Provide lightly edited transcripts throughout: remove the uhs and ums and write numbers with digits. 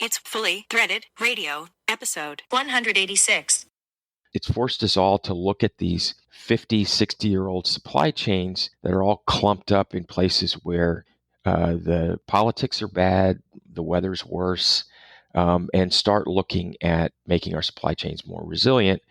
It's Fully Threaded Radio, episode 186. It's forced us all to look at these 50, 60-year-old supply chains that are all clumped up in places where the politics are bad, the weather's worse, and start looking at making our supply chains more resilient,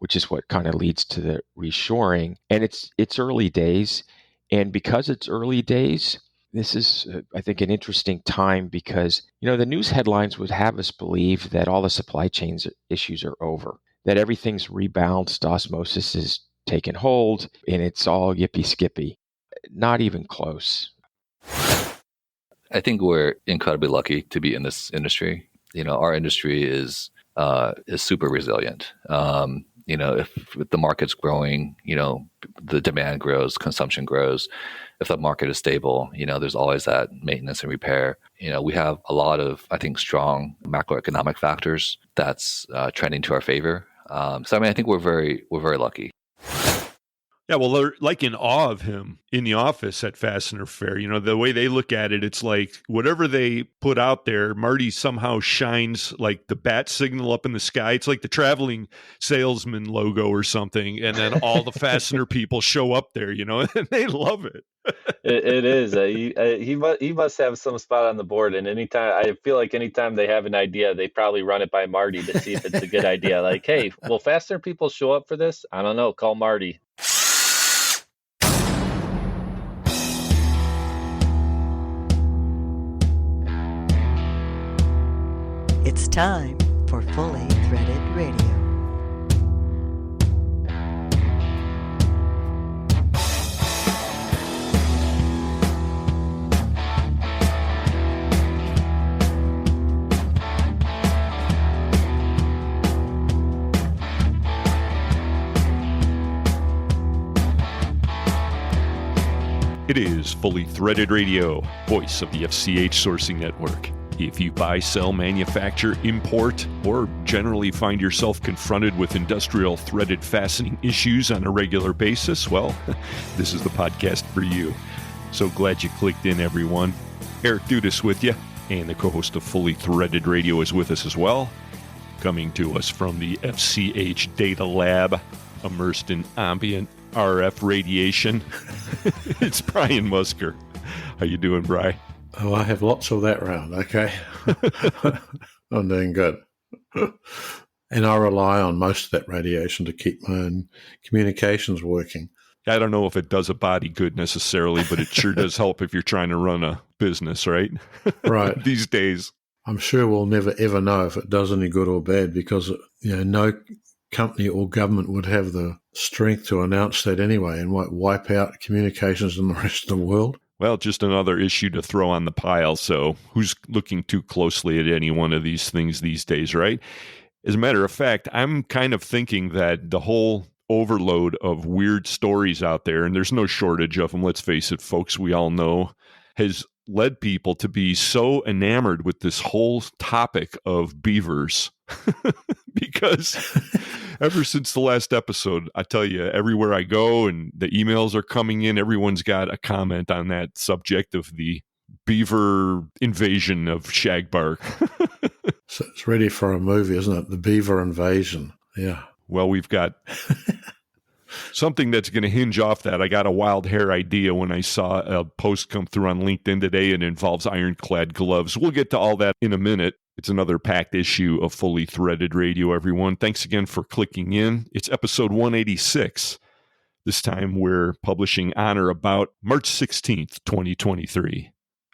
which is what kind of leads to the reshoring. And it's early days. And because it's early days, this is, I think, an interesting time because, the news headlines would have us believe that all the supply chains issues are over, that everything's rebalanced, osmosis is taken hold, and it's all yippee-skippy. Not even close. I think we're incredibly lucky to be in this industry. Our industry is super resilient. If the market's growing, the demand grows, consumption grows. If the market is stable, there's always that maintenance and repair. We have a lot of, I think, strong macroeconomic factors that's trending to our favor. I think we're very lucky. Yeah, well, they're like in awe of him in the office at Fastener Fair. The way they look at it, it's like whatever they put out there, Marty somehow shines like the bat signal up in the sky. It's like the traveling salesman logo or something. And then all the Fastener people show up there, and they love it. It is. He must have some spot on the board. And I feel like anytime they have an idea, they probably run it by Marty to see if it's a good idea. Like, hey, will Fastener people show up for this? I don't know. Call Marty. It's time for Fully Threaded Radio. It is Fully Threaded Radio, voice of the FCH Sourcing Network. If you buy, sell, manufacture, import, or generally find yourself confronted with industrial threaded fastening issues on a regular basis, well, this is the podcast for you. So glad you clicked in, everyone. Eric Dudas with you, and the co-host of Fully Threaded Radio is with us as well, coming to us from the FCH Data Lab, immersed in ambient RF radiation. It's Brian Musker. How you doing, Bri? Oh, I have lots of that round, okay? I'm doing good. And I rely on most of that radiation to keep my own communications working. I don't know if it does a body good necessarily, but it sure does help if you're trying to run a business, right? Right. These days. I'm sure we'll never, ever know if it does any good or bad because, no company or government would have the strength to announce that anyway and might wipe out communications in the rest of the world. Well, just another issue to throw on the pile. So who's looking too closely at any one of these things these days, right? As a matter of fact, I'm kind of thinking that the whole overload of weird stories out there, and there's no shortage of them, let's face it, folks, we all know, has led people to be so enamored with this whole topic of beavers. Because ever since the last episode, I tell you, everywhere I go and the emails are coming in, everyone's got a comment on that subject of the beaver invasion of Shagbark. So it's ready for a movie, isn't it? The Beaver Invasion. Yeah. Well, we've got something that's going to hinge off that. I got a wild hair idea when I saw a post come through on LinkedIn today and it involves ironclad gloves. We'll get to all that in a minute. It's another packed issue of Fully Threaded Radio, everyone. Thanks again for clicking in. It's episode 186. This time we're publishing on or about March 16th, 2023.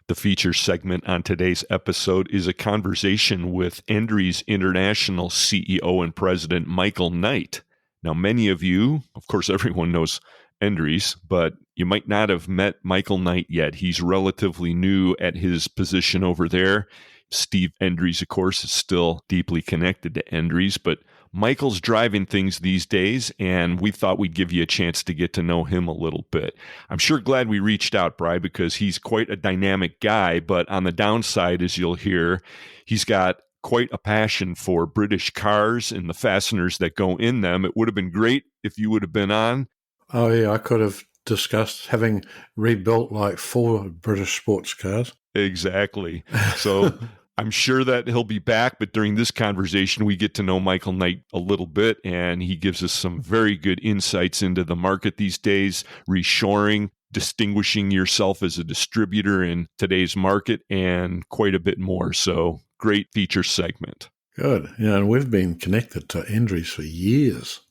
The feature segment on today's episode is a conversation with Endries International CEO and President Michael Knight. Now, many of you, of course, everyone knows Endries, but you might not have met Michael Knight yet. He's relatively new at his position over there. Steve Endries, of course, is still deeply connected to Endries, but Michael's driving things these days, and we thought we'd give you a chance to get to know him a little bit. I'm sure glad we reached out, Bri, because he's quite a dynamic guy, but on the downside, as you'll hear, he's got quite a passion for British cars and the fasteners that go in them. It would have been great if you would have been on. Oh, yeah, I could have discussed having rebuilt like 4 British sports cars. Exactly. So I'm sure that he'll be back, but during this conversation, we get to know Michael Knight a little bit, and he gives us some very good insights into the market these days, reshoring, distinguishing yourself as a distributor in today's market, and quite a bit more. So great feature segment. Good. And we've been connected to Endries for years.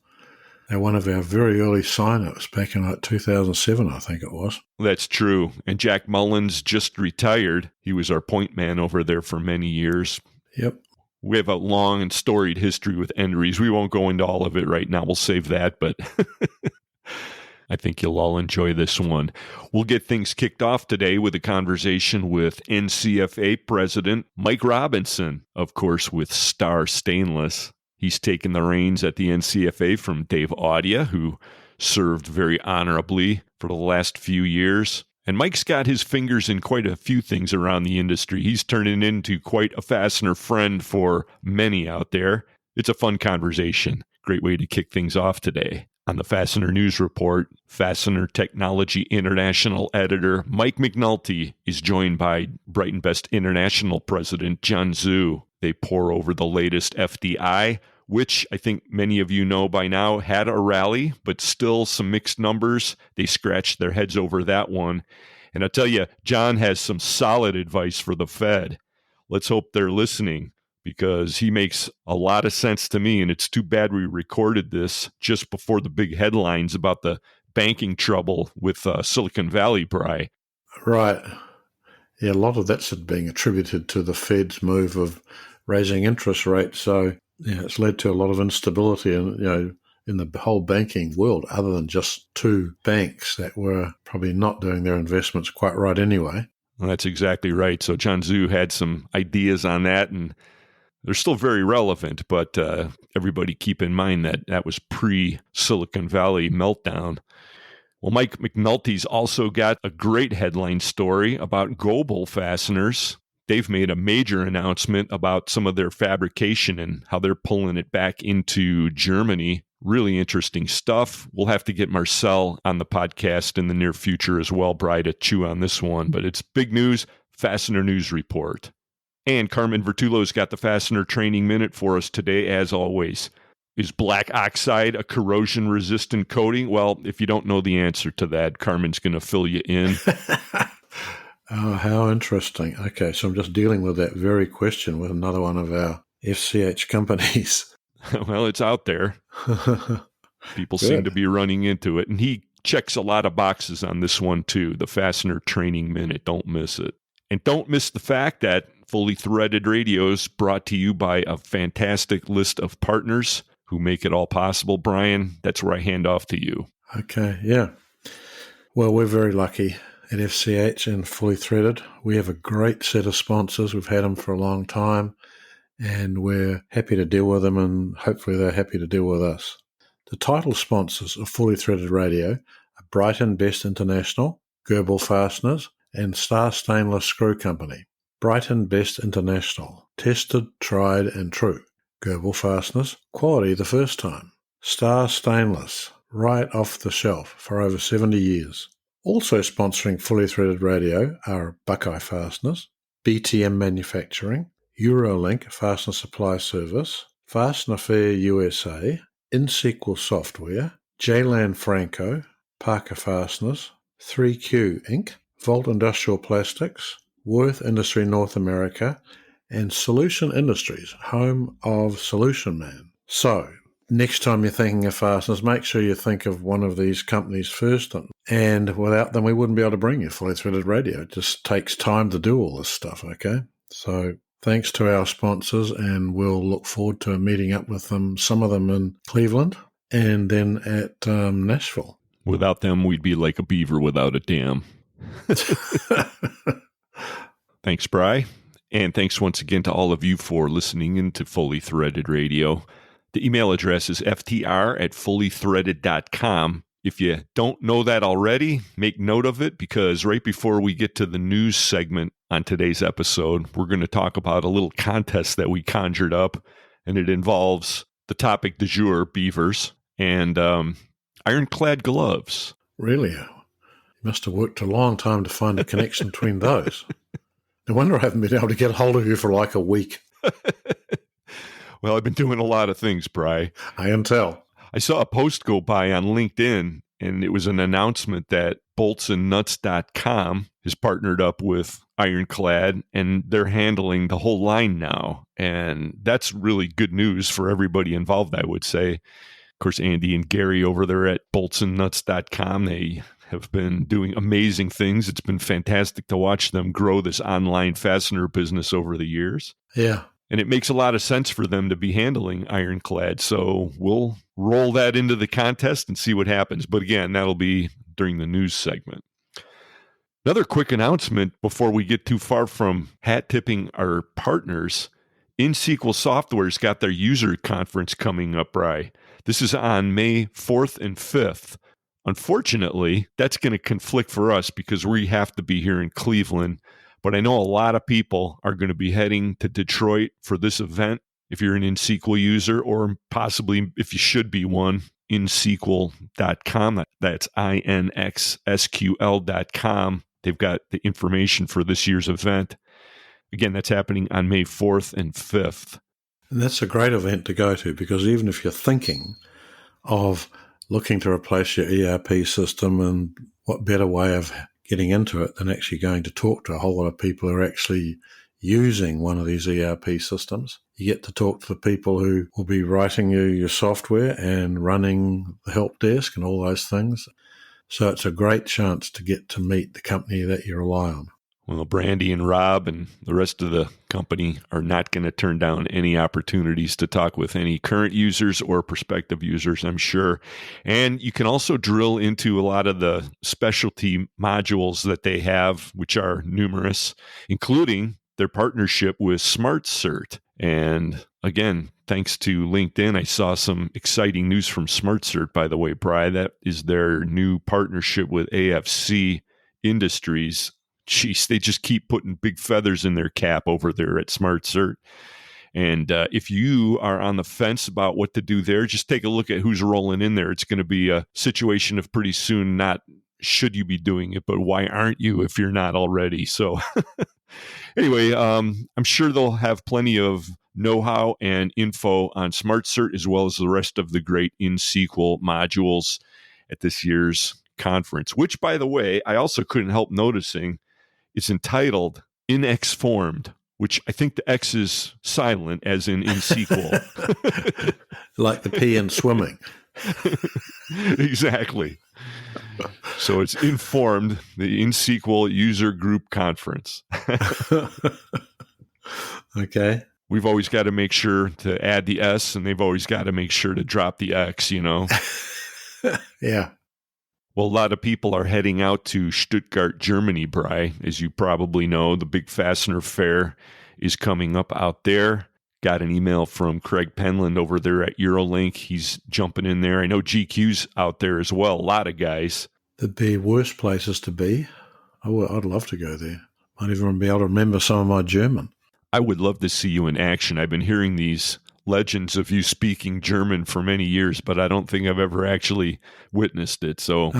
They're one of our very early sign-ups back in 2007, I think it was. That's true. And Jack Mullins just retired. He was our point man over there for many years. Yep. We have a long and storied history with Endries. We won't go into all of it right now. We'll save that, but I think you'll all enjoy this one. We'll get things kicked off today with a conversation with NCFA President Mike Robinson, of course, with Star Stainless. He's taken the reins at the NCFA from Dave Audia, who served very honorably for the last few years. And Mike's got his fingers in quite a few things around the industry. He's turning into quite a fastener friend for many out there. It's a fun conversation. Great way to kick things off today. On the Fastener News Report, Fastener Technology International editor Mike McNulty is joined by Brighton Best International President Jun Xu. They pour over the latest FDI, which I think many of you know by now had a rally, but still some mixed numbers. They scratched their heads over that one. And I'll tell you, John has some solid advice for the Fed. Let's hope they're listening, because he makes a lot of sense to me. And it's too bad we recorded this just before the big headlines about the banking trouble with Silicon Valley, Bri. Right. Yeah, a lot of that's being attributed to the Fed's move of raising interest rates. So yeah, it's led to a lot of instability in the whole banking world, other than just two banks that were probably not doing their investments quite right anyway. Well, that's exactly right. So Jun Xu had some ideas on that, and they're still very relevant, but everybody keep in mind that that was pre-Silicon Valley meltdown. Well, Mike McNulty's also got a great headline story about Goebel fasteners. They've made a major announcement about some of their fabrication and how they're pulling it back into Germany. Really interesting stuff. We'll have to get Marcel on the podcast in the near future as well, Bri, to chew on this one. But it's big news, Fastener News Report. And Carmen Vertullo's got the Fastener Training Minute for us today, as always. Is black oxide a corrosion-resistant coating? Well, if you don't know the answer to that, Carmen's going to fill you in. Oh, how interesting. Okay, so I'm just dealing with that very question with another one of our FCH companies. Well, it's out there. People seem to be running into it. And he checks a lot of boxes on this one, too. The Fastener Training Minute. Don't miss it. And don't miss the fact that Fully Threaded Radio is brought to you by a fantastic list of partners who make it all possible. Brian, that's where I hand off to you. Okay, yeah. Well, we're very lucky at FCH and Fully Threaded. We have a great set of sponsors. We've had them for a long time, and we're happy to deal with them, and hopefully they're happy to deal with us. The title sponsors of Fully Threaded Radio are Brighton Best International, Goebel Fasteners, and Star Stainless Screw Company. Brighton Best International, tested, tried, and true. Goebel Fasteners, quality the first time. Star Stainless, right off the shelf for over 70 years. Also sponsoring Fully Threaded Radio are Buckeye Fasteners, BTM Manufacturing, Eurolink Fastener Supply Service, Fastener Fair USA, InSequel Software, Jlan Franco, Parker Fasteners, 3Q Inc., Volt Industrial Plastics, Worth Industry North America, and Solution Industries, home of Solution Man. So, next time you're thinking of fasteners, make sure you think of one of these companies first. And without them, we wouldn't be able to bring you Fully Threaded Radio. It just takes time to do all this stuff, okay? So thanks to our sponsors, and we'll look forward to meeting up with them, some of them in Cleveland and then at Nashville. Without them, we'd be like a beaver without a dam. Thanks, Bri. And thanks once again to all of you for listening in to Fully Threaded Radio. The email address is ftr@fullythreaded.com. If you don't know that already, make note of it, because right before we get to the news segment on today's episode, we're going to talk about a little contest that we conjured up, and it involves the topic du jour, beavers, and ironclad gloves. Really? You must have worked a long time to find a connection between those. No wonder I haven't been able to get hold of you for like a week. Well, I've been doing a lot of things, Bri. I can tell. I saw a post go by on LinkedIn, and it was an announcement that boltsandnuts.com has partnered up with Ironclad, and they're handling the whole line now. And that's really good news for everybody involved, I would say. Of course, Andy and Gary over there at boltsandnuts.com, they have been doing amazing things. It's been fantastic to watch them grow this online fastener business over the years. Yeah. And it makes a lot of sense for them to be handling Ironclad. So we'll roll that into the contest and see what happens. But again, that'll be during the news segment. Another quick announcement before we get too far from hat tipping our partners. InSequel Software's got their user conference coming up, Bri. This is on May 4th and 5th. Unfortunately, that's going to conflict for us because we have to be here in Cleveland. But I know a lot of people are going to be heading to Detroit for this event. If you're an InSequel user, or possibly if you should be one, InSequel.com. That's INXSQL.com. They've got the information for this year's event. Again, that's happening on May 4th and 5th. And that's a great event to go to, because even if you're thinking of looking to replace your ERP system, and what better way of getting into it than actually going to talk to a whole lot of people who are actually using one of these ERP systems. You get to talk to the people who will be writing you your software and running the help desk and all those things. So it's a great chance to get to meet the company that you rely on. Well, Brandy and Rob and the rest of the company are not going to turn down any opportunities to talk with any current users or prospective users, I'm sure. And you can also drill into a lot of the specialty modules that they have, which are numerous, including their partnership with SmartCert. And again, thanks to LinkedIn, I saw some exciting news from SmartCert, by the way, Bri. That is their new partnership with AFC Industries. Jeez, they just keep putting big feathers in their cap over there at SmartCert. And if you are on the fence about what to do there, just take a look at who's rolling in there. It's going to be a situation of pretty soon, not should you be doing it, but why aren't you if you're not already? So anyway, I'm sure they'll have plenty of know-how and info on SmartCert, as well as the rest of the great InSequel modules at this year's conference, which, by the way, I also couldn't help noticing, it's entitled InXformed, which I think the X is silent, as in InSequel. Like the P in swimming. Exactly. So it's Informed, the InSequel User Group Conference. Okay. We've always got to make sure to add the S, and they've always got to make sure to drop the X, you know? Yeah. Well, a lot of people are heading out to Stuttgart, Germany, Bri. As you probably know, the big Fastener Fair is coming up out there. Got an email from Craig Penland over there at Eurolink. He's jumping in there. I know GQ's out there as well. A lot of guys. There'd be worse places to be. I'd love to go there. Might even be able to remember some of my German. I would love to see you in action. I've been hearing these legends of you speaking German for many years, but I don't think I've ever actually witnessed it. So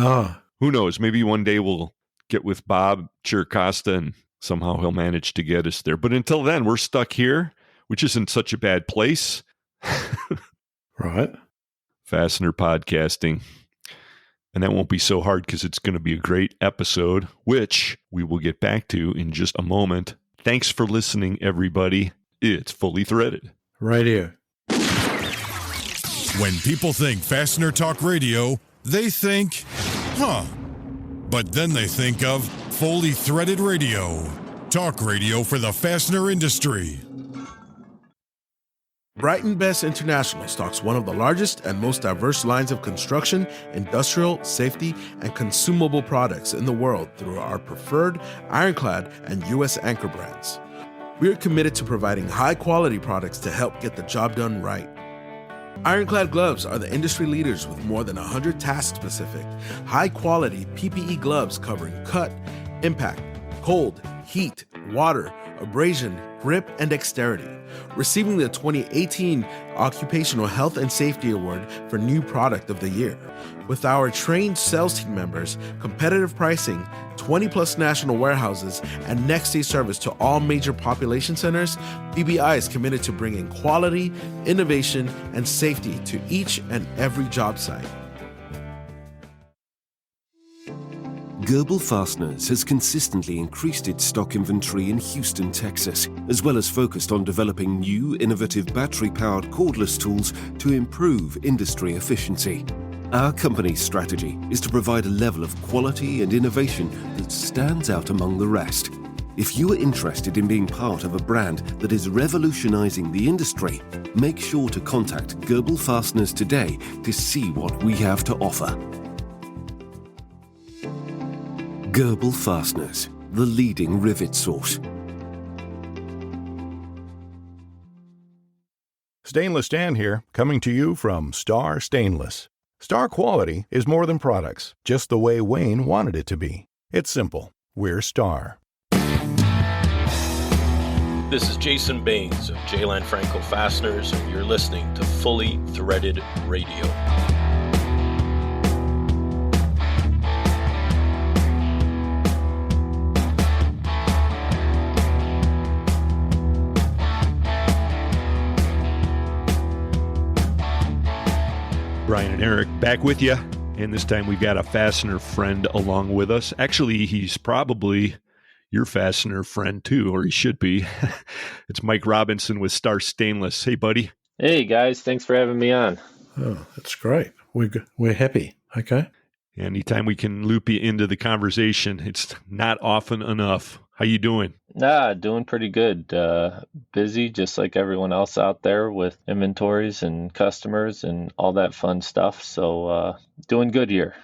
who knows? Maybe one day we'll get with Bob Chircosta and somehow he'll manage to get us there. But until then, we're stuck here, which isn't such a bad place. Right. Fastener Podcasting. And that won't be so hard because it's going to be a great episode, which we will get back to in just a moment. Thanks for listening, everybody. It's Fully Threaded Radio. When people think Fastener Talk Radio, they think, But then they think of Fully Threaded Radio. Talk radio for the fastener industry. Brighton Best International stocks one of the largest and most diverse lines of construction, industrial, safety, and consumable products in the world through our preferred Ironclad and U.S. Anchor brands. We are committed to providing high-quality products to help get the job done right. Ironclad gloves are the industry leaders with more than 100 task-specific, high-quality PPE gloves covering cut, impact, cold, heat, water, abrasion, grip, and dexterity, receiving the 2018 Occupational Health and Safety Award for New Product of the Year. With our trained sales team members, competitive pricing, 20-plus national warehouses, and next-day service to all major population centers, BBI is committed to bringing quality, innovation, and safety to each and every job site. Gerbil Fasteners has consistently increased its stock inventory in Houston, Texas, as well as focused on developing new, innovative battery-powered cordless tools to improve industry efficiency. Our company's strategy is to provide a level of quality and innovation that stands out among the rest. If you are interested in being part of a brand that is revolutionizing the industry, make sure to contact Gerbil Fasteners today to see what we have to offer. Gerbil Fasteners, the leading rivet source. Stainless Dan here, coming to you from Star Stainless. Star quality is more than products, just the way Wayne wanted it to be. It's simple. We're Star. This is Jason Baines of J-Line Franco Fasteners, and you're listening to Fully Threaded Radio. Brian and Eric back with you. And this time we've got a fastener friend along with us. Actually, he's probably your fastener friend too, or he should be. It's Mike Robinson with Star Stainless. Hey, buddy. Hey, guys. Thanks for having me on. Oh, that's great. We're happy. Okay. Anytime we can loop you into the conversation, it's not often enough. How you doing? Doing pretty good. Busy, just like everyone else out there with inventories and customers and all that fun stuff. So doing good here.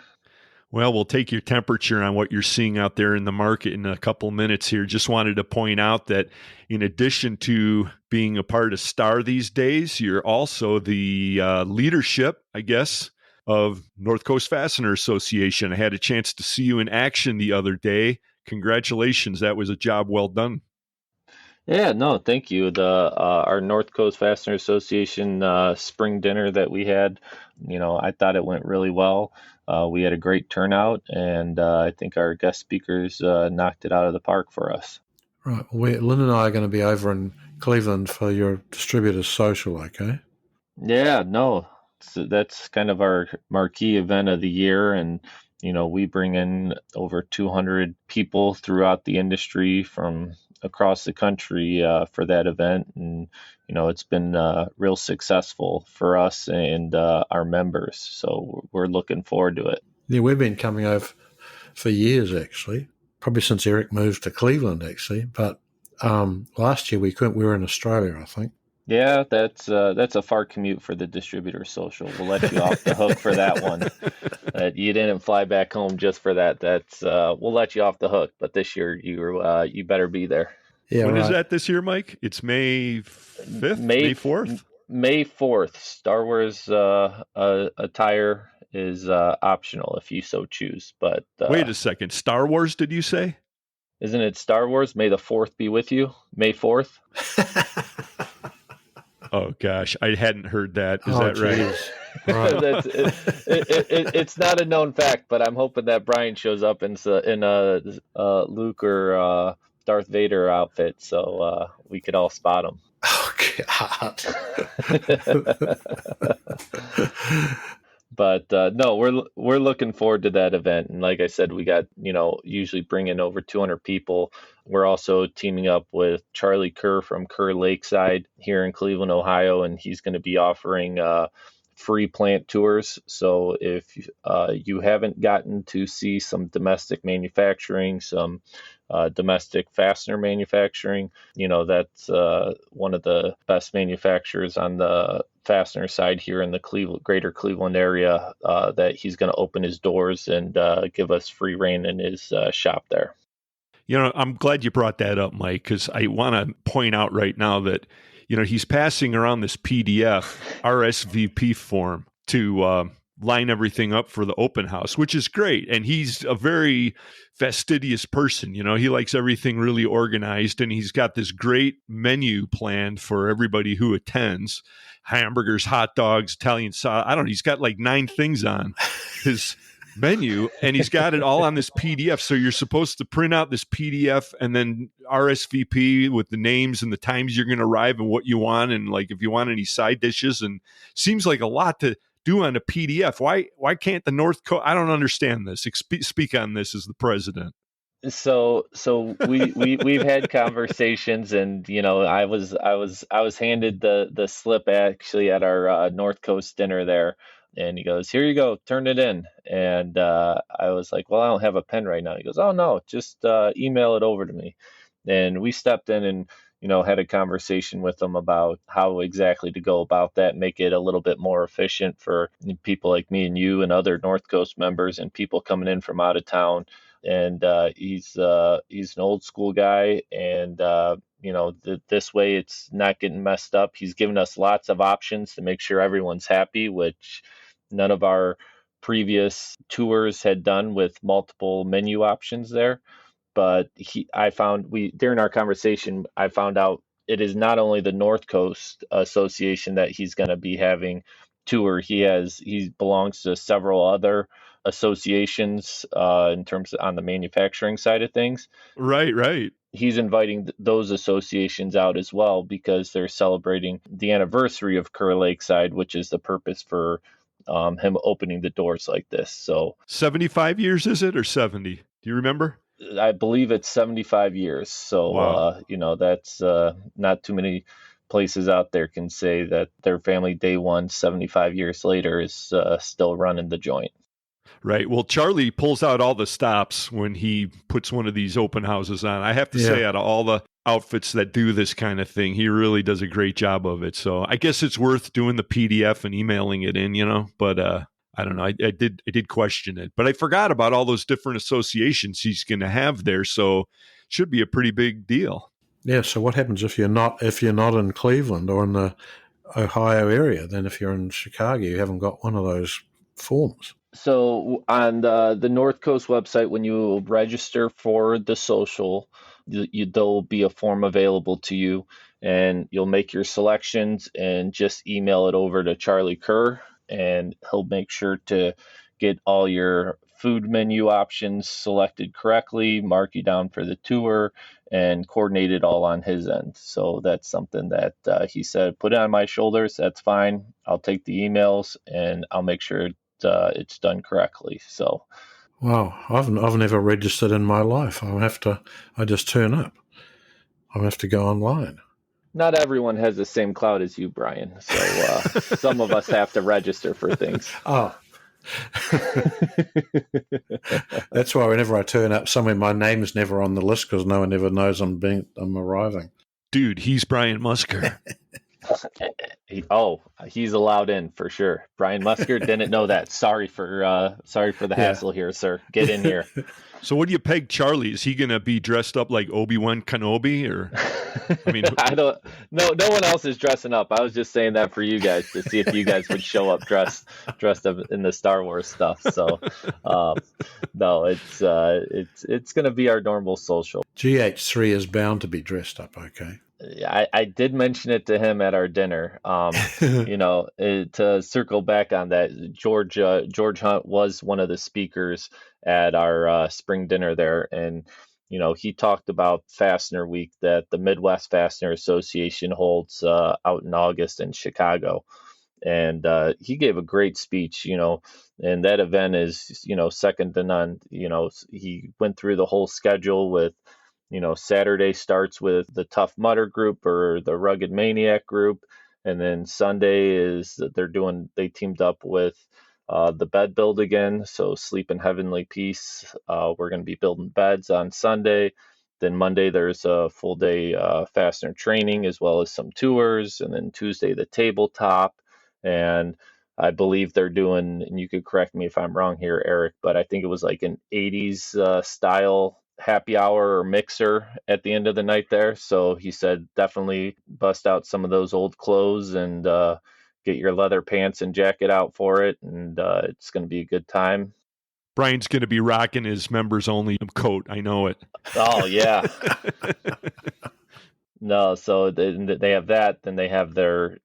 Well, we'll take your temperature on what you're seeing out there in the market in a couple minutes here. Just wanted to point out that in addition to being a part of STAR these days, you're also the leadership, I guess, of North Coast Fastener Association. I had a chance to see you in action the other day. Congratulations. That was a job well done. Yeah, no, thank you. Our North Coast Fastener Association spring dinner that we had, I thought it went really well. We had a great turnout, and I think our guest speakers knocked it out of the park for us. Right. Lynn and I are going to be over in Cleveland for your Distributors social, okay? Yeah, no, so that's kind of our marquee event of the year, and we bring in over 200 people throughout the industry from across the country for that event. And, it's been real successful for us and our members. So we're looking forward to it. Yeah, we've been coming over for years, actually, probably since Eric moved to Cleveland, actually. But last year we couldn't. We were in Australia, I think. Yeah, that's a far commute for the Distributor Social. We'll let you off the hook for that one. You didn't fly back home just for that. We'll let you off the hook. But this year, you better be there. Yeah, when right. is that this year, Mike? It's May 5th? May 4th? May 4th. Star Wars attire is optional if you so choose. But wait a second. Star Wars, did you say? Isn't it Star Wars? May the 4th be with you. May 4th. Oh, gosh. I hadn't heard that. Is that right? Right. It's not a known fact, but I'm hoping that Brian shows up in a Luke or Darth Vader outfit so we could all spot him. Oh, God. But no, we're looking forward to that event. And like I said, we got, usually bring in over 200 people. We're also teaming up with Charlie Kerr from Kerr Lakeside here in Cleveland, Ohio, and he's going to be offering free plant tours. So if you haven't gotten to see some domestic manufacturing, some domestic fastener manufacturing, that's one of the best manufacturers on the fastener side here in the greater Cleveland area, that he's going to open his doors and give us free reign in his shop there. I'm glad you brought that up, Mike, because I want to point out right now that, he's passing around this PDF RSVP form to line everything up for the open house, which is great. And he's a very fastidious person. You know, he likes everything really organized, and he's got this great menu planned for everybody who attends. Hamburgers, hot dogs, Italian sauce. I don't know. He's got like 9 things on his menu, and he's got it all on this PDF. So you're supposed to print out this PDF and then RSVP with the names and the times you're going to arrive and what you want, and like if you want any side dishes. And seems like a lot to do on a PDF. Why can't the North Coast? I don't understand this. Speak on this as the president. So we've had conversations, and I was handed the slip actually at our North Coast dinner there, and he goes, "Here you go, turn it in." And I was like, "Well, I don't have a pen right now." He goes, "Oh no, just email it over to me." And we stepped in and had a conversation with them about how exactly to go about that, make it a little bit more efficient for people like me and you and other North Coast members and people coming in from out of town. And he's an old school guy, and this way it's not getting messed up. He's given us lots of options to make sure everyone's happy, which none of our previous tours had done, with multiple menu options there. But during our conversation, I found out it is not only the North Coast Association that he's going to be having tour. He belongs to several other associations in terms of on the manufacturing side of things. Right. He's inviting those associations out as well, because they're celebrating the anniversary of Kerr Lakeside, which is the purpose for him opening the doors like this. So 75 years, is it, or 70? Do you remember? I believe it's 75 years. So, wow. That's not too many places out there can say that their family day one, 75 years later, is still running the joint. Right. Well, Charlie pulls out all the stops when he puts one of these open houses on. I have to say, out of all the outfits that do this kind of thing, he really does a great job of it. So I guess it's worth doing the PDF and emailing it in, but I don't know. I did question it, but I forgot about all those different associations he's going to have there. So it should be a pretty big deal. Yeah. So what happens if you're not in Cleveland or in the Ohio area? Then if you're in Chicago, you haven't got one of those forms. So on the North Coast website, when you register for the social, there'll be a form available to you, and you'll make your selections and just email it over to Charlie Kerr, and he'll make sure to get all your food menu options selected correctly, mark you down for the tour, and coordinate it all on his end. So that's something that he said, put it on my shoulders. That's fine. I'll take the emails and I'll make sure it's done correctly. So, wow, I've never registered in my life. I just turn up. I'll have to go online. Not everyone has the same clout as you, Brian. So some of us have to register for things. Oh. That's why whenever I turn up somewhere, my name is never on the list, because no one ever knows I'm arriving. Dude, he's Brian Musker. He's allowed in for sure. Brian Musker, didn't know that. Sorry for the hassle here, sir. Get in here. So what do you peg Charlie? Is he going to be dressed up like Obi-Wan Kenobi, or? I mean, no one else is dressing up. I was just saying that for you guys to see if you guys would show up dressed up in the Star Wars stuff. So, no, it's going to be our normal social. GH3 is bound to be dressed up. Okay. I did mention it to him at our dinner. To circle back on that, George Hunt was one of the speakers at our spring dinner there, and he talked about Fastener Week that the Midwest Fastener Association holds out in August in Chicago, and he gave a great speech. And that event is second to none. He went through the whole schedule with. Saturday starts with the Tough Mudder group or the Rugged Maniac group. And then Sunday is they teamed up with the bed build again. So Sleep in Heavenly Peace. We're going to be building beds on Sunday. Then Monday, there's a full day fastener training as well as some tours. And then Tuesday, the tabletop. And I believe they're doing, and you could correct me if I'm wrong here, Eric, but I think it was like an 80s style happy hour or mixer at the end of the night there. So he said definitely bust out some of those old clothes and get your leather pants and jacket out for it, and it's going to be a good time. Brian's going to be rocking his members only coat. I know it. Oh, yeah. No, so they have that. Then they have their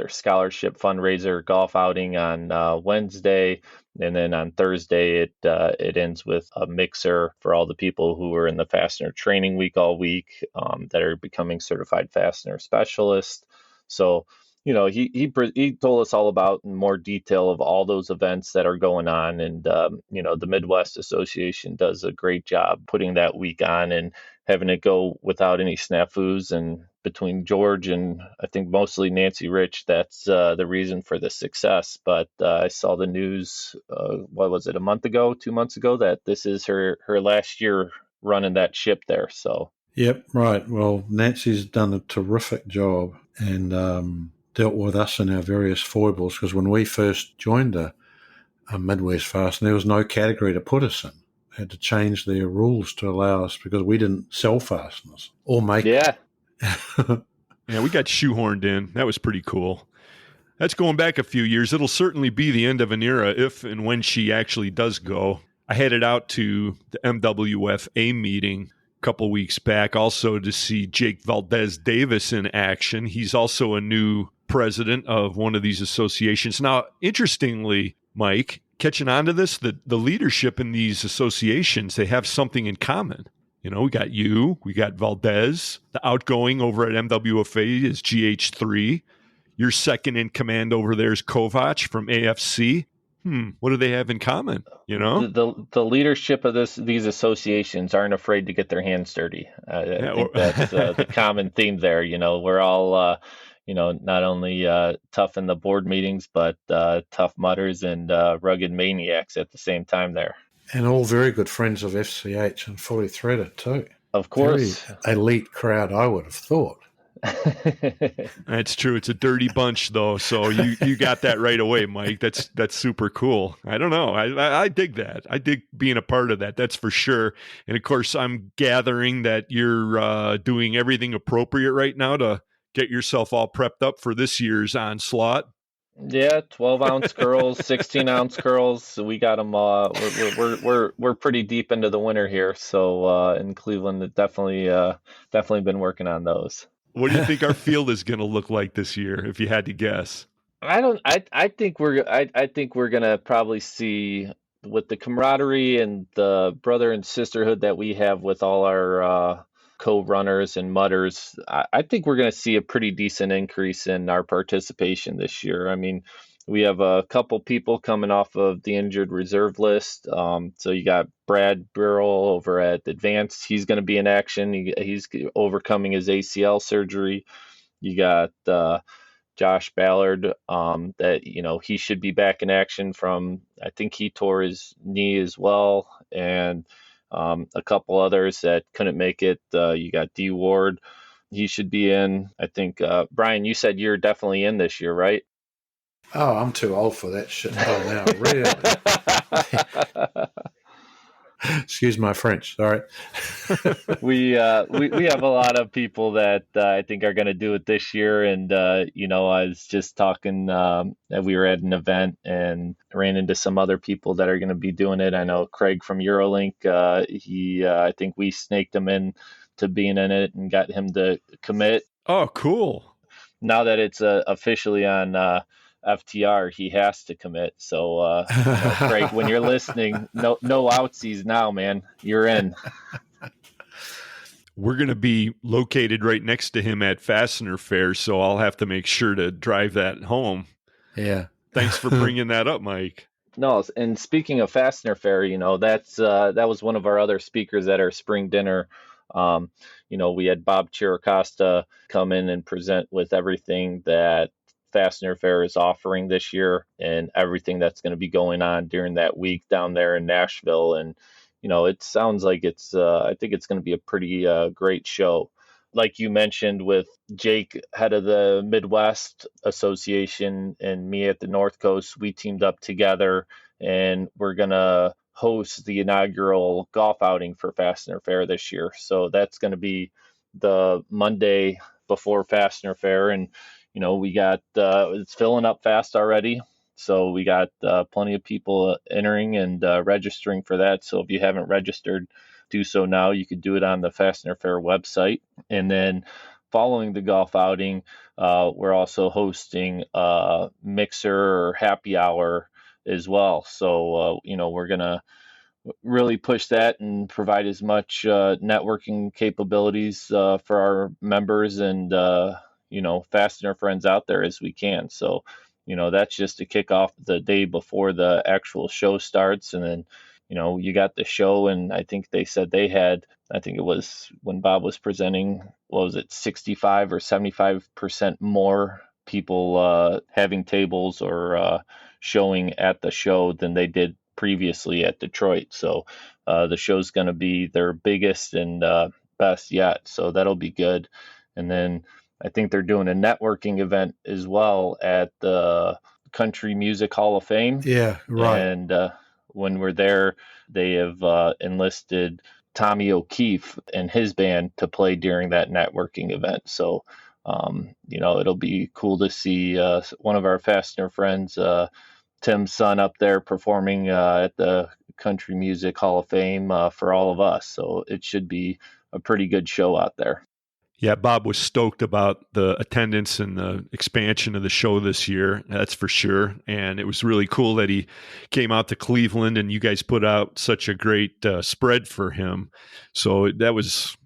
scholarship fundraiser golf outing on Wednesday, and then on Thursday it ends with a mixer for all the people who are in the Fastener Training Week all week that are becoming certified fastener specialists. So, he told us all about in more detail of all those events that are going on, and the Midwest Association does a great job putting that week on and having it go without any snafus. And between George and I think mostly Nancy Rich, that's the reason for the success. But I saw the news, what was it, 2 months ago, that this is her last year running that ship there. So. Yep, right. Well, Nancy's done a terrific job and dealt with us in our various foibles, because when we first joined a Midwest Fastener, there was no category to put us in. They had to change their rules to allow us, because we didn't sell fasteners or make. Yeah. Yeah, we got shoehorned in. That was pretty cool. That's going back a few years. It'll certainly be the end of an era if and when she actually does go. I headed out to the MWFA meeting a couple weeks back also to see Jake Valdez Davis in action. He's also a new president of one of these associations. Now, interestingly, Mike, catching on to this, the leadership in these associations, they have something in common. We got you, we got Valdez, the outgoing over at MWFA is GH3. Your second in command over there is Kovac from AFC. What do they have in common? The leadership of these associations aren't afraid to get their hands dirty. I think that's the common theme there. We're all not only tough in the board meetings, but tough mutters and rugged maniacs at the same time there. And all very good friends of FCH and Fully Threaded too. Of course. Very elite crowd, I would have thought. That's true. It's a dirty bunch, though. So you got that right away, Mike. That's super cool. I don't know. I dig that. I dig being a part of that. That's for sure. And of course, I'm gathering that you're doing everything appropriate right now to get yourself all prepped up for this year's onslaught. Yeah, 12-ounce curls, 16-ounce curls. So we got them. We're pretty deep into the winter here. So in Cleveland, definitely been working on those. What do you think our field is going to look like this year, if you had to guess? I think we're gonna probably see, with the camaraderie and the brother and sisterhood that we have with all our co-runners and mutters, I think we're going to see a pretty decent increase in our participation this year. I mean, we have a couple people coming off of the injured reserve list. So you got Brad Burrell over at Advanced. He's going to be in action. He's overcoming his ACL surgery. You got Josh Ballard, that, he should be back in action from, I think he tore his knee as well. And a couple others that couldn't make it. You got D Ward. He should be in. I think, Brian, you said you're definitely in this year, right? Oh, I'm too old for that shit now, really. Excuse my French. Sorry. We have a lot of people that I think are going to do it this year. And, I was just talking, we were at an event and ran into some other people that are going to be doing it. I know Craig from Eurolink, I think we snaked him in to being in it and got him to commit. Oh, cool. Now that it's officially on FTR, he has to commit. So, Craig, when you're listening, no outsies now, man. You're in. We're going to be located right next to him at Fastener Fair, so I'll have to make sure to drive that home. Yeah. Thanks for bringing that up, Mike. No, and speaking of Fastener Fair, that was one of our other speakers at our spring dinner. We had Bob Chiricosta come in and present with everything that Fastener Fair is offering this year and everything that's going to be going on during that week down there in Nashville. And, it sounds like I think it's going to be a pretty great show. Like you mentioned, with Jake, head of the Midwest Association, and me at the North Coast, we teamed up together and we're going to host the inaugural golf outing for Fastener Fair this year. So that's going to be the Monday before Fastener Fair. And, we got it's filling up fast already. So we got plenty of people entering and registering for that. So if you haven't registered, do so now. You could do it on the Fastener Fair website. And then following the golf outing, we're also hosting a mixer or happy hour as well. So, we're going to really push that and provide as much networking capabilities for our members and, Fastener friends out there as we can. So, that's just to kick off the day before the actual show starts. And then, you got the show, and I think they said they had, I think it was when Bob was presenting, what was it, 65 or 75% more people having tables or showing at the show than they did previously at Detroit. So the show's going to be their biggest and best yet. So that'll be good. And then I think they're doing a networking event as well at the Country Music Hall of Fame. Yeah, right. And when we're there, they have enlisted Tommy O'Keefe and his band to play during that networking event. So, it'll be cool to see one of our Fastener friends, Tim's son, up there performing at the Country Music Hall of Fame for all of us. So it should be a pretty good show out there. Yeah, Bob was stoked about the attendance and the expansion of the show this year. That's for sure. And it was really cool that he came out to Cleveland and you guys put out such a great spread for him. So that was,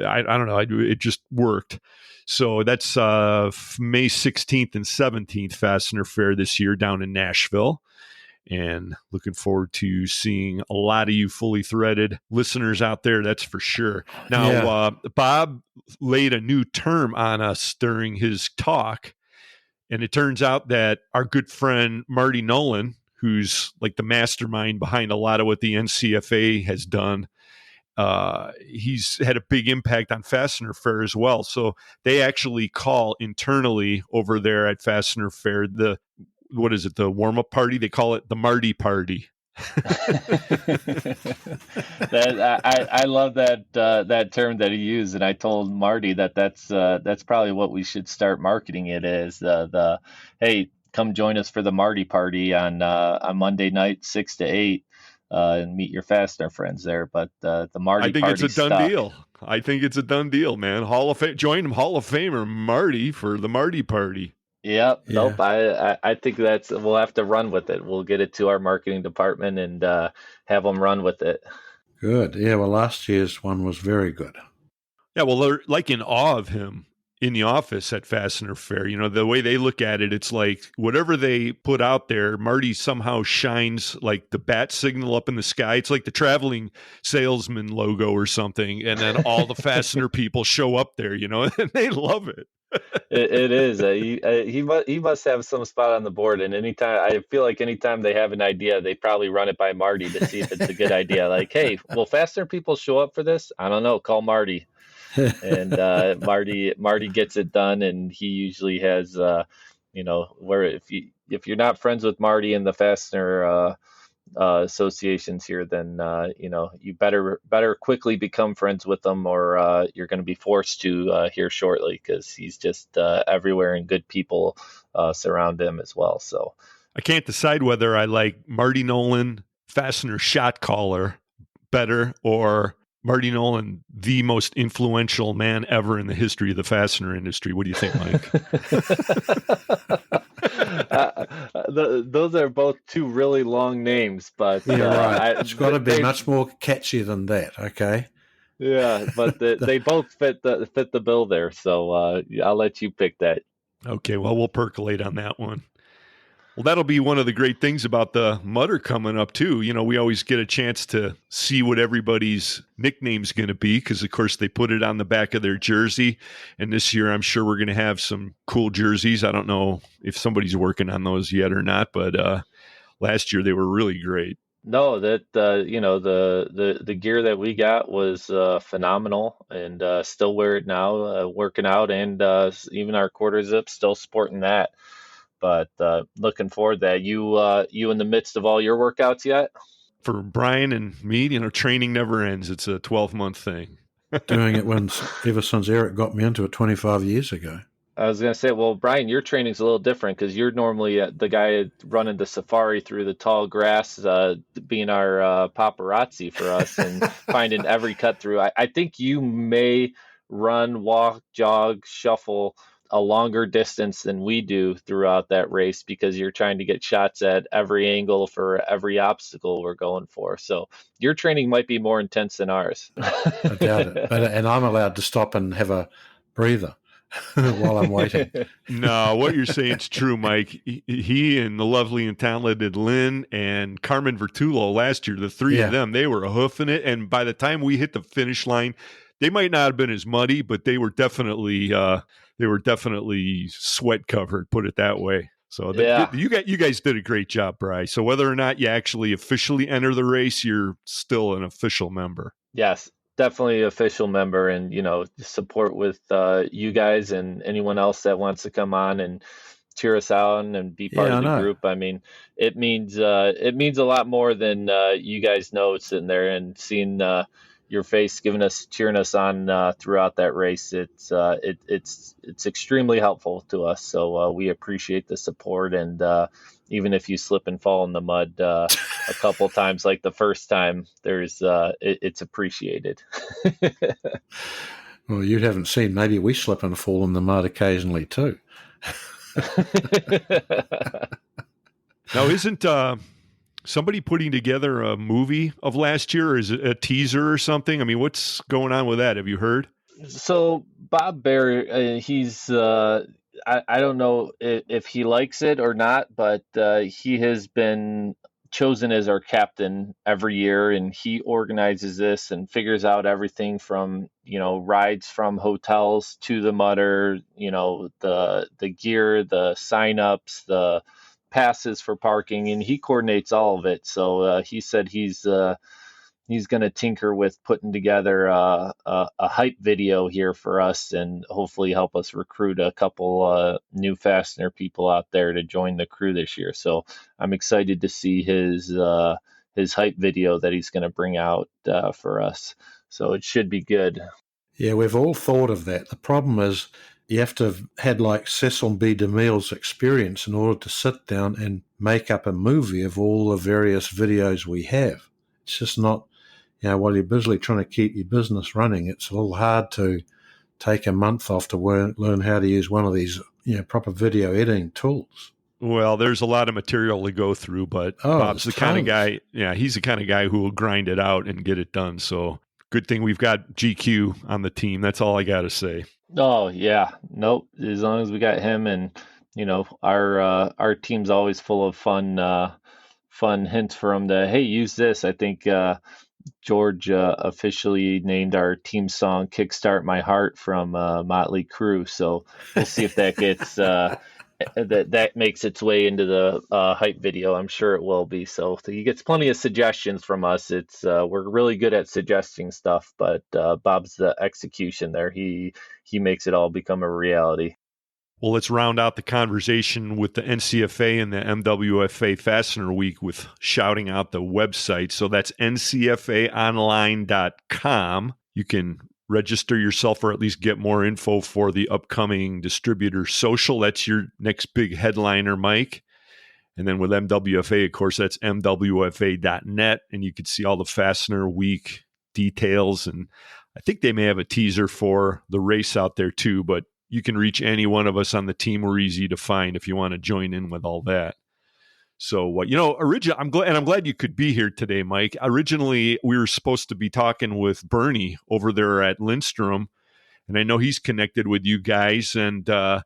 I don't know, it just worked. So that's May 16th and 17th Fastener Fair this year down in Nashville. And looking forward to seeing a lot of you fully threaded listeners out there, that's for sure. Now, Bob laid a new term on us during his talk, and it turns out that our good friend Marty Nolan, who's like the mastermind behind a lot of what the NCFA has done, he's had a big impact on Fastener Fair as well. So they actually call internally over there at Fastener Fair the warm-up party? They call it the Marty party. I love that term that he used, and I told Marty that's probably what we should start marketing it as. Hey, come join us for the Marty party on Monday night 6 to 8. And meet your Fastener friends there. But the Marty, I think it's a done deal. I think it's a done deal, man. Join Hall of Famer Marty for the Marty party. Yep. Yeah. Nope. I think we'll have to run with it. We'll get it to our marketing department and have them run with it. Good. Yeah. Well, last year's one was very good. Yeah. Well, they're like in awe of him in the office at Fastener Fair. The way they look at it, it's like whatever they put out there, Marty somehow shines like the bat signal up in the sky. It's like the traveling salesman logo or something. And then all the Fastener people show up there, and they love it. It is. He must have some spot on the board. And I feel like anytime they have an idea, they probably run it by Marty to see if it's a good idea. Like, hey, will Fastener people show up for this? I don't know. Call Marty. And Marty gets it done, and he usually has where if you're not friends with Marty and the Fastener associations here, then you better quickly become friends with them, or you're going to be forced to here shortly, because he's just everywhere, and good people surround him as well. So I can't decide whether I like Marty Nolan, Fastener shot caller, better, or Marty Nolan, the most influential man ever in the history of the fastener industry. What do you think, Mike? Those are both two really long names, but right. It's got to be much more catchy than that. Okay. Yeah, but they both fit the bill there. So I'll let you pick that. Okay. Well, we'll percolate on that one. Well, that'll be one of the great things about the Mutter coming up, too. We always get a chance to see what everybody's nickname's going to be because, of course, they put it on the back of their jersey. And this year, I'm sure we're going to have some cool jerseys. I don't know if somebody's working on those yet or not, but last year they were really great. No, that the gear that we got was phenomenal, and still wear it now, working out, and even our quarter zip still sporting that. But looking forward to that. You in the midst of all your workouts yet? For Brian and me, training never ends. It's a 12-month thing. Doing it ever since Eric got me into it 25 years ago. I was going to say, well, Brian, your training's a little different because you're normally the guy running the safari through the tall grass, being our paparazzi for us and finding every cut through. I think you may run, walk, jog, shuffle a longer distance than we do throughout that race because you're trying to get shots at every angle for every obstacle we're going for. So your training might be more intense than ours. I doubt it. And I'm allowed to stop and have a breather while I'm waiting. No, what you're saying is true, Mike. He and the lovely and talented Lynn and Carmen Vertullo last year, the three of them, they were hoofing it. And by the time we hit the finish line, they might not have been as muddy, but they were definitely sweat covered, put it that way. So you guys did a great job, Bri. So whether or not you actually officially enter the race, you're still an official member. Yes, definitely official member, and support with you guys and anyone else that wants to come on and cheer us on and be part of the group. I mean, it means a lot more than you guys know, sitting there and seeing your face, cheering us on throughout that race. It's extremely helpful to us. So we appreciate the support, and even if you slip and fall in the mud a couple times, like the first time, it's appreciated. Well, you haven't seen. Maybe we slip and fall in the mud occasionally too. Now, isn't somebody putting together a movie of last year, or is it a teaser or something? I mean, what's going on with that? Have you heard? So Bob Bear, he's I don't know if he likes it or not, but he has been chosen as our captain every year, and he organizes this and figures out everything from rides from hotels to the mutter, the gear, the sign-ups, the passes for parking, and he coordinates all of it. So he said he's going to tinker with putting together a hype video here for us and hopefully help us recruit a couple new Fastener people out there to join the crew this year. So I'm excited to see his hype video that he's going to bring out for us. So it should be good. Yeah, we've all thought of that. The problem is you have to have had like Cecil B. DeMille's experience in order to sit down and make up a movie of all the various videos we have. It's just not, while you're busily trying to keep your business running, it's a little hard to take a month off to learn how to use one of these, proper video editing tools. Well, there's a lot of material to go through, but Bob's the kind of guy, he's the kind of guy who will grind it out and get it done. So good thing we've got GQ on the team. That's all I got to say. Oh, yeah. Nope. As long as we got him, and, our team's always full of fun hints for him to, hey, use this. I think George officially named our team song "Kickstart My Heart" from Motley Crue. So we'll see if that gets that makes its way into the hype video. I'm sure it will be. So he gets plenty of suggestions from us. It's we're really good at suggesting stuff, but Bob's the execution there. He makes it all become a reality. Well, let's round out the conversation with the NCFA and the MWFA Fastener Week with shouting out the website. So that's ncfaonline.com. You can register yourself or at least get more info for the upcoming Distributor Social. That's your next big headliner, Mike. And then with MWFA, of course, that's mwfa.net. And you can see all the Fastener Week details. And I think they may have a teaser for the race out there too, but you can reach any one of us on the team. We're easy to find if you want to join in with all that. So, originally, I'm glad you could be here today, Mike. Originally, we were supposed to be talking with Bernie over there at Lindstrom, and I know he's connected with you guys, and I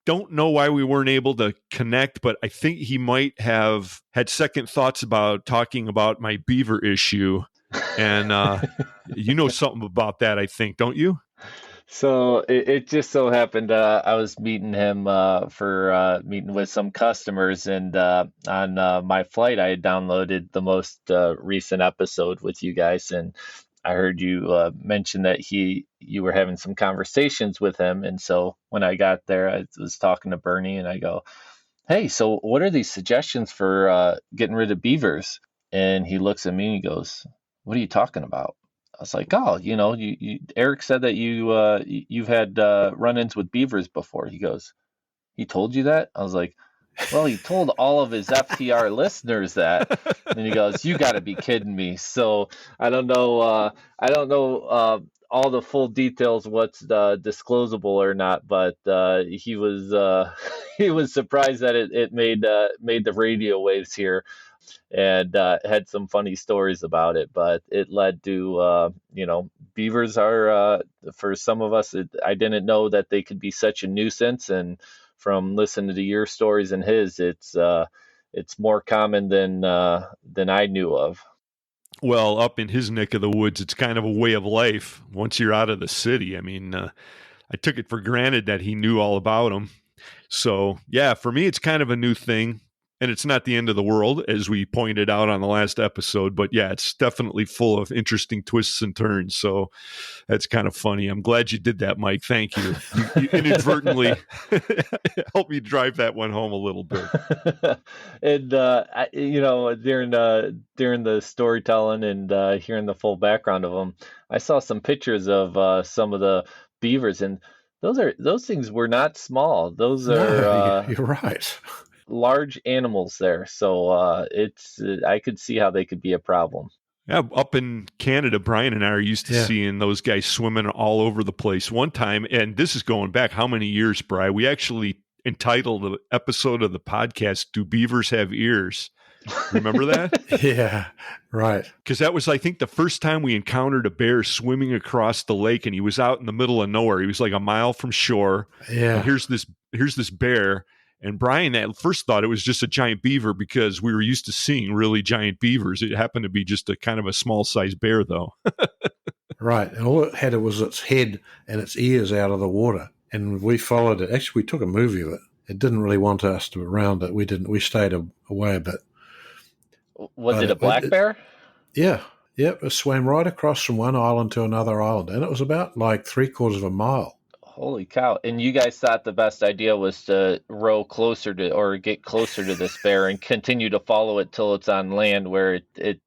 don't know why we weren't able to connect, but I think he might have had second thoughts about talking about my beaver issue, and you know something about that, I think, don't you? So it just so happened I was meeting him for meeting with some customers, and on my flight I had downloaded the most recent episode with you guys, and I heard you mention that you were having some conversations with him, and so when I got there I was talking to Bernie, and I go, hey, so what are these suggestions for getting rid of beavers? And he looks at me and he goes, what are you talking about? I was like, oh, Eric said that you've had run-ins with beavers before. He goes, he told you that? I was like, well, he told all of his FTR listeners that. And he goes, you got to be kidding me. So I don't know. All the full details, what's disclosable or not, but he was he was surprised that it made the radio waves here, and had some funny stories about it. But it led to beavers are for some of us. I didn't know that they could be such a nuisance, and from listening to your stories and his, it's more common than I knew of. Well, up in his neck of the woods, it's kind of a way of life once you're out of the city. I mean, I took it for granted that he knew all about them. So, yeah, for me, it's kind of a new thing. And it's not the end of the world, as we pointed out on the last episode. But, yeah, it's definitely full of interesting twists and turns. So that's kind of funny. I'm glad you did that, Mike. Thank you. You inadvertently helped me drive that one home a little bit. And, during the storytelling and hearing the full background of them, I saw some pictures of some of the beavers. And those things were not small. Those are... you're right. Large animals there, so I could see how they could be a problem. Yeah, up in Canada, Brian and I are used to seeing those guys swimming all over the place. One time, and this is going back how many years, Brian? We actually entitled the episode of the podcast, "Do Beavers Have Ears?" Remember that? Yeah, right. Because that was, I think, the first time we encountered a bear swimming across the lake, and he was out in the middle of nowhere. He was like a mile from shore. Yeah. And here's this bear. And Brian at first thought it was just a giant beaver because we were used to seeing really giant beavers. It happened to be just a kind of a small-sized bear, though. Right. And all it had was its head and its ears out of the water. And we followed it. Actually, we took a movie of it. It didn't really want us to around it. We didn't. We stayed away a bit. Was it a black bear? Yeah. Yep. It swam right across from one island to another island. And it was about like 3/4 of a mile. Holy cow. And you guys thought the best idea was to row closer to, or get closer to this bear and continue to follow it till it's on land, where it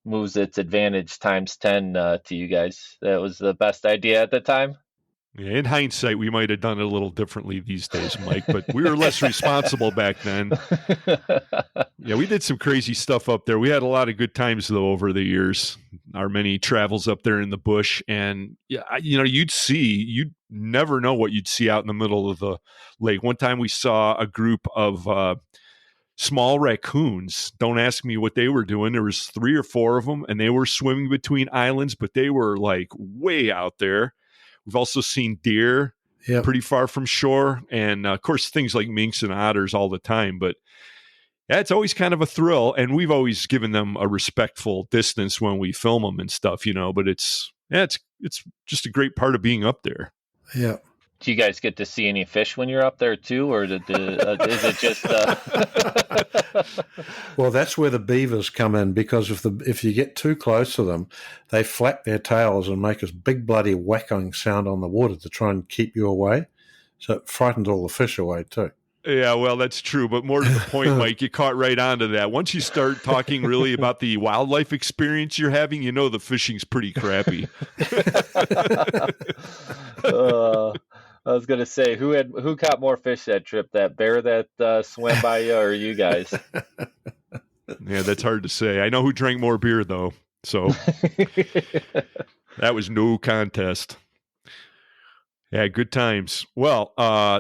moves its advantage times 10 to you guys. That was the best idea at the time? Yeah, in hindsight, we might have done it a little differently these days, Mike, but we were less responsible back then. Yeah, we did some crazy stuff up there. We had a lot of good times, though, over the years, our many travels up there in the bush. And, yeah, you'd never know what you'd see out in the middle of the lake. One time we saw a group of small raccoons. Don't ask me what they were doing. There was 3 or 4 of them, and they were swimming between islands, but they were, like, way out there. We've also seen deer pretty far from shore, and of course things like minks and otters all the time. But yeah, it's always kind of a thrill, and we've always given them a respectful distance when we film them and stuff, But it's just a great part of being up there. Yeah. Do you guys get to see any fish when you're up there too, or is it just? Well, that's where the beavers come in, because if you get too close to them, they flap their tails and make this big bloody whacking sound on the water to try and keep you away. So it frightens all the fish away too. Yeah, well, that's true. But more to the point, Mike, you caught right onto that. Once you start talking really about the wildlife experience you're having, the fishing's pretty crappy. I was gonna say, who caught more fish that trip? That bear that swam by you, or you guys? Yeah, that's hard to say. I know who drank more beer though, so that was no contest. Yeah, good times. Well,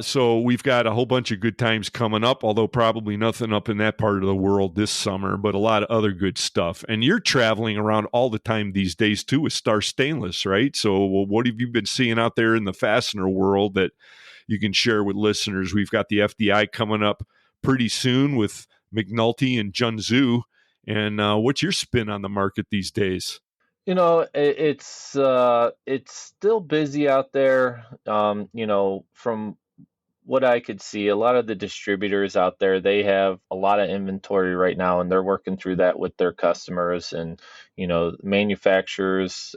so we've got a whole bunch of good times coming up, although probably nothing up in that part of the world this summer, but a lot of other good stuff. And you're traveling around all the time these days, too, with Star Stainless, right? So what have you been seeing out there in the fastener world that you can share with listeners? We've got the FDI coming up pretty soon with McNulty and Jun Xu. And what's your spin on the market these days? It's still busy out there. From what I could see, a lot of the distributors out there, they have a lot of inventory right now, and they're working through that with their customers. And, manufacturers,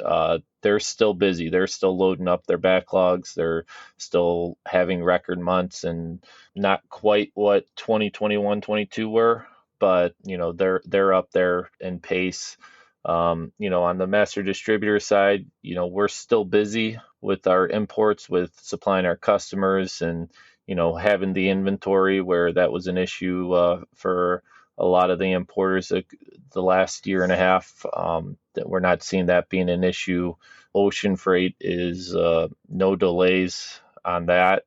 they're still busy. They're still loading up their backlogs. They're still having record months, and not quite what 2021, 22 were, but, they're up there in pace. On the master distributor side, we're still busy with our imports, with supplying our customers, and having the inventory, where that was an issue for a lot of the importers the last year and a half. That we're not seeing that being an issue. Ocean freight is no delays on that.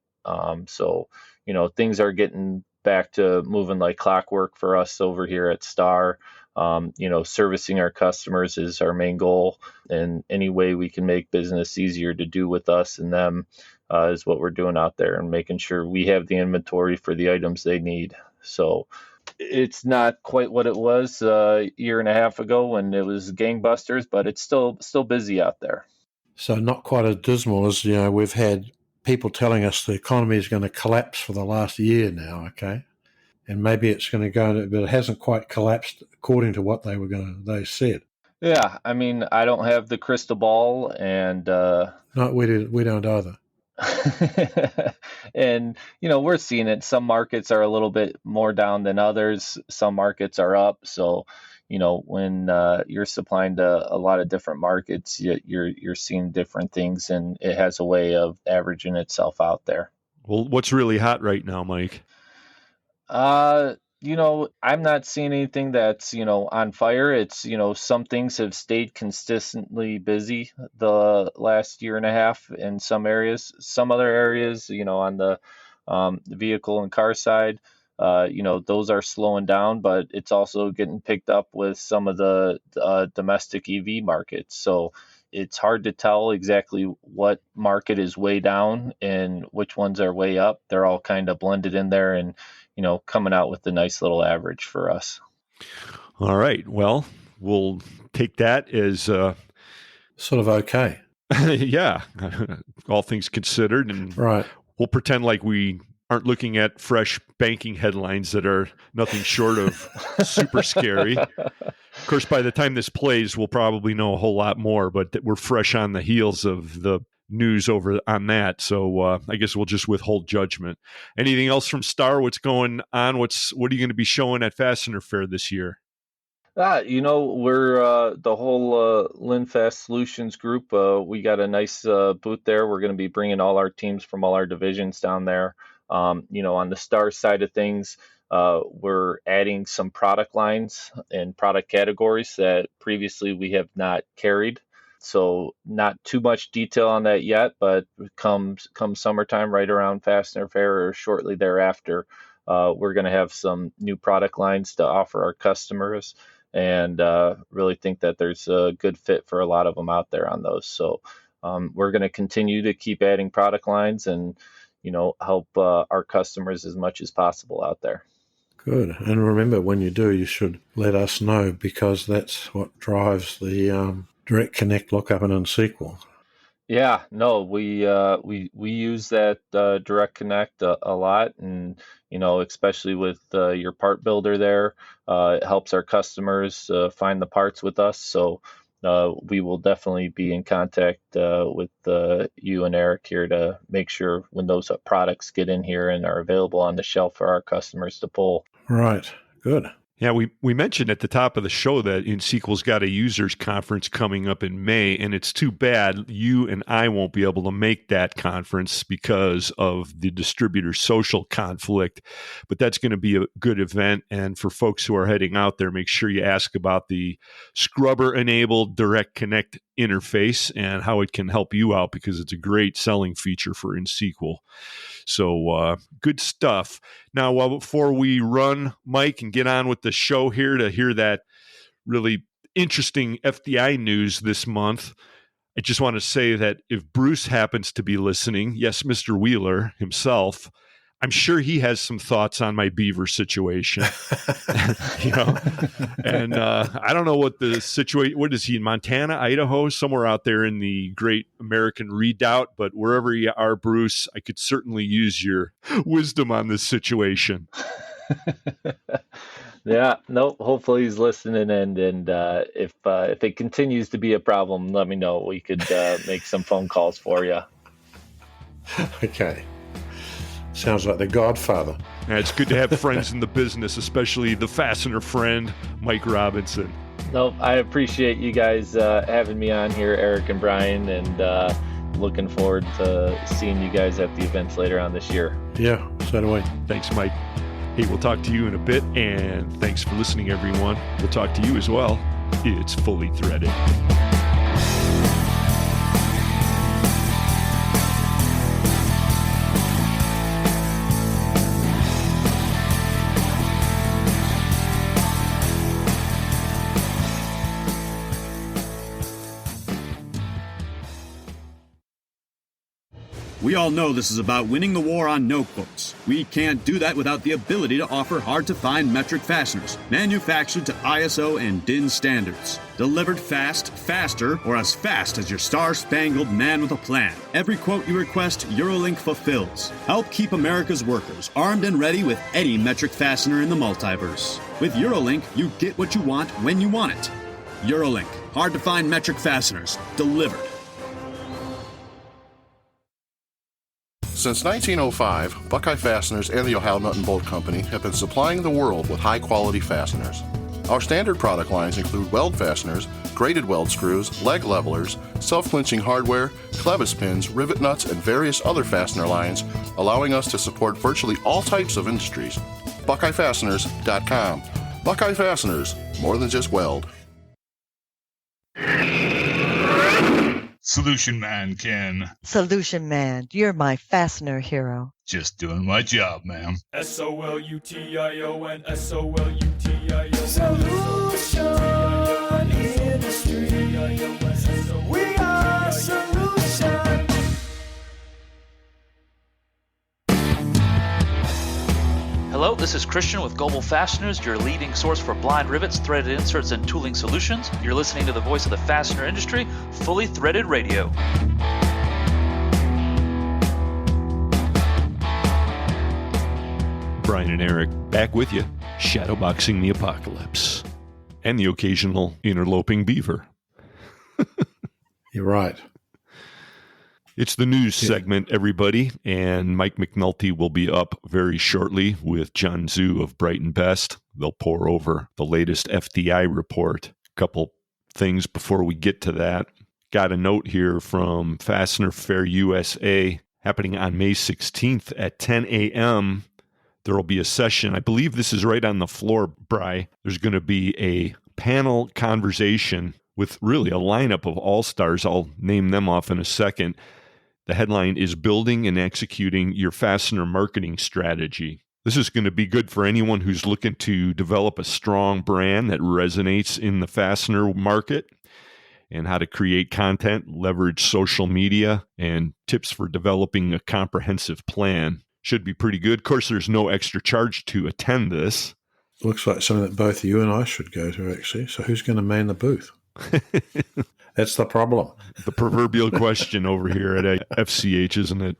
So things are getting back to moving like clockwork for us over here at Star. Servicing our customers is our main goal, and any way we can make business easier to do with us and them is what we're doing out there, and making sure we have the inventory for the items they need. So it's not quite what it was a year and a half ago when it was gangbusters, but it's still busy out there. So not quite as dismal as, we've had people telling us the economy is going to collapse for the last year now, okay? And maybe it's going to go, but it hasn't quite collapsed according to what they said. Yeah, I mean, I don't have the crystal ball, and no, we don't either. And we're seeing it. Some markets are a little bit more down than others. Some markets are up. So when you're supplying to a lot of different markets, you're seeing different things, and it has a way of averaging itself out there. Well, what's really hot right now, Mike? I'm not seeing anything that's, on fire. It's, some things have stayed consistently busy the last year and a half in some areas. Some other areas, on the vehicle and car side, those are slowing down, but it's also getting picked up with some of the domestic EV markets. So it's hard to tell exactly what market is way down and which ones are way up. They're all kind of blended in there and, coming out with the nice little average for us. All right. Well, we'll take that as sort of okay. Yeah. All things considered. And right. We'll pretend like we aren't looking at fresh banking headlines that are nothing short of super scary. Of course, by the time this plays, we'll probably know a whole lot more, but we're fresh on the heels of the news over on that. So I guess we'll just withhold judgment. Anything else from Star? What's going on? What are you going to be showing at Fastener Fair this year? We're the whole LinFast Solutions group. We got a nice booth there. We're going to be bringing all our teams from all our divisions down there. On the Star side of things, we're adding some product lines and product categories that previously we have not carried. So not too much detail on that yet, but come summertime, right around Fastener Fair or shortly thereafter, we're going to have some new product lines to offer our customers, and really think that there's a good fit for a lot of them out there on those. So we're going to continue to keep adding product lines and help our customers as much as possible out there. Good. And remember, when you do, you should let us know, because that's what drives the Direct Connect lookup and unsequel. Yeah, no, we use that Direct Connect a lot, and especially with your part builder there, it helps our customers find the parts with us. So we will definitely be in contact with you and Eric here to make sure when those products get in here and are available on the shelf for our customers to pull. Right. Good. Yeah, we mentioned at the top of the show that InSequel's got a users conference coming up in May, and it's too bad you and I won't be able to make that conference because of the distributor social conflict, but that's going to be a good event. And for folks who are heading out there, make sure you ask about the scrubber-enabled Direct Connect interface and how it can help you out, because it's a great selling feature for InSequel. So good stuff. Now, before we run, Mike, and get on with the show here to hear that really interesting FDI news this month, I just want to say that if Bruce happens to be listening, yes, Mr. Wheeler himself, I'm sure he has some thoughts on my beaver situation. And I don't know what the situation, what is he in Montana, Idaho, somewhere out there in the great American redoubt, but wherever you are, Bruce, I could certainly use your wisdom on this situation. Yeah, no, hopefully he's listening, and if it continues to be a problem, let me know. We could make some phone calls for you. Okay. Sounds like the Godfather. Yeah, it's good to have friends in the business, especially the Fastener friend, Mike Robinson. Nope, I appreciate you guys having me on here, Eric and Brian, and looking forward to seeing you guys at the events later on this year. Yeah, so do we. Thanks, Mike. Hey, we'll talk to you in a bit, and thanks for listening, everyone. We'll talk to you as well. It's Fully Threaded. We all know this is about winning the war on notebooks. We can't do that without the ability to offer hard-to-find metric fasteners, manufactured to ISO and DIN standards. Delivered fast, faster, or as fast as your star-spangled man with a plan. Every quote you request, Eurolink fulfills. Help keep America's workers armed and ready with any metric fastener in the multiverse. With Eurolink, you get what you want when you want it. Eurolink, hard-to-find metric fasteners, delivered. Since 1905, Buckeye Fasteners and the Ohio Nut and Bolt Company have been supplying the world with high-quality fasteners. Our standard product lines include weld fasteners, braided weld screws, leg levelers, self-clinching hardware, clevis pins, rivet nuts, and various other fastener lines, allowing us to support virtually all types of industries. BuckeyeFasteners.com. Buckeye Fasteners, more than just weld. Solution Man, Ken. Solution Man, you're my fastener hero. Just doing my job, ma'am. SOLUTION, SOLUTIO. Solution Industry. We are Solution. Hello, this is Christian with Global Fasteners, your leading source for blind rivets, threaded inserts, and tooling solutions. You're listening to the voice of the fastener industry, Fully Threaded Radio. Brian and Eric back with you, shadowboxing the apocalypse and the occasional interloping beaver. You're right. It's the news segment, everybody, and Mike McNulty will be up very shortly with Jun Xu of Brighton Best. They'll pour over the latest FDI report. A couple things before we get to that. Got a note here from Fastener Fair USA happening on May 16th at 10 a.m. There will be a session. I believe this is right on the floor, Bri. There's going to be a panel conversation with really a lineup of all-stars. I'll name them off in a second. The headline is Building and Executing Your Fastener Marketing Strategy. This is going to be good for anyone who's looking to develop a strong brand that resonates in the fastener market, and how to create content, leverage social media, and tips for developing a comprehensive plan. Should be pretty good. Of course, there's no extra charge to attend this. Looks like something that both you and I should go to, actually. So who's going to man the booth? That's the problem. The proverbial question over here at FCH, isn't it?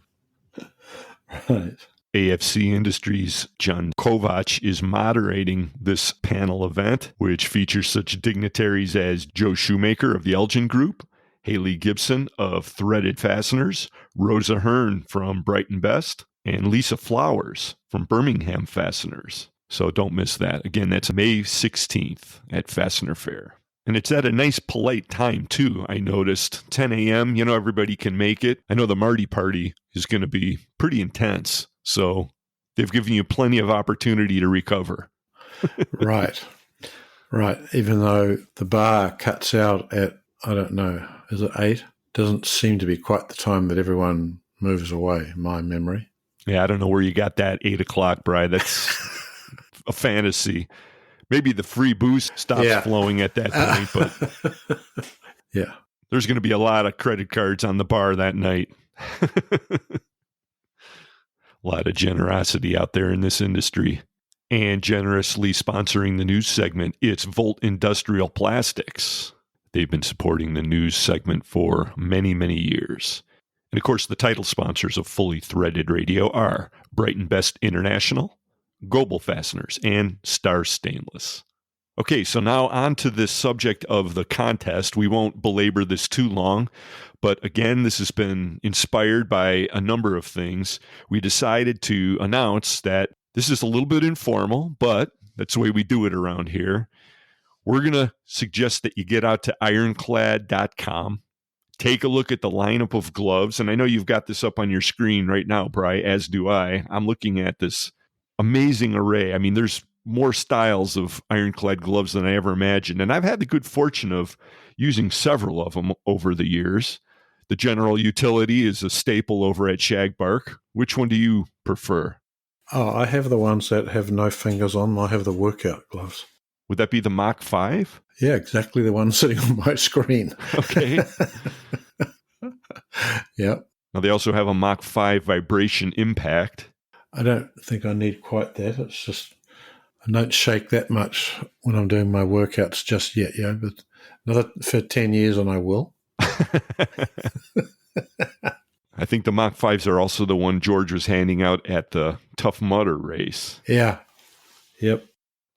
Right. AFC Industries' John Kovac is moderating this panel event, which features such dignitaries as Joe Shoemaker of the Elgin Group, Haley Gibson of Threaded Fasteners, Rosa Hearn from Brighton Best, and Lisa Flowers from Birmingham Fasteners. So don't miss that. Again, that's May 16th at Fastener Fair. And it's at a nice, polite time, too, I noticed. 10 a.m., everybody can make it. I know the Marty party is going to be pretty intense. So they've given you plenty of opportunity to recover. Right. Even though the bar cuts out at, I don't know, is it 8? Doesn't seem to be quite the time that everyone moves away, in my memory. Yeah, I don't know where you got that 8 o'clock, Bri. That's a fantasy. Maybe the free booze stops flowing at that point, but yeah, there's going to be a lot of credit cards on the bar that night. A lot of generosity out there in this industry. And generously sponsoring the news segment, it's Volt Industrial Plastics. They've been supporting the news segment for many, many years. And of course, the title sponsors of Fully Threaded Radio are Brighton Best International, Global Fasteners, and Star Stainless. Okay, so now on to this subject of the contest. We won't belabor this too long, but again, this has been inspired by a number of things. We decided to announce that this is a little bit informal, but that's the way we do it around here. we're going to suggest that you get out to ironclad.com. Take a look at the lineup of gloves. And I know you've got this up on your screen right now, Bri, as do I. I'm looking at this amazing array. I mean, there's more styles of ironclad gloves than I ever imagined. And I've had the good fortune of using several of them over the years. The general utility is a staple over at Shagbark. Which one do you prefer? Oh, I have the ones that have no fingers on them. I have the workout gloves. Would that be the Mach 5? Yeah, exactly the one sitting on my screen. Okay. Yeah. Now, they also have a Mach 5 vibration impact. I don't think I need quite that. It's just I don't shake that much when I'm doing my workouts just yet, but another for 10 years and I will. I think the Mach 5s are also the one George was handing out at the Tough Mudder race. Yeah. Yep.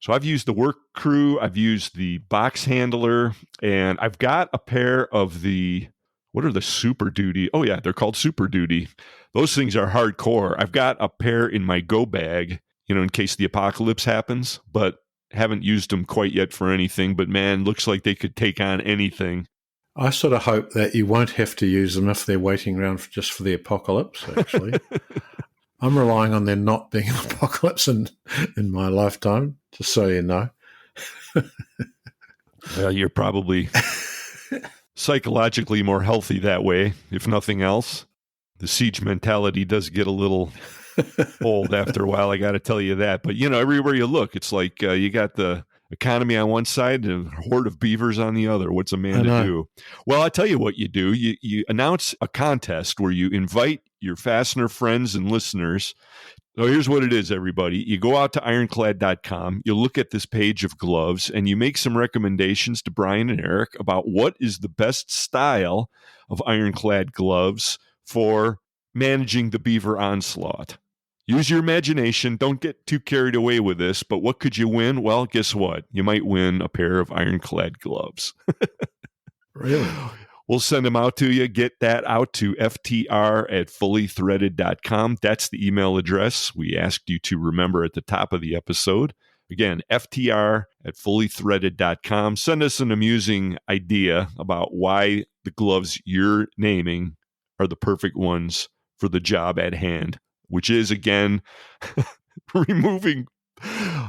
So I've used the Work Crew, I've used the Box Handler, and I've got a pair of the, what are the Super Duty? Oh yeah, they're called Super Duty. Those things are hardcore. I've got a pair in my go bag, in case the apocalypse happens, but haven't used them quite yet for anything. But man, looks like they could take on anything. I sort of hope that you won't have to use them if they're waiting around just for the apocalypse, actually. I'm relying on there not being an apocalypse in my lifetime, just so you know. Well, you're probably psychologically more healthy that way, if nothing else. The siege mentality does get a little old after a while, I got to tell you that. But, everywhere you look, it's like you got the economy on one side and a horde of beavers on the other. What's a man to do? Well, I tell you what you do. You announce a contest where you invite your fastener friends and listeners. So here's what it is, everybody. You go out to ironclad.com, you look at this page of gloves, and you make some recommendations to Brian and Eric about what is the best style of ironclad gloves for managing the beaver onslaught. Use your imagination. Don't get too carried away with this, but what could you win? Well, guess what? You might win a pair of ironclad gloves. Really? We'll send them out to you. Get that out to ftr@fullythreaded.com. That's the email address we asked you to remember at the top of the episode. Again, ftr@fullythreaded.com. Send us an amusing idea about why the gloves you're naming are the perfect ones for the job at hand, which is, again, removing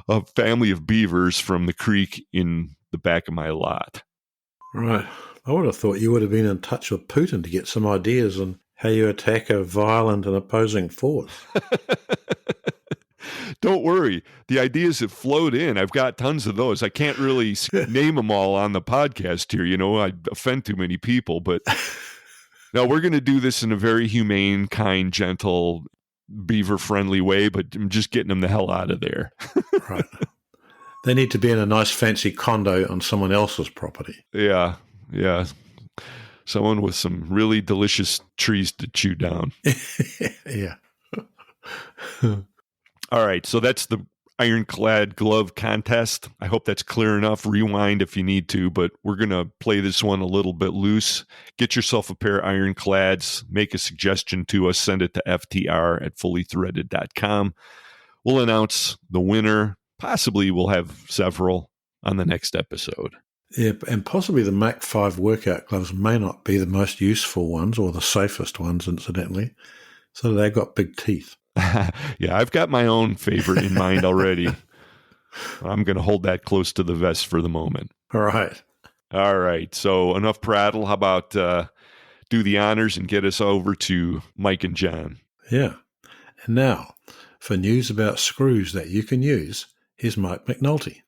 a family of beavers from the creek in the back of my lot. Right. I would have thought you would have been in touch with Putin to get some ideas on how you attack a violent and opposing force. Don't worry. The ideas have flowed in. I've got tons of those. I can't really name them all on the podcast here. I'd offend too many people. But no, we're going to do this in a very humane, kind, gentle, beaver-friendly way, but I'm just getting them the hell out of there. Right. They need to be in a nice fancy condo on someone else's property. Yeah. Someone with some really delicious trees to chew down. Yeah. All right. So that's the ironclad glove contest. I hope that's clear enough. Rewind if you need to, but we're going to play this one a little bit loose. Get yourself a pair of ironclads. Make a suggestion to us. Send it to ftr@fullythreaded.com. We'll announce the winner. Possibly we'll have several on the next episode. Yeah, and possibly the Mach 5 workout gloves may not be the most useful ones or the safest ones, incidentally. So they've got big teeth. Yeah, I've got my own favorite in mind already. I'm going to hold that close to the vest for the moment. All right. So enough prattle. How about do the honors and get us over to Mike and John? Yeah. And now, for news about screws that you can use, here's Mike McNulty.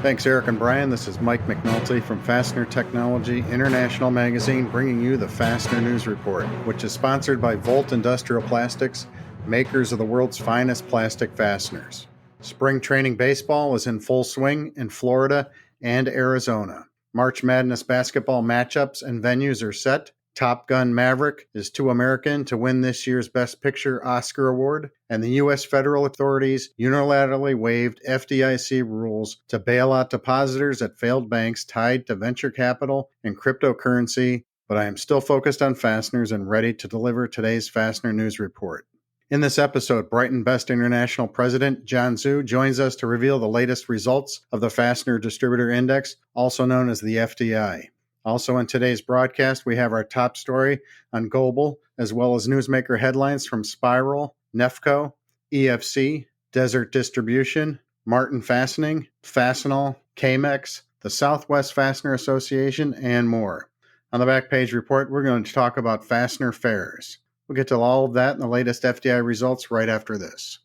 Thanks, Eric and Brian. This is Mike McNulty from Fastener Technology International Magazine, bringing you the Fastener News Report, which is sponsored by Volt Industrial Plastics, makers of the world's finest plastic fasteners. Spring training baseball is in full swing in Florida and Arizona. March Madness basketball matchups and venues are set. Top Gun Maverick is too American to win this year's Best Picture Oscar Award, and the U.S. federal authorities unilaterally waived FDIC rules to bail out depositors at failed banks tied to venture capital and cryptocurrency but I am still focused on fasteners and ready to deliver today's Fastener News Report. In this episode, Brighton Best International President Jun Xu joins us to reveal the latest results of the Fastener Distributor Index, also known as the FDI. Also in today's broadcast, we have our top story on Global, as well as newsmaker headlines from Spiral, Nefco, EFC, Desert Distribution, Martin Fastening, Fastenal, Camex, the Southwest Fastener Association, and more. On the back page report, we're going to talk about fastener fairs. We'll get to all of that and the latest FDI results right after this.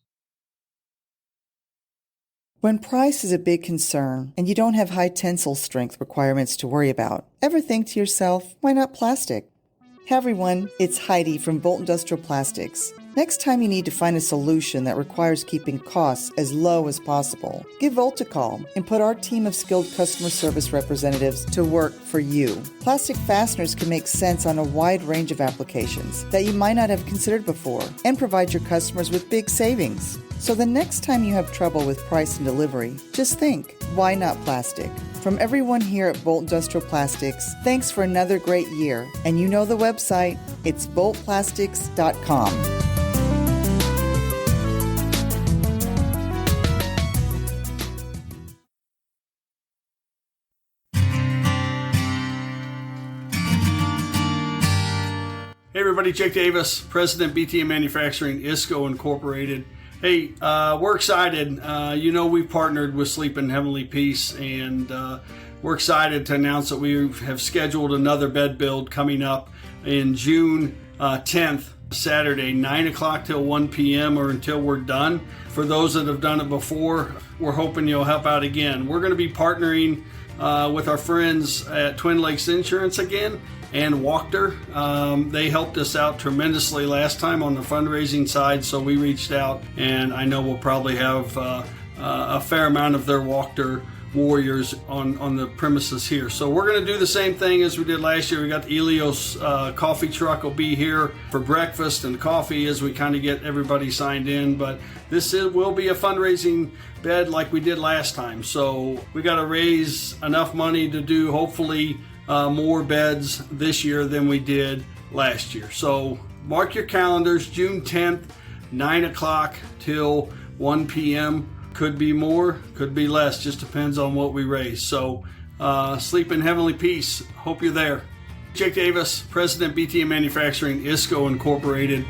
When price is a big concern and you don't have high tensile strength requirements to worry about, ever think to yourself, why not plastic? Hey everyone, it's Heidi from Bolt Industrial Plastics. Next time you need to find a solution that requires keeping costs as low as possible, give Volt a call and put our team of skilled customer service representatives to work for you. Plastic fasteners can make sense on a wide range of applications that you might not have considered before and provide your customers with big savings. So the next time you have trouble with price and delivery, just think, why not plastic? From everyone here at Bolt Industrial Plastics, thanks for another great year. And you know the website, it's boltplastics.com. Hey everybody, Jake Davis, President BTM Manufacturing, ISCO Incorporated. Hey, we're excited. We've partnered with Sleep in Heavenly Peace, and we're excited to announce that we have scheduled another bed build coming up in June 10th, Saturday, 9 o'clock till 1 p.m. or until we're done. For those that have done it before, we're hoping you'll help out again. We're going to be partnering with our friends at Twin Lakes Insurance again, and Wachter. They helped us out tremendously last time on the fundraising side, so we reached out, and I know we'll probably have a fair amount of their Wachter warriors on the premises here. So we're going to do the same thing as we did last year. We got the Elios coffee truck will be here for breakfast and coffee as we kind of get everybody signed in, but will be a fundraising bed like we did last time. So we got to raise enough money to do hopefully more beds this year than we did last year. So mark your calendars, June 10th, 9 o'clock till 1 p.m. Could be more, could be less, just depends on what we raise. So sleep in heavenly peace. Hope you're there. Jake Davis, President BTM Manufacturing, ISCO Incorporated.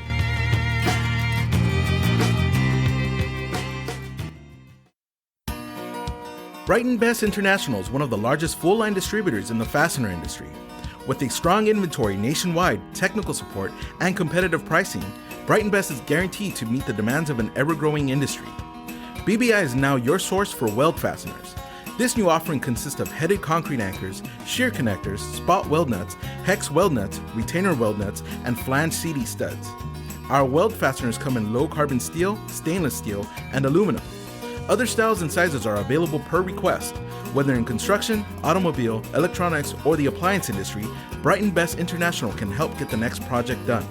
Brighton Best International is one of the largest full-line distributors in the fastener industry. With a strong inventory nationwide, technical support, and competitive pricing, Brighton Best is guaranteed to meet the demands of an ever-growing industry. BBI is now your source for weld fasteners. This new offering consists of headed concrete anchors, shear connectors, spot weld nuts, hex weld nuts, retainer weld nuts, and flange CD studs. Our weld fasteners come in low-carbon steel, stainless steel, and aluminum. Other styles and sizes are available per request. Whether in construction, automobile, electronics, or the appliance industry, Brighton Best International can help get the next project done.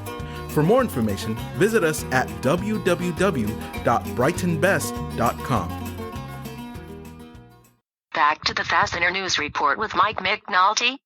For more information, visit us at www.brightonbest.com. Back to the Fastener News Report with Mike McNulty.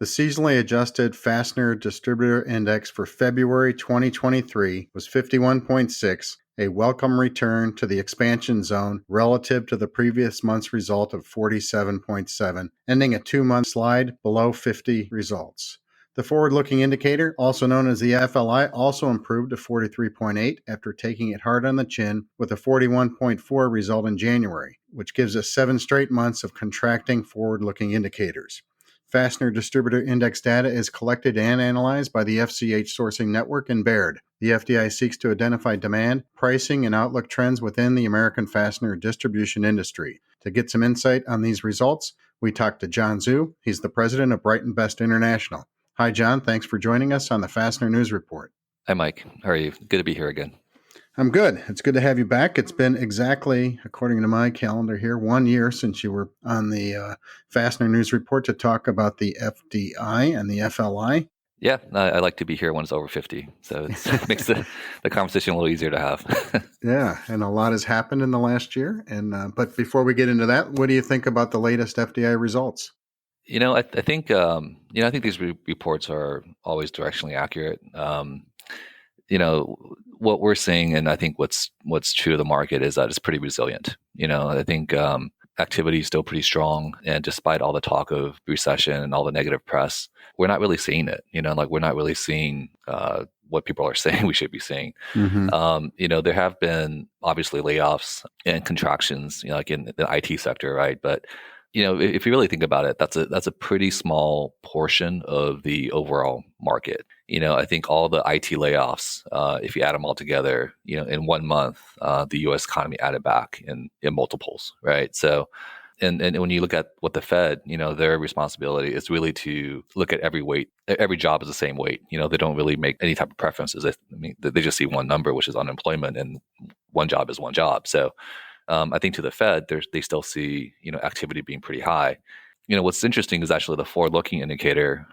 The seasonally adjusted Fastener Distributor Index for February 2023 was 51.6, a welcome return to the expansion zone relative to the previous month's result of 47.7, ending a 2-month slide below 50 results. The forward-looking indicator, also known as the FLI, also improved to 43.8 after taking it hard on the chin with a 41.4 result in January, which gives us 7 straight months of contracting forward-looking indicators. Fastener Distributor Index data is collected and analyzed by the FCH Sourcing Network and Baird. The FDI seeks to identify demand, pricing, and outlook trends within the American fastener distribution industry. To get some insight on these results, we talked to Jun Xu. He's the president of Brighton Best International. Hi, John. Thanks for joining us on the Fastener News Report. Hi, Mike. How are you? Good to be here again. I'm good. It's good to have you back. It's been exactly, according to my calendar here, 1 year since you were on the Fastener News Report to talk about the FDI and the FLI. Yeah, I like to be here when it's over 50, so it makes the conversation a little easier to have. Yeah, and a lot has happened in the last year. And but before we get into that, what do you think about the latest FDI results? I think I think these reports are always directionally accurate. What we're seeing, and I think what's true of the market is that it's pretty resilient. I think activity is still pretty strong, and despite all the talk of recession and all the negative press, we're not really seeing it. We're not really seeing what people are saying we should be seeing. Mm-hmm. There have been obviously layoffs and contractions, like in the IT sector, right? But if you really think about it, that's a pretty small portion of the overall market. I think all the IT layoffs, if you add them all together, in 1 month, the U.S. economy added back in multiples, right? So, and when you look at what the Fed, their responsibility is really to look at every weight. Every job is the same weight. They don't really make any type of preferences. They just see one number, which is unemployment, and one job is one job. So, I think to the Fed, they still see activity being pretty high. What's interesting is actually the forward-looking indicator,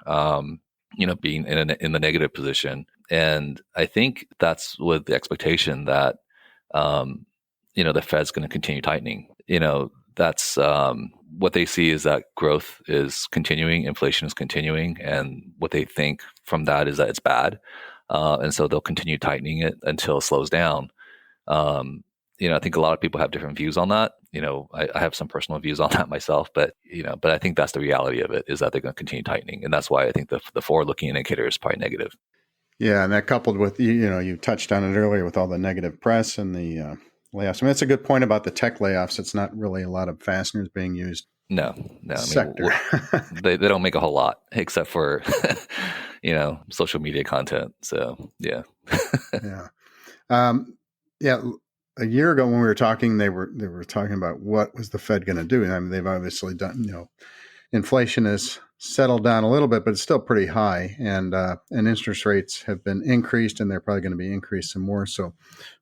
being in the negative position, and I think that's with the expectation that the Fed's going to continue tightening. That's what they see is that growth is continuing, inflation is continuing, and what they think from that is that it's bad, and so they'll continue tightening it until it slows down. I think a lot of people have different views on that. I have some personal views on that myself, but I think that's the reality of it, is that they're going to continue tightening. And that's why I think the forward-looking indicator is probably negative. Yeah. And that coupled with, you touched on it earlier with all the negative press and the layoffs. I mean, that's a good point about the tech layoffs. It's not really a lot of fasteners being used. No. Sector. They don't make a whole lot except for, social media content. So, yeah. Yeah. A year ago when we were talking, they were talking about what was the Fed going to do. I mean, they've obviously done, inflation has settled down a little bit, but it's still pretty high, and interest rates have been increased, and they're probably going to be increased some more. So,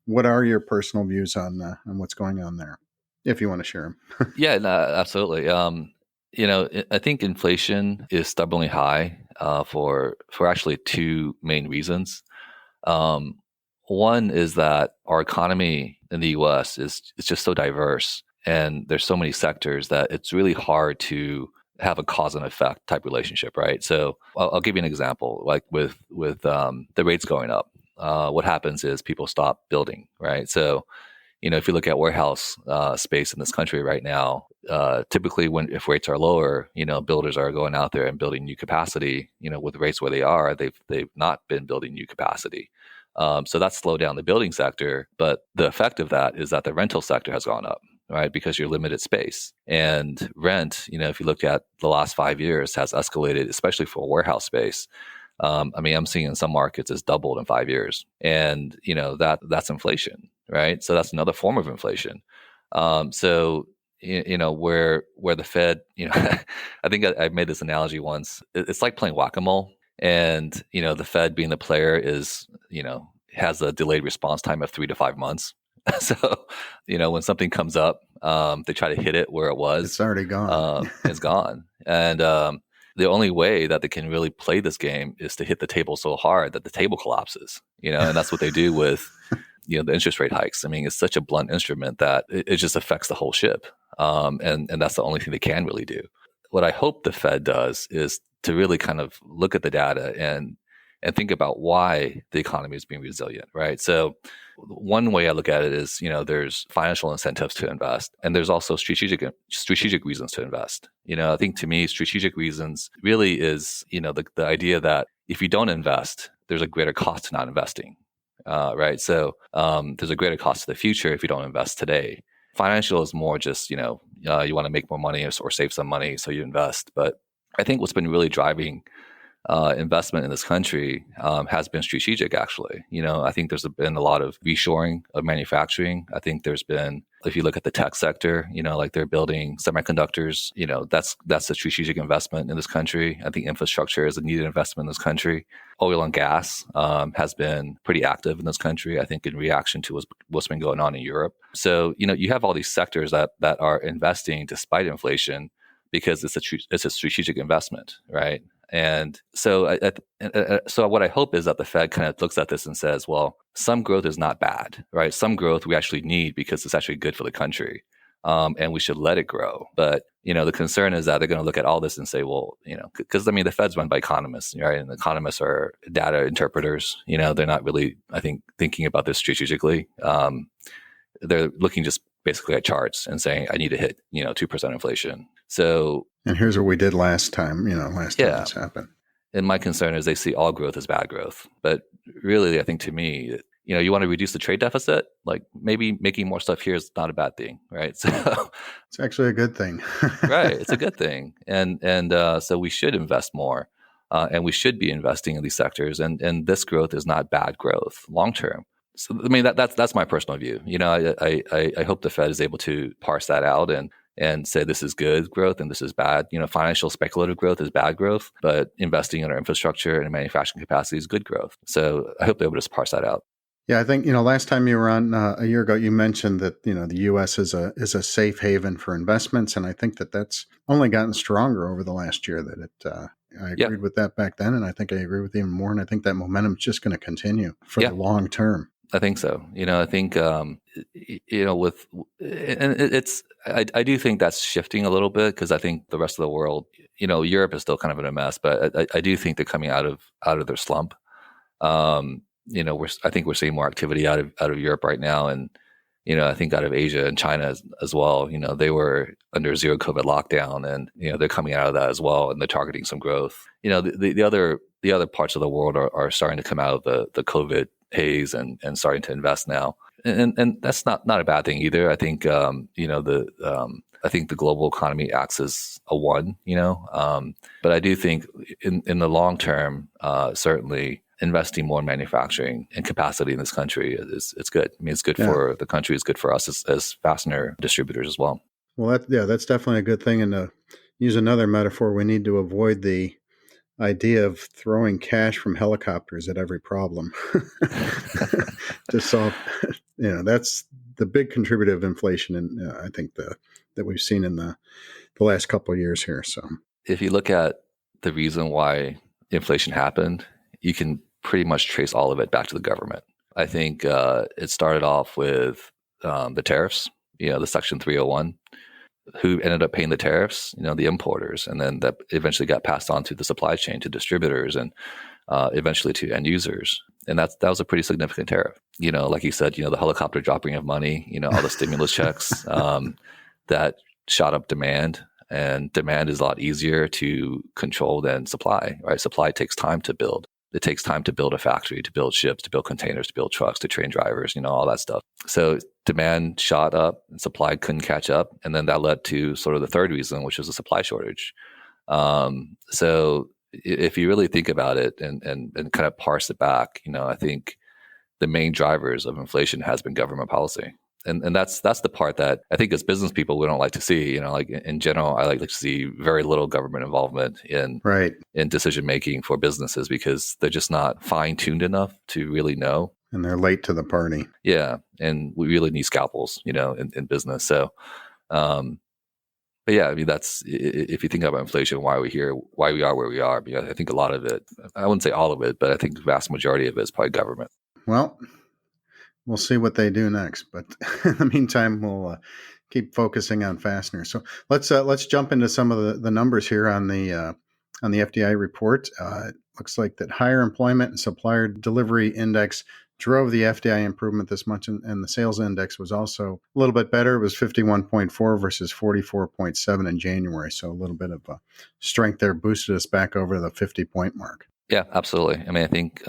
what are your personal views on what's going on there, if you want to share them? Yeah, no, absolutely. I think inflation is stubbornly high for actually two main reasons. One is that our economy in the U.S. is just so diverse, and there's so many sectors that it's really hard to have a cause and effect type relationship, right? So I'll give you an example. Like with the rates going up, what happens is people stop building, right? So if you look at warehouse space in this country right now, typically if rates are lower, builders are going out there and building new capacity. With rates where they are, they've not been building new capacity. So that's slowed down the building sector, but the effect of that is that the rental sector has gone up, right? Because you're limited space, and rent, if you look at the last 5 years, has escalated, especially for warehouse space. I'm seeing in some markets it's doubled in 5 years, and that's inflation, right? So that's another form of inflation. So where the Fed, I think I made this analogy once. It's like playing whack-a-mole. And, the Fed being the player is, has a delayed response time of 3 to 5 months. So, when something comes up, they try to hit it where it was. It's already gone. It's gone. And the only way that they can really play this game is to hit the table so hard that the table collapses, and that's what they do with, the interest rate hikes. I mean, it's such a blunt instrument that it just affects the whole ship. And that's the only thing they can really do. What I hope the Fed does is to really kind of look at the data and think about why the economy is being resilient, right? So one way I look at it is, there's financial incentives to invest, and there's also strategic reasons to invest. I think to me, strategic reasons really is, the idea that if you don't invest, there's a greater cost to not investing, right? So there's a greater cost to the future if you don't invest today. Financial is more just, you want to make more money or save some money, so you invest. But I think what's been really driving investment in this country has been strategic, actually. I think there's been a lot of reshoring of manufacturing. I think there's been, if you look at the tech sector, like they're building semiconductors, that's a strategic investment in this country. I think infrastructure is a needed investment in this country. Oil and gas has been pretty active in this country, I think, in reaction to what's been going on in Europe. So, you have all these sectors that are investing despite inflation, because it's a strategic investment, right? And so, so what I hope is that the Fed kind of looks at this and says, well, some growth is not bad, right? Some growth we actually need because it's actually good for the country. and we should let it grow. But, the concern is that they're going to look at all this and say, well, because the Fed's run by economists, right? And economists are data interpreters. They're not really, I think, thinking about this strategically. They're looking just basically at charts and saying, I need to hit, 2% inflation. So, and here's what we did last time, time this happened. And my concern is they see all growth as bad growth. But really, I think to me, you want to reduce the trade deficit, like maybe making more stuff here is not a bad thing, right? So it's actually a good thing. Right. It's a good thing. And so we should invest more and we should be investing in these sectors. And this growth is not bad growth long term. So, that's my personal view. I hope the Fed is able to parse that out and say this is good growth and this is bad. Financial speculative growth is bad growth, but investing in our infrastructure and manufacturing capacity is good growth. So I hope they're able to parse that out. Yeah, I think, last time you were on a year ago, you mentioned that, the U.S. is a safe haven for investments. And I think that's only gotten stronger over the last year, that I agreed with that back then. And I think I agree with you even more. And I think that momentum is just going to continue for the long term. I think so. I think, I do think that's shifting a little bit, because I think the rest of the world, Europe is still kind of in a mess, but I do think they're coming out of their slump. I think we're seeing more activity out of Europe right now. And, I think out of Asia and China as well, they were under zero COVID lockdown and, they're coming out of that as well. And they're targeting some growth. The other parts of the world are starting to come out of the COVID haze and starting to invest now. And that's not a bad thing either. I think, I think the global economy acts as a one, but I do think in the long term, certainly investing more in manufacturing and capacity in this country it's good. It's good for the country. It's good for us as fastener distributors as well. Well, that's definitely a good thing. And to use another metaphor, we need to avoid the idea of throwing cash from helicopters at every problem to solve. That's the big contributor of inflation, and I think that we've seen in the last couple of years here. So, if you look at the reason why inflation happened, you can pretty much trace all of it back to the government. I think it started off with the tariffs, the Section 301. Who ended up paying the tariffs? The importers. And then that eventually got passed on to the supply chain, to distributors, and eventually to end users. And that was a pretty significant tariff. Like you said, the helicopter dropping of money, all the stimulus checks that shot up demand. And demand is a lot easier to control than supply, right? Supply takes time to build. It takes time to build a factory, to build ships, to build containers, to build trucks, to train drivers, all that stuff. So demand shot up and supply couldn't catch up. And then that led to sort of the third reason, which was a supply shortage. So if you really think about it and kind of parse it back, I think the main drivers of inflation has been government policy. And that's the part that I think as business people, we don't like to see. Like in general, I like to see very little government involvement in decision making for businesses, because they're just not fine tuned enough to really know. And they're late to the party. Yeah, and we really need scalpels, in business. So, but yeah, that's, if you think about inflation, why we here, why we are where we are. I think a lot of it, I wouldn't say all of it, but I think the vast majority of it is probably government. Well, we'll see what they do next, but in the meantime, we'll keep focusing on fasteners. So let's jump into some of the numbers here on the FDI report. It looks like that higher employment and supplier delivery index drove the FDI improvement this much, and the sales index was also a little bit better. It was 51.4 versus 44.7 in January, so a little bit of strength there boosted us back over the 50-point mark. Yeah, absolutely. I think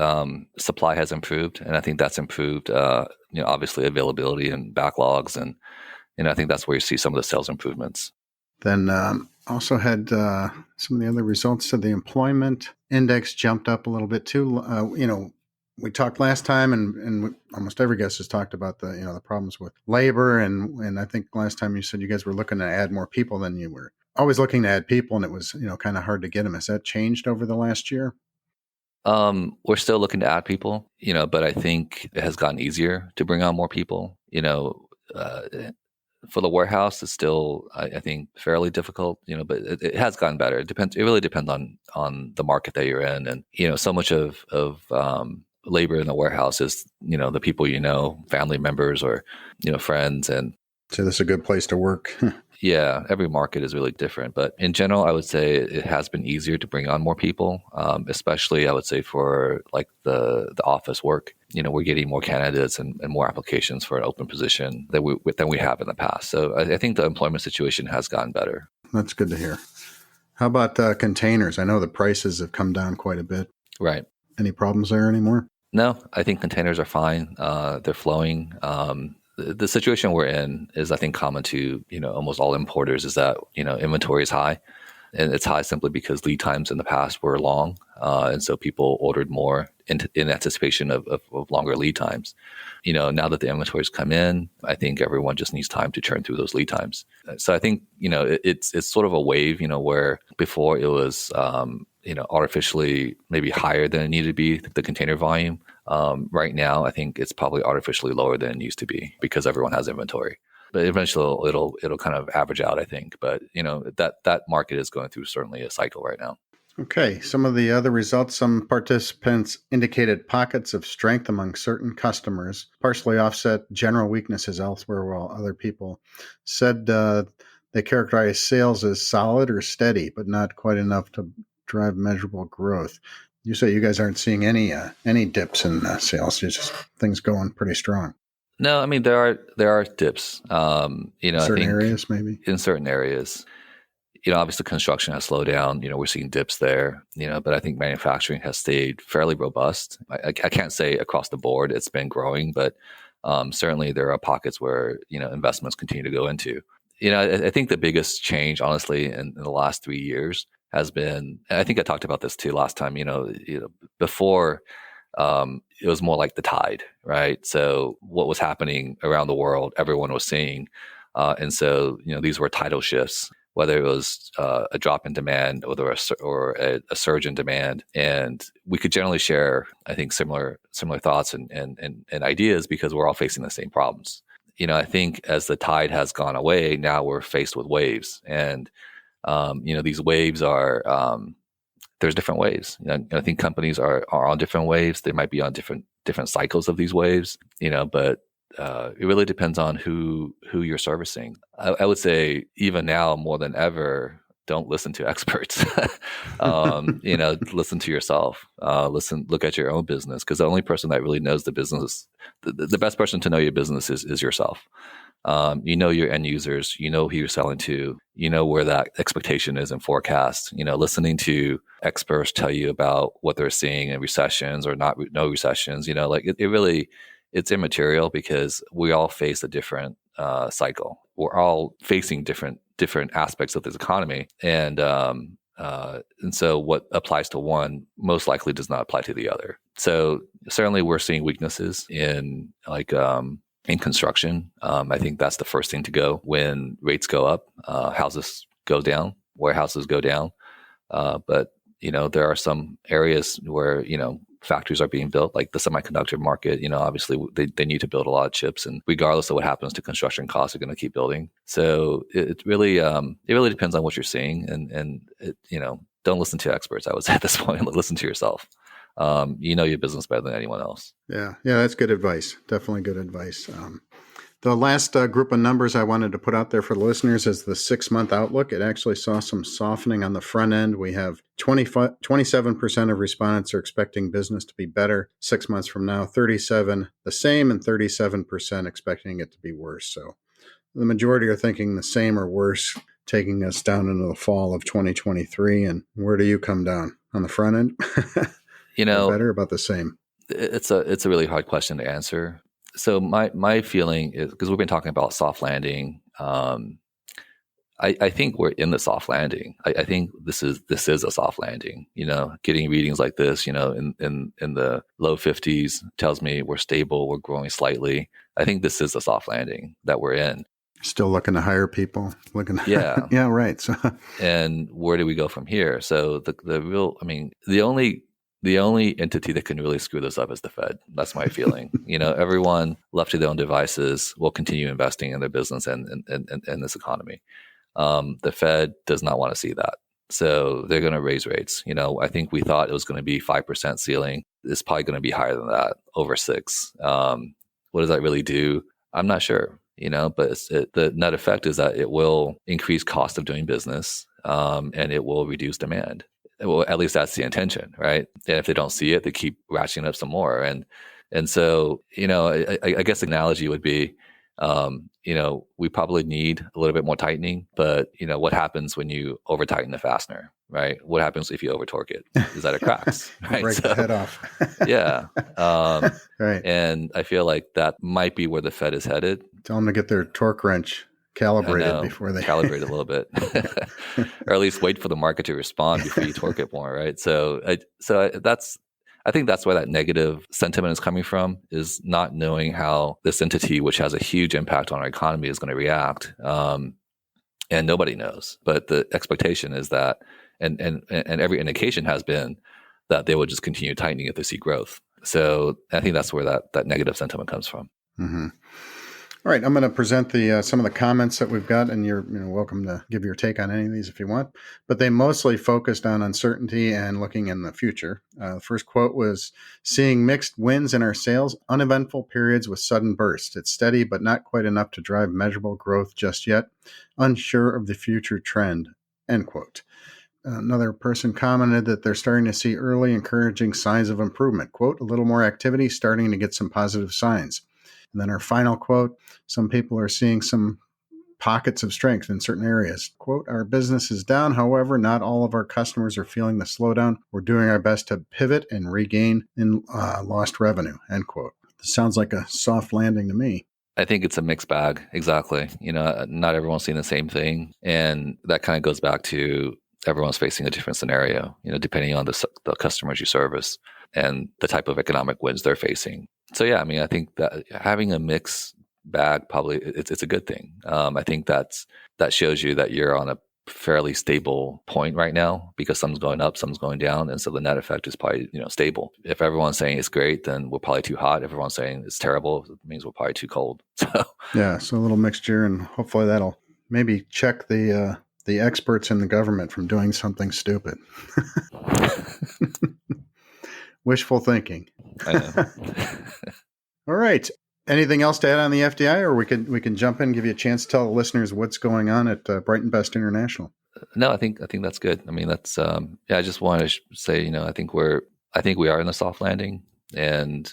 supply has improved, and I think that's improved, obviously availability and backlogs. And, I think that's where you see some of the sales improvements. Then also had some of the other results. So the employment index jumped up a little bit too. We talked last time, and almost every guest has talked about the problems with labor. And I think last time you said you guys were looking to add more people than you were always looking to add people, and it was, kind of hard to get them. Has that changed over the last year? We're still looking to add people, but I think it has gotten easier to bring on more people. For the warehouse, it's still, I think, fairly difficult, but it has gotten better. It depends. It really depends on the market that you're in. And, so much of labor in the warehouse is, the people, family members or, friends. And So this is a good place to work. Yeah, every market is really different. But in general, I would say it has been easier to bring on more people, especially I would say for like the office work. We're getting more candidates and more applications for an open position than we have in the past. So I think the employment situation has gotten better. That's good to hear. How about containers? I know the prices have come down quite a bit. Right. Any problems there anymore? No, I think containers are fine. They're flowing. The situation we're in is, I think, common to, almost all importers is that, inventory is high, and it's high simply because lead times in the past were long. And so people ordered more in anticipation of longer lead times. Now that the inventory's come in, I think everyone just needs time to churn through those lead times. So I think, it's sort of a wave, where before it was, artificially maybe higher than it needed to be, the container volume. Right now, I think it's probably artificially lower than it used to be because everyone has inventory. But eventually, it'll kind of average out, I think. But that market is going through certainly a cycle right now. Okay, some of the other results. Some participants indicated pockets of strength among certain customers, partially offset general weaknesses elsewhere, while other people said they characterized sales as solid or steady, but not quite enough to drive measurable growth. You say you guys aren't seeing any dips in sales. It's just things going pretty strong. No, I mean there are dips. Certain I think areas, maybe in certain areas. Obviously construction has slowed down. We're seeing dips there. But I think manufacturing has stayed fairly robust. I can't say across the board it's been growing, but certainly there are pockets where investments continue to go into. I think the biggest change, honestly, in the last 3 years has been, and I think I talked about this too last time, before it was more like the tide, right? So what was happening around the world, everyone was seeing. And so, these were tidal shifts, whether it was a drop in demand or a surge in demand. And we could generally share, I think, similar thoughts and ideas because we're all facing the same problems. I think as the tide has gone away, now we're faced with waves. And these waves are, there's different waves. I think companies are on different waves. They might be on different cycles of these waves, but it really depends on who you're servicing. I would say even now more than ever, don't listen to experts. Listen to yourself. Look at your own business, because the only person that really knows the business, the best person to know your business is yourself. Your end users, who you're selling to, where that expectation is in forecast, listening to experts tell you about what they're seeing in recessions or no recessions, it's immaterial because we all face a different cycle. We're all facing different aspects of this economy. And so what applies to one most likely does not apply to the other. So certainly we're seeing weaknesses in in construction. I think that's the first thing to go when rates go up, houses go down, warehouses go down. But there are some areas where, factories are being built, like the semiconductor market. Obviously they need to build a lot of chips, and regardless of what happens to construction costs, are going to keep building. So it really depends on what you're seeing, and don't listen to experts. I would say at this point, listen to yourself. Your business better than anyone else. Yeah, that's good advice. Definitely good advice. The last group of numbers I wanted to put out there for the listeners is the 6-month outlook. It actually saw some softening on the front end. We have 27% of respondents are expecting business to be better 6 months from now, 37% the same, and 37% expecting it to be worse. So the majority are thinking the same or worse, taking us down into the fall of 2023. And where do you come down? On the front end? Better, about the same? It's a really hard question to answer. So my feeling is, because we've been talking about soft landing, I think we're in the soft landing. I think this is a soft landing. Getting readings like this, in the low 50s tells me we're stable, we're growing slightly. I think this is a soft landing that we're in. Still looking to hire people. Yeah, yeah, right. So, and where do we go from here? So the only entity that can really screw this up is the Fed. That's my feeling. Everyone left to their own devices will continue investing in their business and this economy. The Fed does not want to see that. So they're going to raise rates. I think we thought it was going to be 5% ceiling. It's probably going to be higher than that, over 6%. What does that really do? I'm not sure. but the net effect is that it will increase cost of doing business, and it will reduce demand. Well, at least that's the intention, right? And if they don't see it, they keep ratcheting up some more. And so, I guess the analogy would be, we probably need a little bit more tightening, but what happens when you over tighten the fastener, right? What happens if you over torque it? Is that it cracks, right? Break the head off. Yeah. Right. And I feel like that might be where the Fed is headed. Tell them to get their torque wrench calibrated before they calibrate a little bit, or at least wait for the market to respond before you torque it more, right? I think that's where that negative sentiment is coming from, is not knowing how this entity, which has a huge impact on our economy, is going to react. And nobody knows. But the expectation is that, and every indication has been that they will just continue tightening if they see growth. So I think that's where that negative sentiment comes from. Mm-hmm. All right, I'm going to present some of the comments that we've got, and you're welcome to give your take on any of these if you want. But they mostly focused on uncertainty and looking in the future. The first quote was, "Seeing mixed wins in our sales, uneventful periods with sudden bursts. It's steady, but not quite enough to drive measurable growth just yet. Unsure of the future trend." End quote. Another person commented that they're starting to see early encouraging signs of improvement. Quote, "A little more activity, starting to get some positive signs." And then our final quote, "Some people are seeing some pockets of strength in certain areas." Quote, "Our business is down. However, not all of our customers are feeling the slowdown. We're doing our best to pivot and regain in lost revenue." End quote. This sounds like a soft landing to me. I think it's a mixed bag. Exactly. Not everyone's seeing the same thing. And that kind of goes back to everyone's facing a different scenario, depending on the customers you service and the type of economic wins they're facing. So yeah, I think that having a mixed bag, probably it's a good thing. I think that shows you that you're on a fairly stable point right now, because some's going up, some's going down, and so the net effect is probably stable. If everyone's saying it's great, then we're probably too hot. If everyone's saying it's terrible, it means we're probably too cold. So yeah, so a little mixture, and hopefully that'll maybe check the experts in the government from doing something stupid. Wishful thinking. I know. All right. Anything else to add on the FDI, or we can jump in and give you a chance to tell the listeners what's going on at Brighton Best International? No, I think that's good. That's I just want to say, I think we are in a soft landing, and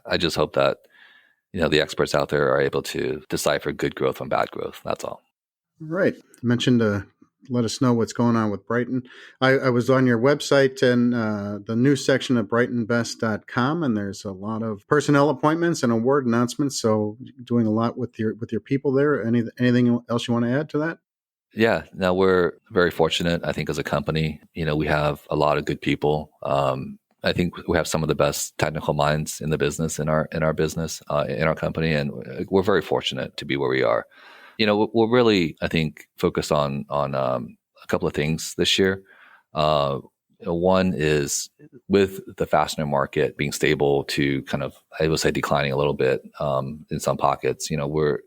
I just hope that the experts out there are able to decipher good growth from bad growth. That's all. Right. You mentioned let us know what's going on with Brighton. I was on your website and the news section of brightonbest.com, and there's a lot of personnel appointments and award announcements. So doing a lot with your people there. Anything else you want to add to that? Yeah, no, we're very fortunate. I think as a company, we have a lot of good people. I think we have some of the best technical minds in the business, in our business, in our company, and we're very fortunate to be where we are. We're really, I think, focused on a couple of things this year. One is with the fastener market being stable to kind of, I would say, declining a little bit in some pockets. We're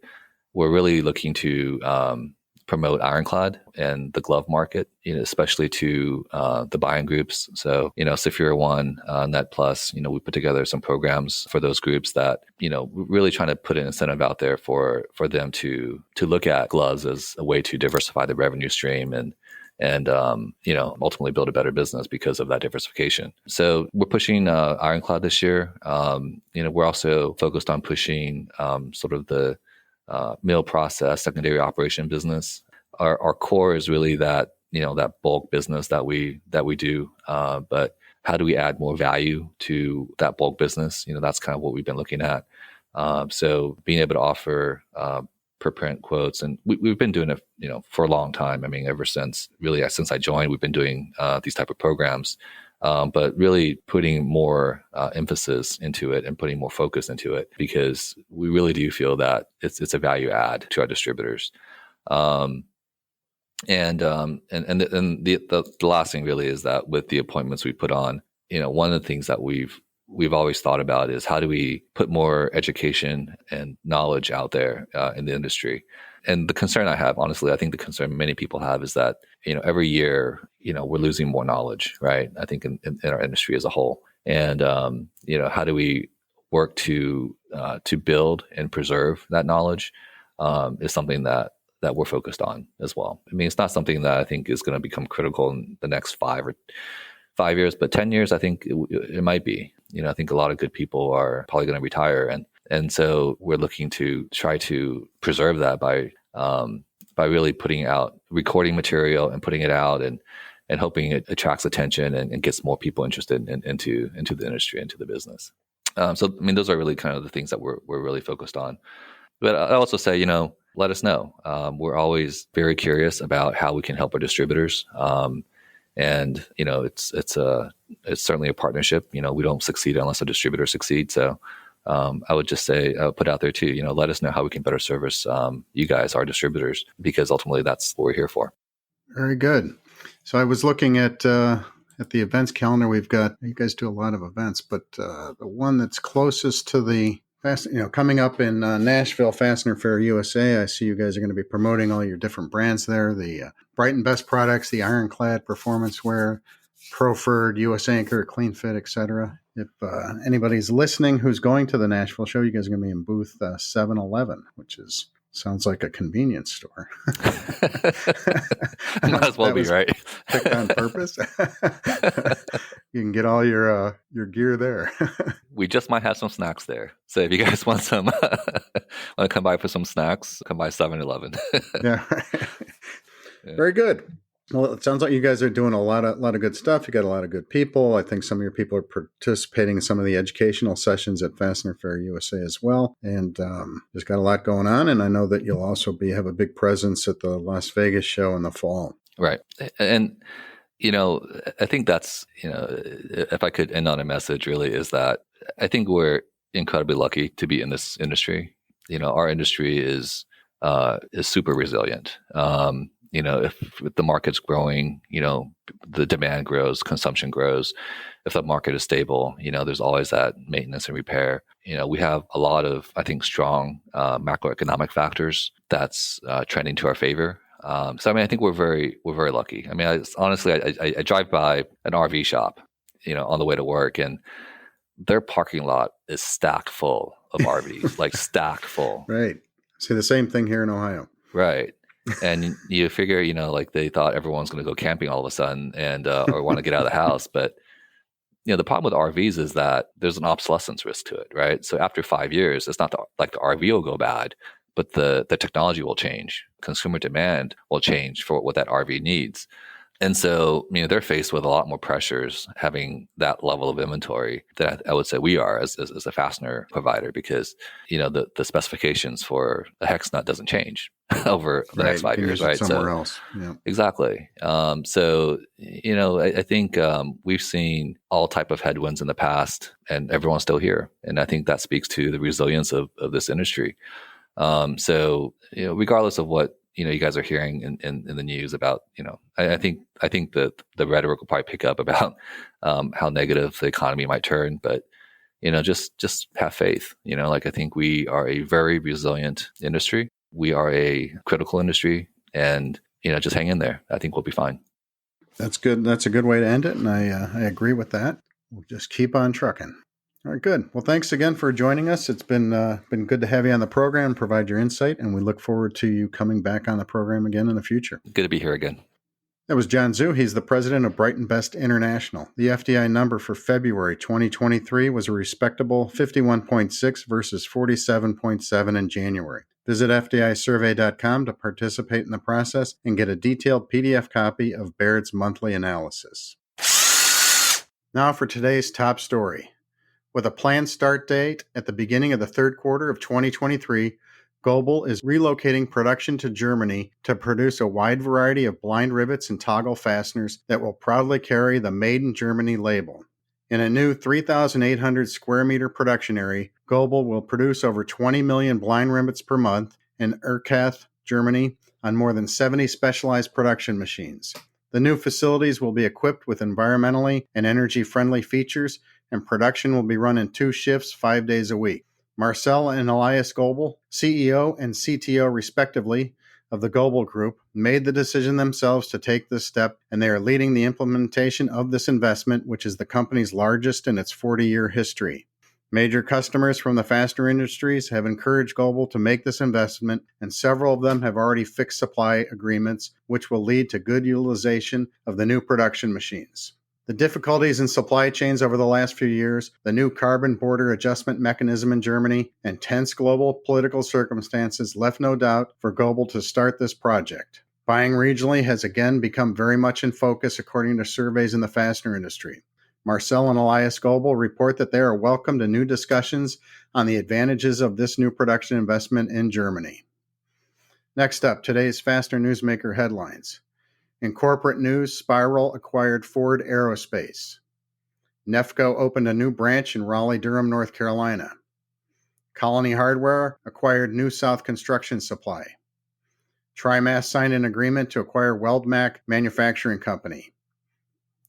really looking to promote ironclad and the glove market, especially to the buying groups. So, Saphira One, Net Plus, we put together some programs for those groups that, we're really trying to put an incentive out there for them to look at gloves as a way to diversify the revenue stream and ultimately build a better business because of that diversification. So we're pushing ironclad this year. We're also focused on pushing sort of the mill process, secondary operation business. Our core is really that bulk business that we do. But how do we add more value to that bulk business? That's kind of what we've been looking at. So being able to offer per print quotes, and we've been doing it, for a long time. Ever since I joined, we've been doing these type of programs. But really putting more emphasis into it and putting more focus into it, because we really do feel that it's a value add to our distributors. And the last thing really is that with the appointments we put on, one of the things that we've always thought about is how do we put more education and knowledge out there in the industry. And the concern I have, honestly, I think the concern many people have is that, every year, we're losing more knowledge, right? I think in our industry as a whole. And, how do we work to build and preserve that knowledge? is something that we're focused on as well. I mean, it's not something that I think is going to become critical in the next 5 years, but 10 years, I think it might be. I think a lot of good people are probably going to retire, and so we're looking to try to preserve that by really putting out recording material and putting it out and hoping it attracts attention and gets more people interested into the industry, into the business. So, I mean, those are really kind of the things that we're really focused on. But I also say, let us know. We're always very curious about how we can help our distributors. And it's certainly a partnership. We don't succeed unless a distributor succeeds. So I would just say, put out there too, let us know how we can better service you guys, our distributors, because ultimately that's what we're here for. Very good. So I was looking at the events calendar. We've got, you guys do a lot of events, but the one that's closest to the coming up in Nashville, Fastener Fair USA, I see you guys are going to be promoting all your different brands there, the Brighton Best Products, the Ironclad Performance Wear, Proford, US Anchor, Clean Fit, etc. If anybody's listening who's going to the Nashville show, you guys are going to be in booth 711, which sounds like a convenience store. Might as well be, right? Picked on purpose. You can get all your gear there. We just might have some snacks there. So if you guys want to come by for some snacks, come by 7-Eleven. Yeah, right. Yeah. Very good. Well, it sounds like you guys are doing a lot of good stuff. You got a lot of good people. I think some of your people are participating in some of the educational sessions at Fastener Fair USA as well. And just got a lot going on. And I know that you'll also have a big presence at the Las Vegas show in the fall. Right. And, I think that's, if I could end on a message really, is that I think we're incredibly lucky to be in this industry. Our industry is super resilient. If the market's growing, the demand grows, consumption grows. If the market is stable, there's always that maintenance and repair. We have a lot of, I think, strong macroeconomic factors that's trending to our favor. So, I mean, I think we're very lucky. I mean, honestly, I drive by an RV shop, on the way to work, and their parking lot is stacked full of RVs, like stacked full. Right. See the same thing here in Ohio. Right. And you figure, like they thought everyone's going to go camping all of a sudden and or want to get out of the house. But, the problem with RVs is that there's an obsolescence risk to it, right? So after 5 years, it's not like the RV will go bad, but the technology will change. Consumer demand will change for what that RV needs. And so, they're faced with a lot more pressures having that level of inventory that I would say we are as a fastener provider, because, the specifications for a hex nut doesn't change over the next 5 years, right? Somewhere else. Yeah. Exactly. So, I think we've seen all type of headwinds in the past, and everyone's still here. And I think that speaks to the resilience of this industry. So, regardless of what, you guys are hearing in the news about, I think that the rhetoric will probably pick up about how negative the economy might turn, but just have faith. I think we are a very resilient industry. We are a critical industry, and just hang in there. I think we'll be fine. That's good. That's a good way to end it, and I agree with that. We'll just keep on trucking. All right, good. Well, thanks again for joining us. It's been good to have you on the program and provide your insight, and we look forward to you coming back on the program again in the future. Good to be here again. That was Jun Xu. He's the president of Brighton Best International. The FDI number for February 2023 was a respectable 51.6 versus 47.7 in January. Visit FDIsurvey.com to participate in the process and get a detailed PDF copy of Baird's monthly analysis. Now for today's top story. With a planned start date at the beginning of the third quarter of 2023, Goebel is relocating production to Germany to produce a wide variety of blind rivets and toggle fasteners that will proudly carry the Made in Germany label. In a new 3,800 square meter production area, Goebel will produce over 20 million blind rivets per month in Erkrath, Germany, on more than 70 specialized production machines. The new facilities will be equipped with environmentally and energy-friendly features, and production will be run in 2 shifts 5 days a week. Marcel and Elias Goebel, CEO and CTO respectively of the Goebel Group, made the decision themselves to take this step, and they are leading the implementation of this investment, which is the company's largest in its 40-year history. Major customers from the fastener industries have encouraged Global to make this investment, and several of them have already fixed supply agreements, which will lead to good utilization of the new production machines. The difficulties in supply chains over the last few years, the new carbon border adjustment mechanism in Germany, and tense global political circumstances left no doubt for Global to start this project. Buying regionally has again become very much in focus according to surveys in the fastener industry. Marcel and Elias Global report that they are welcome to new discussions on the advantages of this new production investment in Germany. Next up, today's Fastener Newsmaker headlines. In corporate news, Spiral acquired Ford Aerospace. Nefco opened a new branch in Raleigh-Durham, North Carolina. Colony Hardware acquired New South Construction Supply. TriMas signed an agreement to acquire Weldmac Manufacturing Company.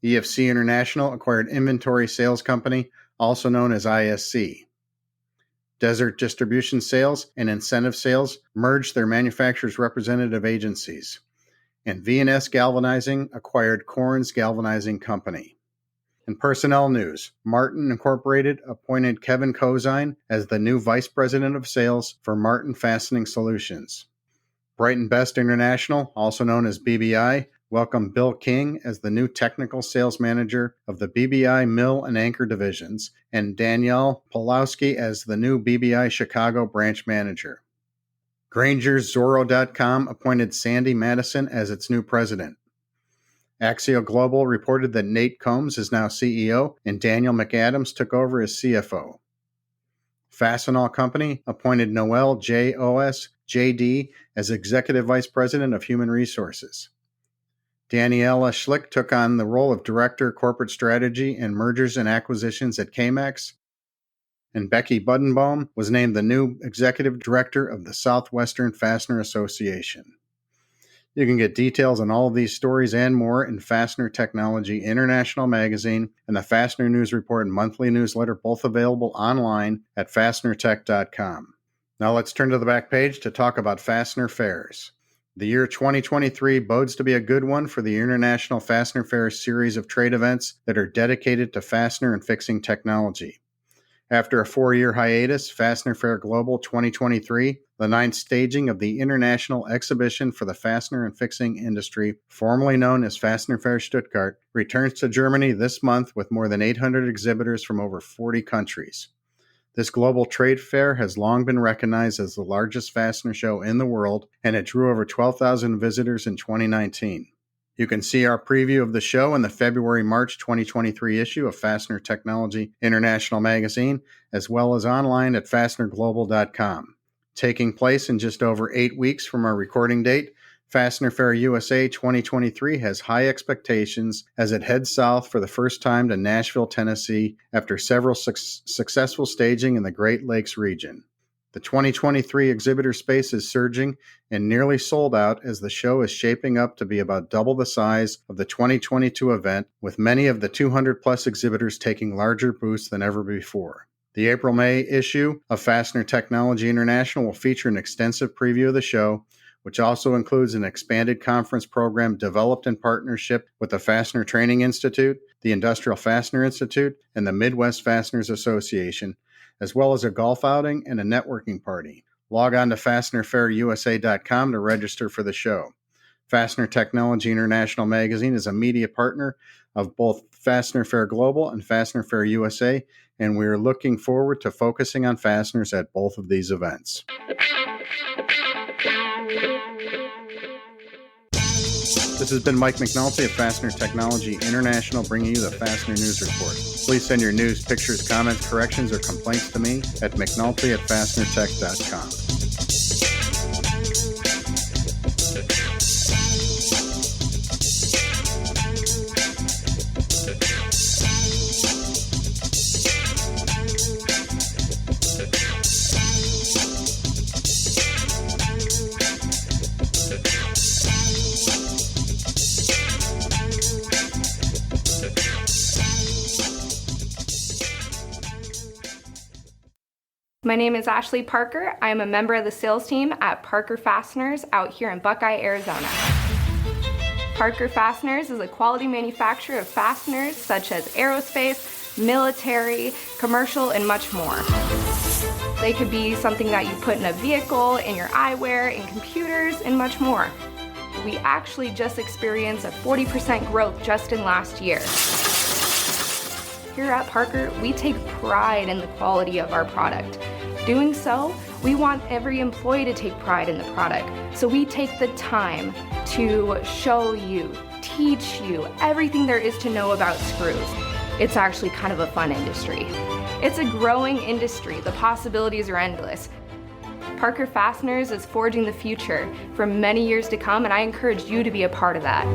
EFC International acquired Inventory Sales Company, also known as ISC. Desert Distribution Sales and Incentive Sales merged their manufacturers' representative agencies. And V&S Galvanizing acquired Corns Galvanizing Company. In personnel news, Martin Incorporated appointed Kevin Kozine as the new Vice President of Sales for Martin Fastening Solutions. Brighton Best International, also known as BBI, welcomed Bill King as the new Technical Sales Manager of the BBI Mill and Anchor Divisions, and Danielle Pulowski as the new BBI Chicago Branch Manager. Granger's Zorro.com appointed Sandy Madison as its new president. Axio Global reported that Nate Combs is now CEO and Daniel McAdams took over as CFO. Fastenal Company appointed Noel J.O.S. J.D. as Executive Vice President of Human Resources. Daniela Schlick took on the role of Director, Corporate Strategy and Mergers and Acquisitions at Kmax. And Becky Buddenbaum was named the new Executive Director of the Southwestern Fastener Association. You can get details on all of these stories and more in Fastener Technology International Magazine and the Fastener News Report monthly newsletter, both available online at fastenertech.com. Now let's turn to the back page to talk about fastener fairs. The year 2023 bodes to be a good one for the International Fastener Fair series of trade events that are dedicated to fastener and fixing technology. After a 4-year hiatus, Fastener Fair Global 2023, the 9th staging of the International Exhibition for the Fastener and Fixing Industry, formerly known as Fastener Fair Stuttgart, returns to Germany this month with more than 800 exhibitors from over 40 countries. This global trade fair has long been recognized as the largest fastener show in the world, and it drew over 12,000 visitors in 2019. You can see our preview of the show in the February-March 2023 issue of Fastener Technology International Magazine, as well as online at fastenerglobal.com. Taking place in just over 8 weeks from our recording date, Fastener Fair USA 2023 has high expectations as it heads south for the first time to Nashville, Tennessee, after several successful staging in the Great Lakes region. The 2023 exhibitor space is surging and nearly sold out as the show is shaping up to be about double the size of the 2022 event, with many of the 200-plus exhibitors taking larger booths than ever before. The April-May issue of Fastener Technology International will feature an extensive preview of the show, which also includes an expanded conference program developed in partnership with the Fastener Training Institute, the Industrial Fastener Institute, and the Midwest Fasteners Association, as well as a golf outing and a networking party. Log on to FastenerFairUSA.com to register for the show. Fastener Technology International Magazine is a media partner of both Fastener Fair Global and Fastener Fair USA, and we are looking forward to focusing on fasteners at both of these events. This has been Mike McNulty of Fastener Technology International bringing you the Fastener News Report. Please send your news, pictures, comments, corrections, or complaints to me at mcnulty@fastenertech.com. My name is Ashley Parker. I am a member of the sales team at Parker Fasteners out here in Buckeye, Arizona. Parker Fasteners is a quality manufacturer of fasteners such as aerospace, military, commercial, and much more. They could be something that you put in a vehicle, in your eyewear, in computers, and much more. We actually just experienced a 40% growth just in last year. Here at Parker, we take pride in the quality of our product. Doing so, we want every employee to take pride in the product. So we take the time to show you, teach you everything there is to know about screws. It's actually kind of a fun industry. It's a growing industry. The possibilities are endless. Parker Fasteners is forging the future for many years to come, and I encourage you to be a part of that.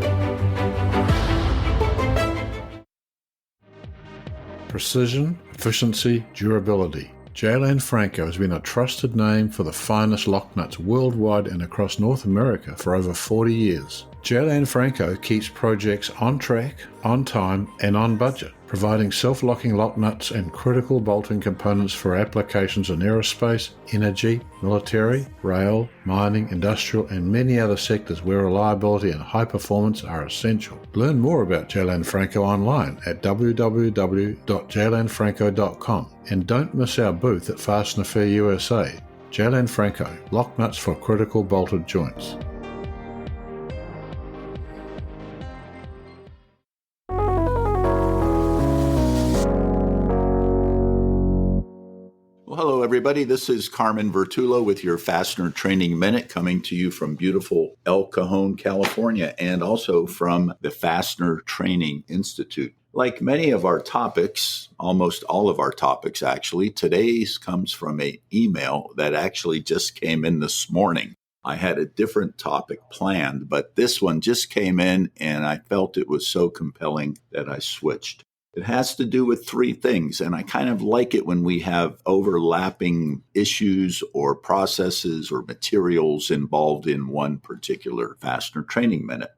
Precision, efficiency, durability. J.L. Franco has been a trusted name for the finest lock nuts worldwide and across North America for over 40 years. J.L. Franco keeps projects on track, on time, and on budget, providing self-locking lock nuts and critical bolting components for applications in aerospace, energy, military, rail, mining, industrial, and many other sectors where reliability and high performance are essential. Learn more about J.L. Franco online at www.jlanfranco.com, and don't miss our booth at Fastener Fair USA. J.L. Franco, lock nuts for critical bolted joints. Hello, everybody. This is Carmen Vertullo with your Fastener Training Minute, coming to you from beautiful El Cajon, California, and also from the Fastener Training Institute. Like many of our topics, almost all of our topics actually, today's comes from an email that actually just came in this morning. I had a different topic planned, but this one just came in and I felt it was so compelling that I switched. It has to do with three things, and I kind of like it when we have overlapping issues or processes or materials involved in one particular Fastener Training Minute.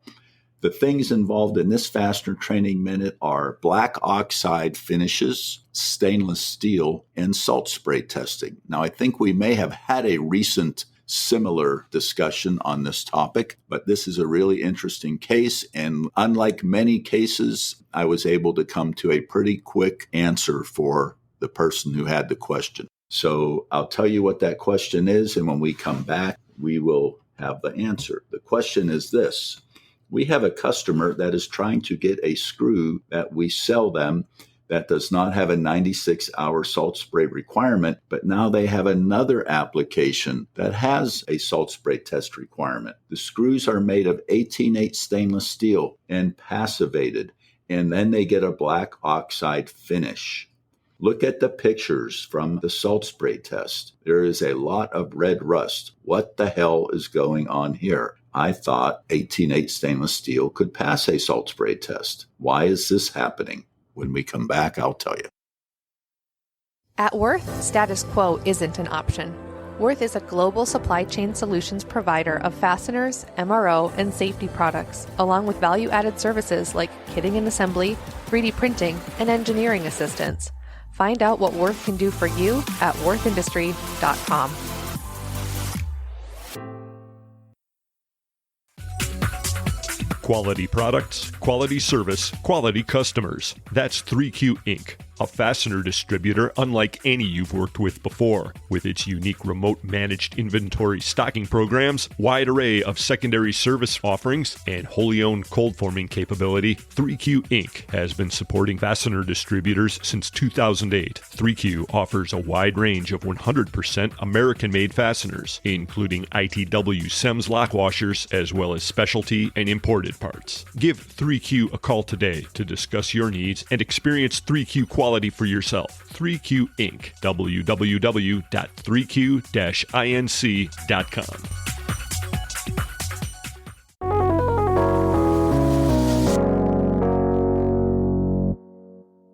The things involved in this Fastener Training Minute are black oxide finishes, stainless steel, and salt spray testing. Now, I think we may have had a recent similar discussion on this topic, but this is a really interesting case, and unlike many cases, I was able to come to a pretty quick answer for the person who had the question. So I'll tell you what that question is, and when we come back, we will have the answer. The question is this: we have a customer that is trying to get a screw that we sell them that does not have a 96-hour salt spray requirement, but now they have another application that has a salt spray test requirement. The screws are made of 18/8 stainless steel and passivated, and then they get a black oxide finish. Look at the pictures from the salt spray test. There is a lot of red rust. What the hell is going on here? I thought 18/8 stainless steel could pass a salt spray test. Why is this happening? When we come back, I'll tell you. At Worth, status quo isn't an option. Worth is a global supply chain solutions provider of fasteners, MRO, and safety products, along with value-added services like kitting and assembly, 3D printing, and engineering assistance. Find out what Worth can do for you at worthindustry.com. Quality products, quality service, quality customers. That's 3Q Inc., a fastener distributor unlike any you've worked with before. With its unique remote managed inventory stocking programs, wide array of secondary service offerings, and wholly owned cold forming capability, 3Q Inc. has been supporting fastener distributors since 2008. 3Q offers a wide range of 100% American-made fasteners, including ITW SEMS lock washers, as well as specialty and imported parts. Give 3Q a call today to discuss your needs and experience 3Q quality for yourself. 3Q Inc. www.3q-inc.com.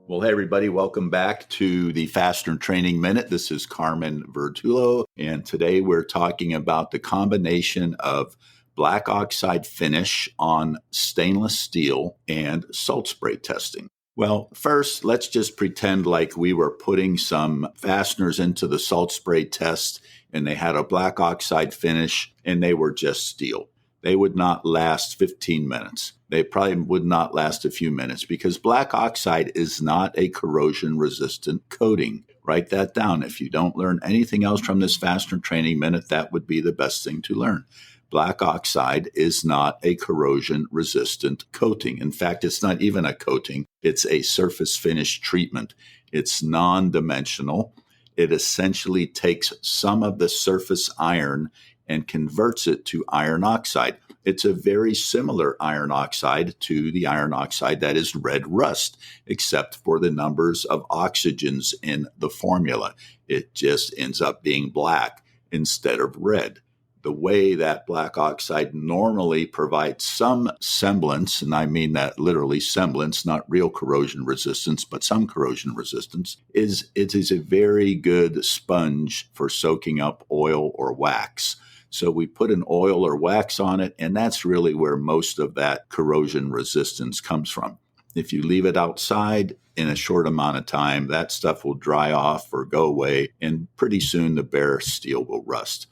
Well, hey, everybody, welcome back to the Fastener Training Minute. This is Carmen Vertullo, and today we're talking about the combination of black oxide finish on stainless steel and salt spray testing. Well, first, let's just pretend like we were putting some fasteners into the salt spray test and they had a black oxide finish and they were just steel. They would not last 15 minutes. they probably would not last a few minutes because black oxide is not a corrosion-resistant coating. Write that down. If you don't learn anything else from this Fastener Training Minute, that would be the best thing to learn. Black oxide is not a corrosion-resistant coating. In fact, it's not even a coating. It's a surface finish treatment. It's non-dimensional. It essentially takes some of the surface iron and converts it to iron oxide. It's a very similar iron oxide to the iron oxide that is red rust, except for the numbers of oxygens in the formula. It just ends up being black instead of red. The way that black oxide normally provides some semblance, and I mean that literally semblance, not real corrosion resistance, but some corrosion resistance, is it is a very good sponge for soaking up oil or wax. So we put an oil or wax on it, and that's really where most of that corrosion resistance comes from. If you leave it outside in a short amount of time, that stuff will dry off or go away, and pretty soon the bare steel will rust.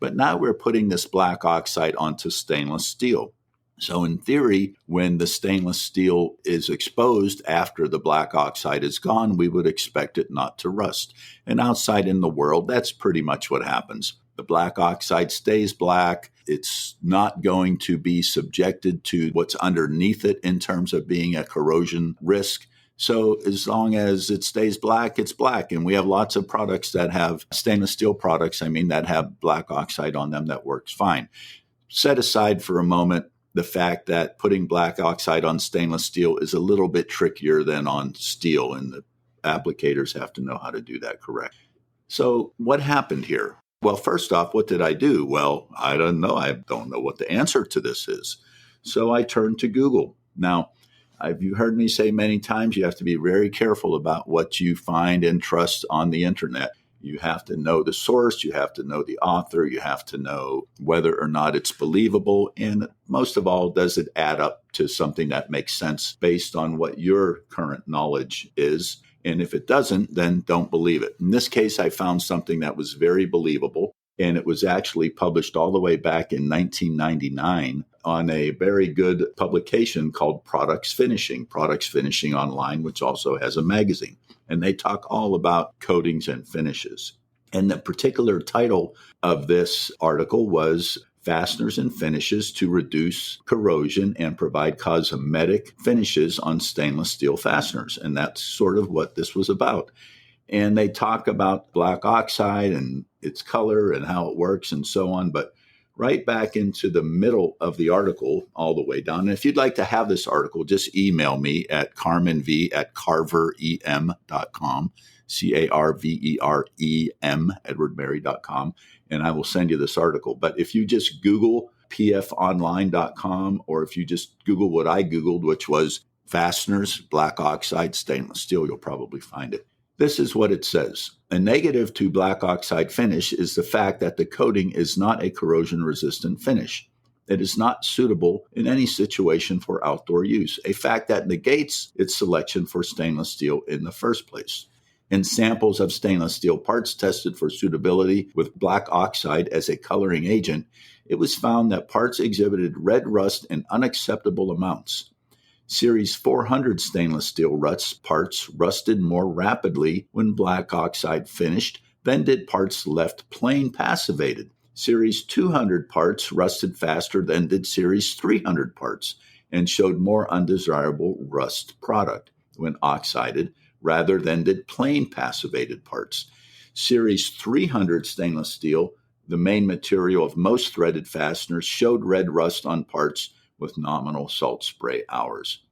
But now we're putting this black oxide onto stainless steel. So in theory, when the stainless steel is exposed after the black oxide is gone, we would expect it not to rust. And outside in the world, that's pretty much what happens. The black oxide stays black. It's not going to be subjected to what's underneath it in terms of being a corrosion risk. So as long as it stays black, it's black. And we have lots of products that have stainless steel products, that have black oxide on them that works fine. Set aside for a moment the fact that putting black oxide on stainless steel is a little bit trickier than on steel, and the applicators have to know how to do that correct. So what happened here? Well, first off, what did I do? Well, I don't know. I don't know what the answer to this is. So I turned to Google. Now, you've heard me say many times, you have to be very careful about what you find and trust on the internet. You have to know the source. You have to know the author. You have to know whether or not it's believable. And most of all, does it add up to something that makes sense based on what your current knowledge is? And if it doesn't, then don't believe it. In this case, I found something that was very believable, and it was actually published all the way back in 1999 on a very good publication called Products Finishing Online, which also has a magazine. And they talk all about coatings and finishes. And the particular title of this article was Fasteners and Finishes to Reduce Corrosion and Provide Cosmetic Finishes on Stainless Steel Fasteners. And that's sort of what this was about. And they talk about black oxide and its color and how it works and so on. But right back into the middle of the article, all the way down. And if you'd like to have this article, just email me at carmenv@carverem.com, CARVEREM, edwardmary.com, and I will send you this article. But if you just Google pfonline.com, or if you just Google what I Googled, which was fasteners, black oxide, stainless steel, you'll probably find it. This is what it says. A negative to black oxide finish is the fact that the coating is not a corrosion-resistant finish. It is not suitable in any situation for outdoor use, a fact that negates its selection for stainless steel in the first place. In samples of stainless steel parts tested for suitability with black oxide as a coloring agent, it was found that parts exhibited red rust in unacceptable amounts. Series 400 stainless steel parts rusted more rapidly when black oxide finished than did parts left plain passivated. Series 200 parts rusted faster than did Series 300 parts and showed more undesirable rust product when oxided rather than did plain passivated parts. Series 300 stainless steel, the main material of most threaded fasteners, showed red rust on parts with nominal salt spray hours.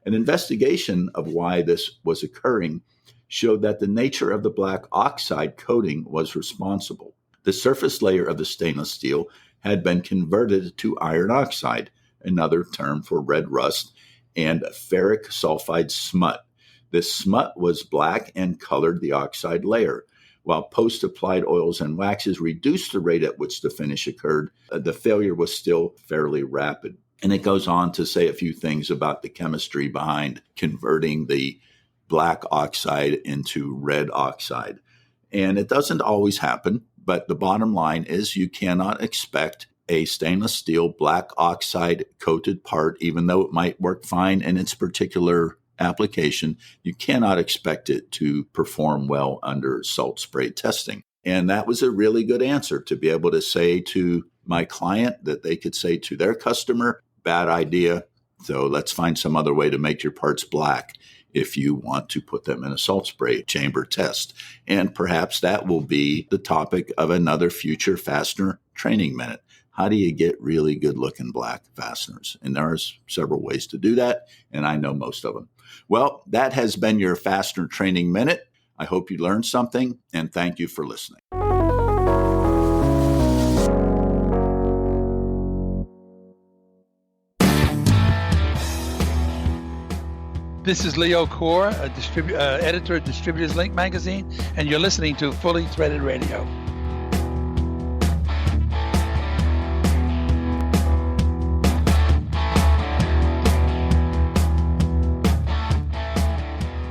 An investigation of why this was occurring showed that the nature of the black oxide coating was responsible. The surface layer of the stainless steel had been converted to iron oxide, another term for red rust, and ferric sulfide smut. This smut was black and colored the oxide layer. While post-applied oils and waxes reduced the rate at which the finish occurred, the failure was still fairly rapid. And it goes on to say a few things about the chemistry behind converting the black oxide into red oxide. And it doesn't always happen, but the bottom line is you cannot expect a stainless steel black oxide coated part, even though it might work fine in its particular application, you cannot expect it to perform well under salt spray testing. And that was a really good answer to be able to say to my client that they could say to their customer, bad idea. So let's find some other way to make your parts black if you want to put them in a salt spray chamber test. And perhaps that will be the topic of another future Fastener Training Minute. How do you get really good looking black fasteners? And there are several ways to do that, and I know most of them. Well, that has been your Fastener Training Minute. I hope you learned something, and thank you for listening. This is Leo Core, editor of Distributors Link magazine, and you're listening to Fully Threaded Radio.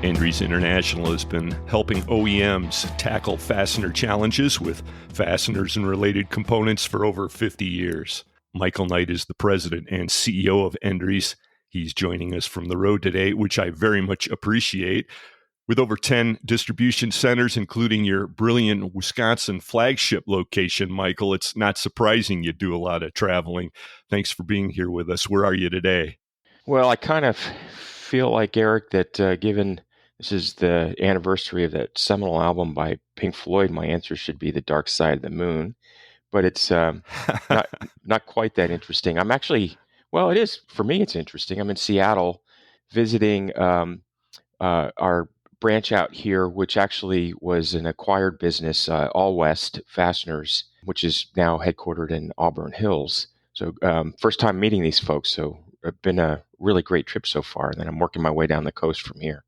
Endries International has been helping OEMs tackle fastener challenges with fasteners and related components for over 50 years. Michael Knight is the president and CEO of Endries. He's joining us from the road today, which I very much appreciate. With over 10 distribution centers, including your brilliant Wisconsin flagship location, Michael, it's not surprising you do a lot of traveling. Thanks for being here with us. Where are you today? Well, I kind of feel like, Eric, that given this is the anniversary of that seminal album by Pink Floyd, my answer should be The Dark Side of the Moon. But it's not quite that interesting. I'm actually, well, it is. For me, it's interesting. I'm in Seattle visiting our branch out here, which actually was an acquired business, All West Fasteners, which is now headquartered in Auburn Hills. So first time meeting these folks. So it's been a really great trip so far. And then I'm working my way down the coast from here.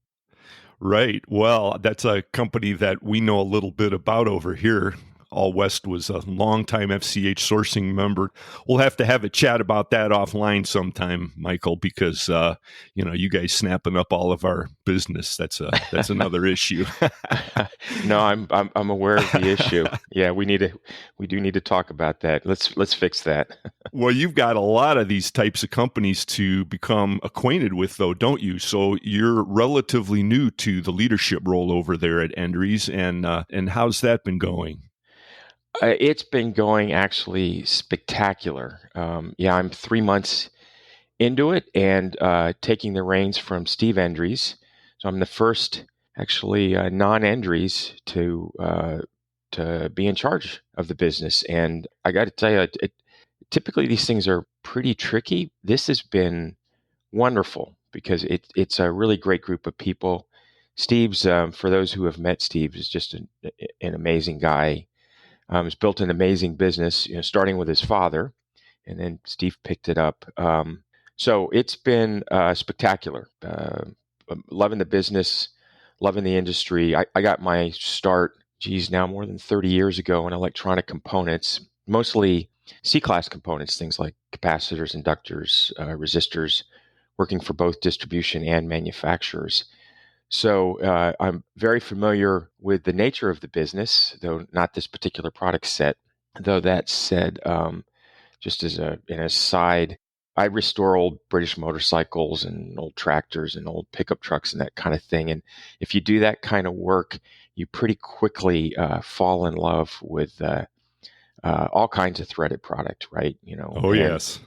Right. Well, that's a company that we know a little bit about over here. All West was a longtime FCH sourcing member. We'll have to have a chat about that offline sometime, Michael, because you guys snapping up all of our business. That's another issue. No, I'm aware of the issue. Yeah, we do need to talk about that. Let's fix that. Well, you've got a lot of these types of companies to become acquainted with, though, don't you? So you're relatively new to the leadership role over there at Endries, and how's that been going? It's been going actually spectacular. I'm 3 months into it and taking the reins from Steve Endries. So I'm the first actually non-Endries to be in charge of the business. And I got to tell you, typically these things are pretty tricky. This has been wonderful because it's a really great group of people. Steve's, for those who have met Steve, is just an amazing guy. He's built an amazing business, starting with his father, and then Steve picked it up. So it's been spectacular. Loving the business, loving the industry. I got my start, now more than 30 years ago in electronic components, mostly C-class components, things like capacitors, inductors, resistors, working for both distribution and manufacturers. So I'm very familiar with the nature of the business, though not this particular product set. Though that said, just as an aside, I restore old British motorcycles and old tractors and old pickup trucks and that kind of thing. And if you do that kind of work, you pretty quickly fall in love with all kinds of threaded product, right? Yes.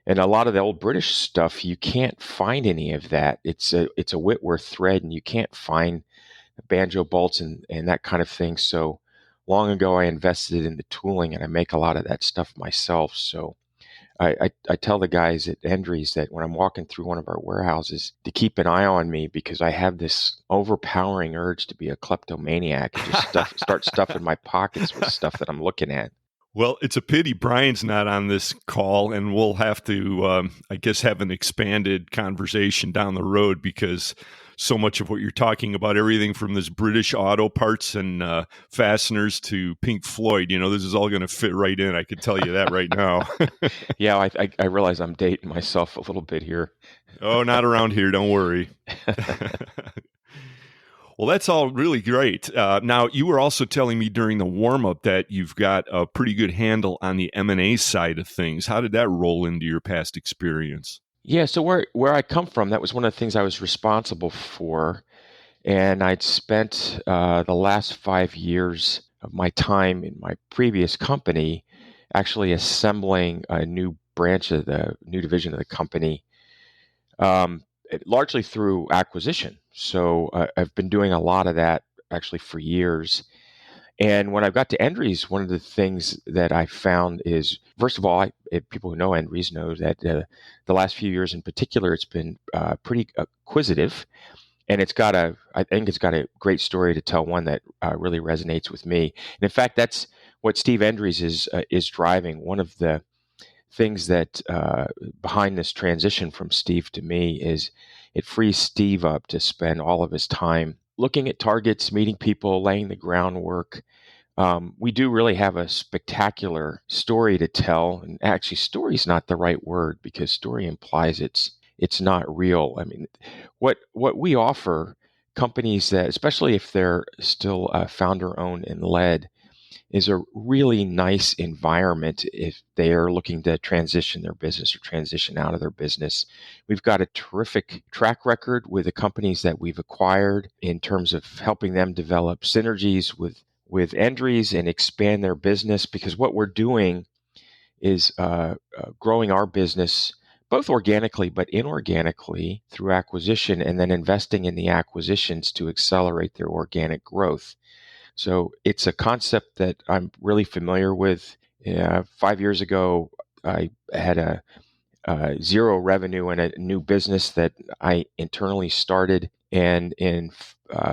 And a lot of the old British stuff, you can't find any of that. It's a Whitworth thread, and you can't find banjo bolts and that kind of thing. So long ago, I invested in the tooling, and I make a lot of that stuff myself. So I tell the guys at Endries that when I'm walking through one of our warehouses to keep an eye on me, because I have this overpowering urge to be a kleptomaniac and just start stuffing my pockets with stuff that I'm looking at. Well, it's a pity Brian's not on this call, and we'll have to, have an expanded conversation down the road, because so much of what you're talking about, everything from this British auto parts and fasteners to Pink Floyd, this is all going to fit right in. I can tell you that right now. Yeah, I realize I'm dating myself a little bit here. Oh, not around here. Don't worry. Well, that's all really great. Now, you were also telling me during the warm-up that you've got a pretty good handle on the M&A side of things. How did that roll into your past experience? Yeah, so where I come from, that was one of the things I was responsible for. And I'd spent the last 5 years of my time in my previous company actually assembling a new branch of the new division of the company, largely through acquisition. So I've been doing a lot of that actually for years. And when I got to Endries, one of the things that I found is, first of all, people who know Endries know that the last few years in particular, it's been pretty acquisitive. And I think it's got a great story to tell, one that really resonates with me. And in fact, that's what Steve Endries is driving. One of the things that behind this transition from Steve to me is it frees Steve up to spend all of his time looking at targets, meeting people, laying the groundwork. We do really have a spectacular story to tell. And actually, story is not the right word, because story implies it's not real. I mean, what we offer companies that, especially if they're still founder-owned and led, is a really nice environment if they are looking to transition their business or transition out of their business. We've got a terrific track record with the companies that we've acquired in terms of helping them develop synergies with Endries and expand their business, because what we're doing is growing our business both organically but inorganically through acquisition, and then investing in the acquisitions to accelerate their organic growth. So it's a concept that I'm really familiar with. 5 years ago, I had a zero revenue in a new business that I internally started, and in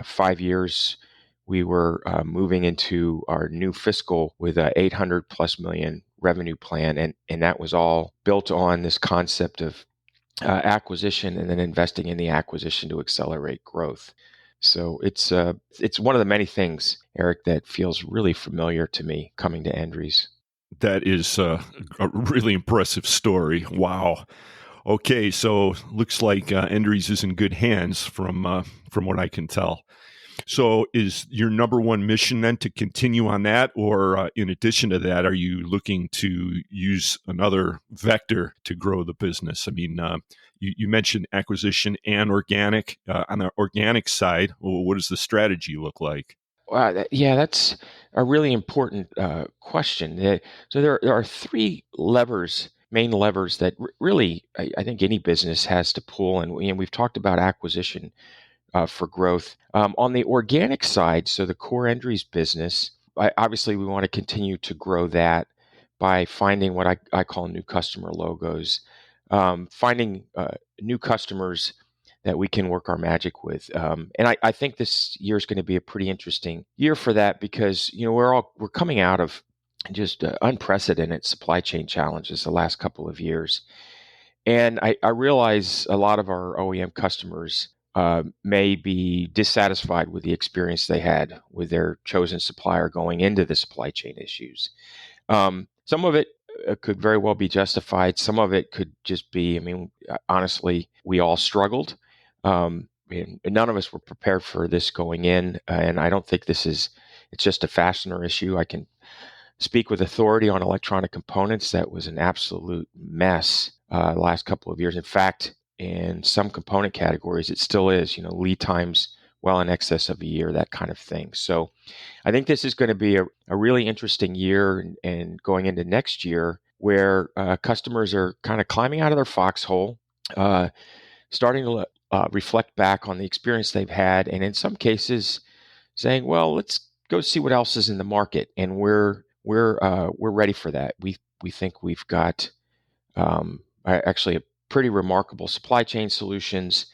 5 years, we were moving into our new fiscal with a $800+ million revenue plan, and that was all built on this concept of acquisition and then investing in the acquisition to accelerate growth. So it's one of the many things, Eric, that feels really familiar to me coming to Endries. That is a really impressive story. Wow. Okay, so looks like Endries is in good hands from what I can tell. So is your number one mission then to continue on that, or in addition to that, are you looking to use another vector to grow the business? I mean, you mentioned acquisition and organic. On the organic side, what does the strategy look like? Yeah, that's a really important question. So there are three main levers that really I think any business has to pull, and we've talked about acquisition for growth. On the organic side, so the core Endries business, obviously we want to continue to grow that by finding what I call new customer logos, finding new customers that we can work our magic with. And I think this year is going to be a pretty interesting year for that, because we're coming out of just unprecedented supply chain challenges the last couple of years. And I realize a lot of our OEM customers may be dissatisfied with the experience they had with their chosen supplier going into the supply chain issues. Some of it could very well be justified. Some of it could just be, honestly, we all struggled. And none of us were prepared for this going in. And I don't think it's just a fastener issue. I can speak with authority on electronic components. That was an absolute mess the last couple of years. In fact, in some component categories, it still is, lead times well in excess of a year, that kind of thing. So I think this is going to be a really interesting year, and going into next year, where customers are kind of climbing out of their foxhole, starting to reflect back on the experience they've had, and in some cases saying, well, let's go see what else is in the market. And we're ready for that. We think we've got actually a pretty remarkable supply chain solutions.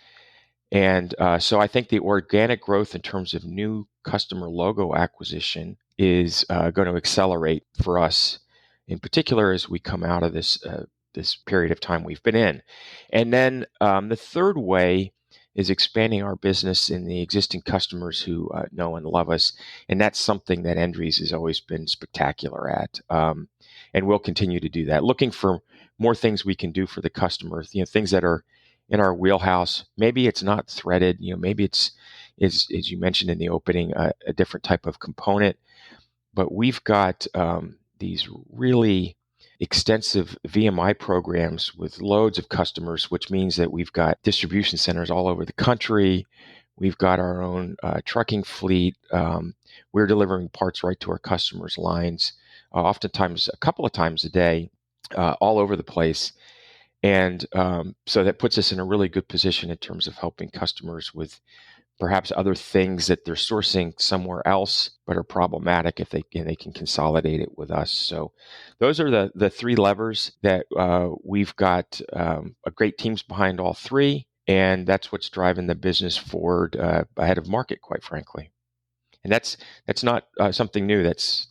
And so I think the organic growth in terms of new customer logo acquisition is going to accelerate for us, in particular as we come out of this period of time we've been in. And then the third way is expanding our business in the existing customers who know and love us. And that's something that Endries has always been spectacular at. And we'll continue to do that, looking for more things we can do for the customer, things that are in our wheelhouse. Maybe it's not threaded, maybe it's, as you mentioned in the opening, a different type of component. But we've got these really extensive VMI programs with loads of customers, which means that we've got distribution centers all over the country. We've got our own trucking fleet. We're delivering parts right to our customers' lines, oftentimes a couple of times a day, all over the place. And so that puts us in a really good position in terms of helping customers with perhaps other things that they're sourcing somewhere else but are problematic if they can consolidate it with us. So those are the three levers that we've got a great teams behind all three, and that's what's driving the business forward ahead of market, quite frankly. And that's not something new. That's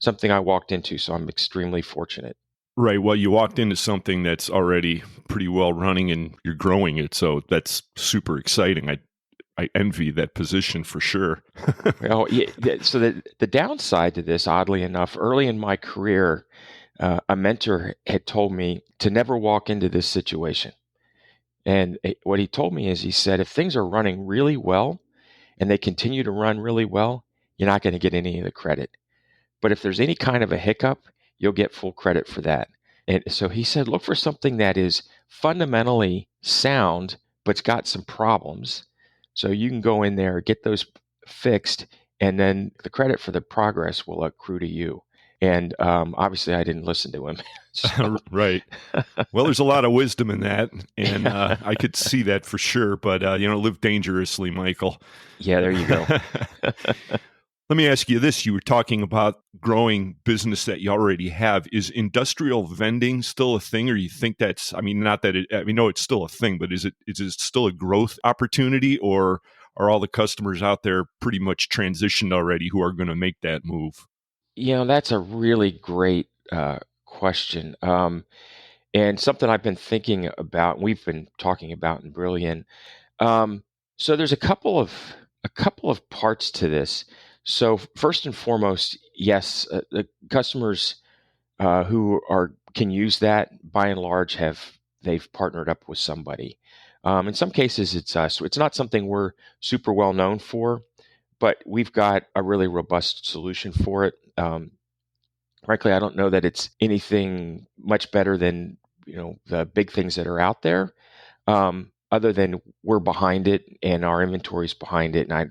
something I walked into, so I'm extremely fortunate. Right. Well, you walked into something that's already pretty well running and you're growing it, so that's super exciting. I envy that position for sure. Well, yeah, so the downside to this, oddly enough, early in my career, a mentor had told me to never walk into this situation. And what he told me is, he said, if things are running really well and they continue to run really well, you're not going to get any of the credit. But if there's any kind of a hiccup, you'll get full credit for that. And so he said, look for something that is fundamentally sound, but's got some problems. So you can go in there, get those fixed, and then the credit for the progress will accrue to you. And obviously, I didn't listen to him. So. Right. Well, there's a lot of wisdom in that, and I could see that for sure. But, live dangerously, Michael. Yeah, there you go. Let me ask you this. You were talking about growing business that you already have. Is industrial vending still a thing, or you think that's, not that no, it's still a thing, but is it still a growth opportunity, or are all the customers out there pretty much transitioned already who are going to make that move? That's a really great question. And something I've been thinking about, we've been talking about in Brilliant. So there's a couple of parts to this. So first and foremost, yes, the customers who can use that, by and large, they've partnered up with somebody. In some cases, it's us. It's not something we're super well known for, but we've got a really robust solution for it. Frankly, I don't know that it's anything much better than the big things that are out there. Other than we're behind it and our inventory's behind it, and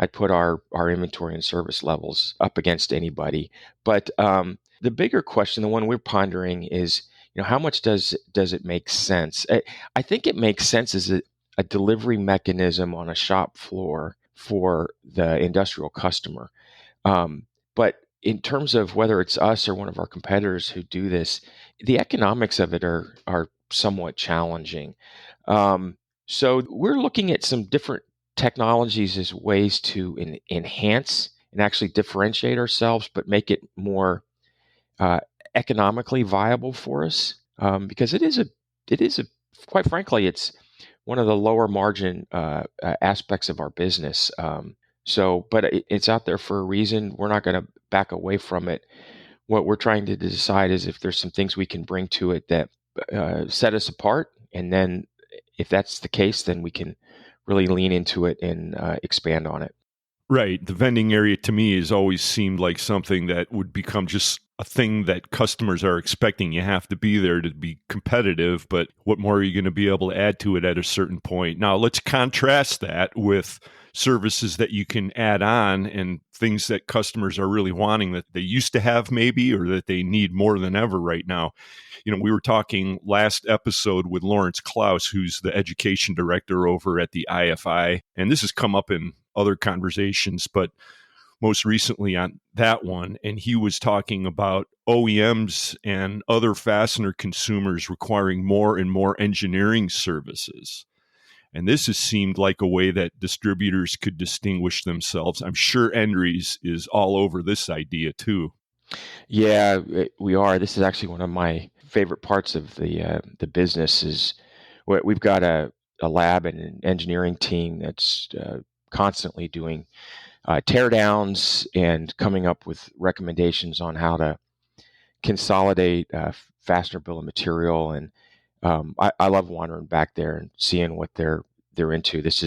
I'd put our inventory and service levels up against anybody. But the bigger question, the one we're pondering, is how much does it make sense? I think it makes sense as a delivery mechanism on a shop floor for the industrial customer. But in terms of whether it's us or one of our competitors who do this, the economics of it are somewhat challenging. So we're looking at some different technologies as ways to enhance and actually differentiate ourselves, but make it more economically viable for us. Because it is a quite frankly, it's one of the lower margin aspects of our business. But it's out there for a reason. We're not going to back away from it. What we're trying to decide is if there's some things we can bring to it that set us apart, and then if that's the case, then we can really lean into it and expand on it. Right. The vending area to me has always seemed like something that would become just a thing that customers are expecting. You have to be there to be competitive, but what more are you going to be able to add to it at a certain point? Now, let's contrast that with services that you can add on and things that customers are really wanting that they used to have maybe, or that they need more than ever right now. We were talking last episode with Lawrence Klaus, who's the education director over at the IFI. And this has come up in other conversations, but most recently on that one. And he was talking about OEMs and other fastener consumers requiring more and more engineering services. And this has seemed like a way that distributors could distinguish themselves. I'm sure Endries is all over this idea too. Yeah, we are. This is actually one of my favorite parts of the business. Is we've got a lab and an engineering team that's constantly doing teardowns and coming up with recommendations on how to consolidate fastener bill of material. And I love wandering back there and seeing what they're into. This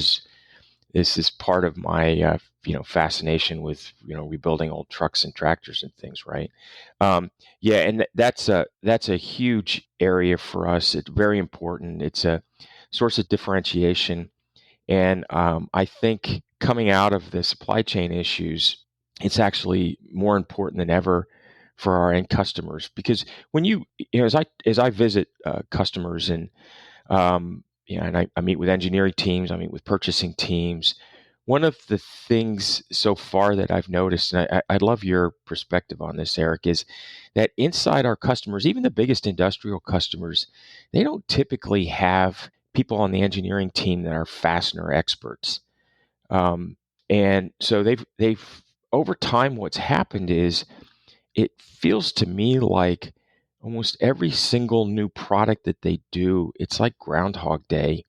is part of my fascination with rebuilding old trucks and tractors and things, right? And that's a huge area for us. It's very important. It's a source of differentiation, and I think coming out of the supply chain issues, it's actually more important than ever for our end customers, because when as I visit customers and and I meet with engineering teams, I meet with purchasing teams. One of the things so far that I've noticed, and I'd love your perspective on this, Eric, is that inside our customers, even the biggest industrial customers, they don't typically have people on the engineering team that are fastener experts. And so they've over time, what's happened is it feels to me like almost every single new product that they do, it's like Groundhog Day.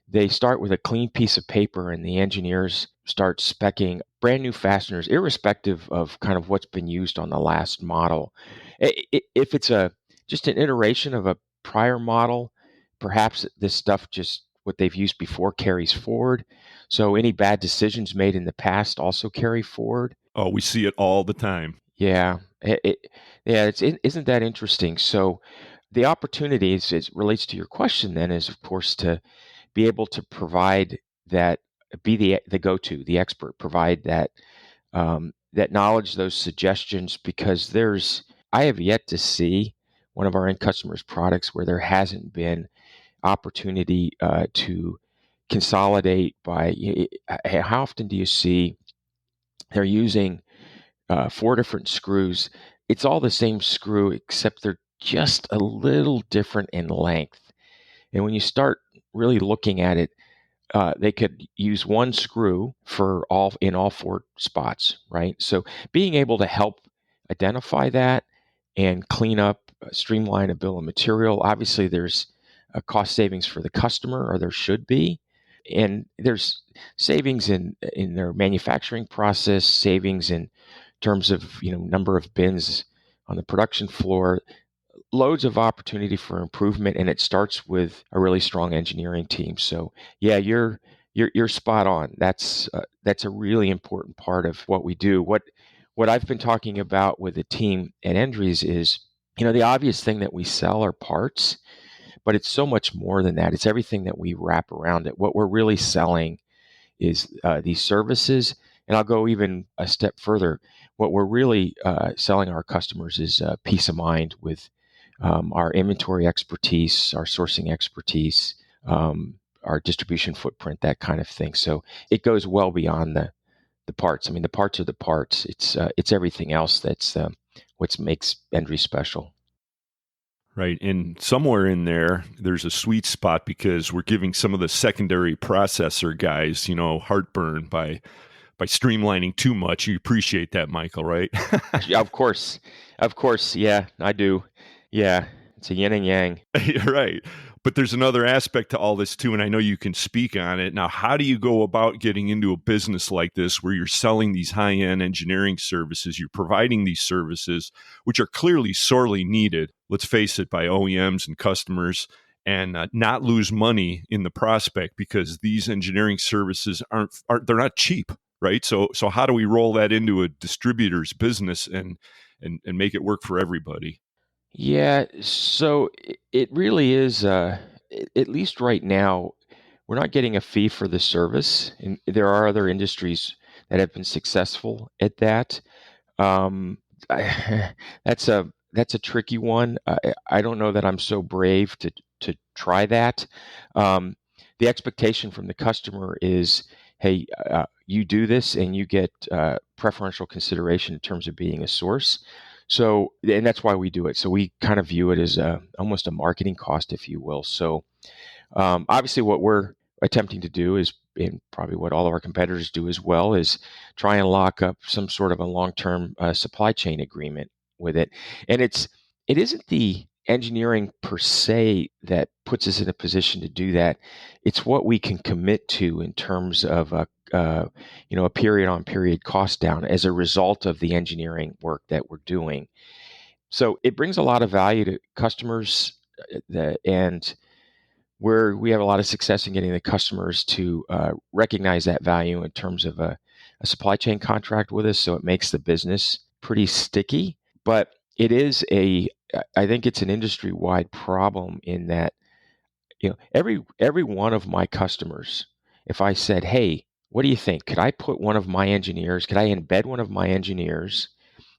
They start with a clean piece of paper and the engineers start speccing brand new fasteners, irrespective of kind of what's been used on the last model. If it's just an iteration of a prior model, perhaps this stuff, just what they've used before, carries forward. So any bad decisions made in the past also carry forward. Oh, we see it all the time. Yeah. Isn't that interesting? So the opportunities, as it relates to your question then, is of course to be able to provide that, be the go-to, the expert, provide that that knowledge, those suggestions, because I have yet to see one of our end customers' products where there hasn't been opportunity to consolidate by, how often do you see they're using 4 different screws? It's all the same screw, except they're just a little different in length. And when you start really looking at it, they could use one screw in all 4 spots, right? So being able to help identify that and clean up, streamline a bill of material. Obviously, there's a cost savings for the customer, or there should be, and there's savings in their manufacturing process, savings in terms of number of bins on the production floor. Loads of opportunity for improvement, and it starts with a really strong engineering team. So yeah, you're spot on. That's a really important part of what we do. What I've been talking about with the team at Endries is, the obvious thing that we sell are parts, but it's so much more than that. It's everything that we wrap around it. What we're really selling is these services, and I'll go even a step further. What we're really selling our customers is peace of mind with our inventory expertise, our sourcing expertise, our distribution footprint, that kind of thing. So it goes well beyond the parts. I mean, the parts are the parts. It's everything else that's what makes Endries special. Right. And somewhere in there's a sweet spot, because we're giving some of the secondary processor guys, heartburn by streamlining too much. You appreciate that, Michael, right? Yeah, of course. Yeah, I do. Yeah, it's a yin and yang. Right. But there's another aspect to all this too, and I know you can speak on it. Now, how do you go about getting into a business like this where you're selling these high-end engineering services, you're providing these services, which are clearly sorely needed, let's face it, by OEMs and customers, and not lose money in the prospect, because these engineering services they're not cheap, right? So how do we roll that into a distributor's business and make it work for everybody? Yeah, so it really is, at least right now, we're not getting a fee for the service. And there are other industries that have been successful at that. That's a tricky one. I don't know that I'm so brave to try that. The expectation from the customer is, hey, you do this and you get preferential consideration in terms of being a source. So, and that's why we do it. So we kind of view it as almost a marketing cost, if you will. So obviously what we're attempting to do is, and probably what all of our competitors do as well, is try and lock up some sort of a long-term supply chain agreement with it. And it isn't the engineering per se that puts us in a position to do that. It's what we can commit to in terms of a period on period cost down as a result of the engineering work that we're doing. So it brings a lot of value to customers. and we have a lot of success in getting the customers to recognize that value in terms of a supply chain contract with us. So it makes the business pretty sticky. But it is I think it's an industry-wide problem in that, every one of my customers, if I said, hey, what do you think? Could I embed one of my engineers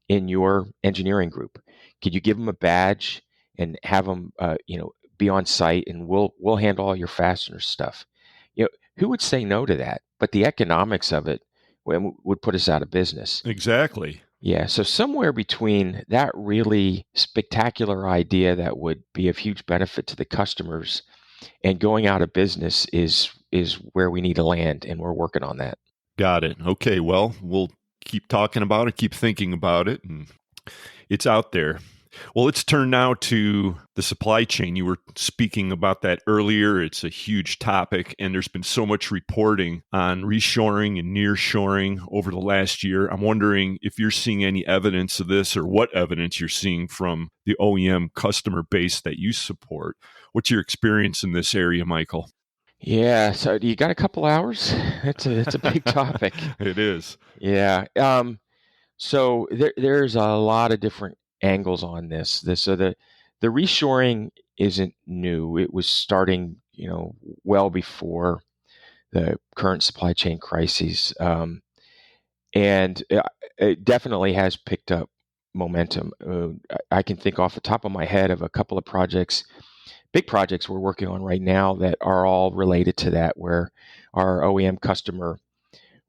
in your engineering group? Could you give them a badge and have them, be on site, and we'll handle all your fastener stuff? Who would say no to that? But the economics of it would put us out of business. Exactly. Yeah. So somewhere between that really spectacular idea that would be of huge benefit to the customers and going out of business is where we need to land, and we're working on that. Got it. Okay. Well, we'll keep talking about it, keep thinking about it, and it's out there. Well, let's turn now to the supply chain. You were speaking about that earlier. It's a huge topic, and there's been so much reporting on reshoring and nearshoring over the last year. I'm wondering if you're seeing any evidence of this, or what evidence you're seeing from the OEM customer base that you support. What's your experience in this area, Michael? Yeah. So you got a couple hours? It's a big topic. It is. Yeah. So there's a lot of different angles on this. So the reshoring isn't new. It was starting, well before the current supply chain crises, and it definitely has picked up momentum. I can think off the top of my head of a couple of big projects we're working on right now that are all related to that, where our OEM customer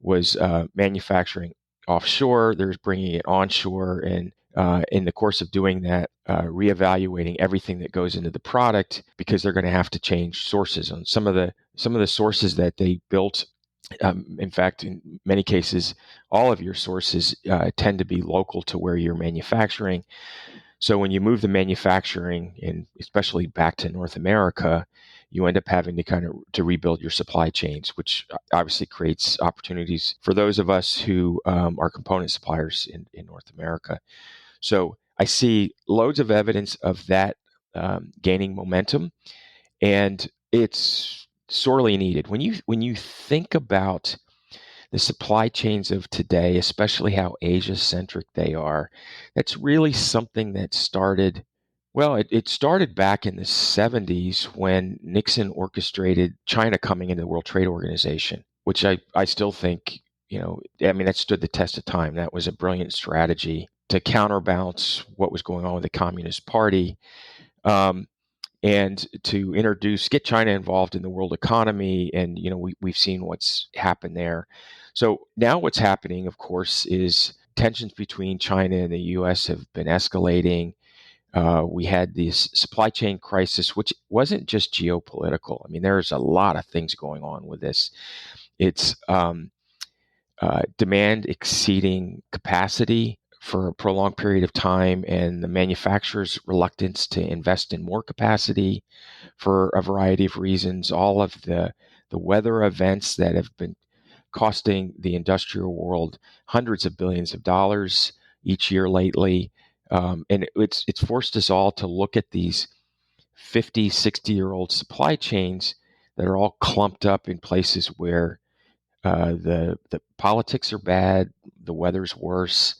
was manufacturing offshore, they're bringing it onshore, and in the course of doing that, reevaluating everything that goes into the product, because they're going to have to change sources on some of the sources that they built. In fact, in many cases, all of your sources tend to be local to where you're manufacturing. So when you move the manufacturing, and especially back to North America, you end up having to rebuild your supply chains, which obviously creates opportunities for those of us who are component suppliers in North America. So I see loads of evidence of that gaining momentum, and it's sorely needed. When you think about the supply chains of today, especially how Asia-centric they are, that's really something that started. Well, it started back in the 70s when Nixon orchestrated China coming into the World Trade Organization, which I still think, that stood the test of time. That was a brilliant strategy to counterbalance what was going on with the Communist Party, and to get China involved in the world economy. And, we've seen what's happened there. So now what's happening, of course, is tensions between China and the U.S. have been escalating. We had this supply chain crisis, which wasn't just geopolitical. There's a lot of things going on with this. It's demand exceeding capacity for a prolonged period of time, and the manufacturer's reluctance to invest in more capacity for a variety of reasons. All of the weather events that have been costing the industrial world hundreds of billions of dollars each year lately. And it's forced us all to look at these 50, 60-year-old supply chains that are all clumped up in places where the politics are bad, the weather's worse,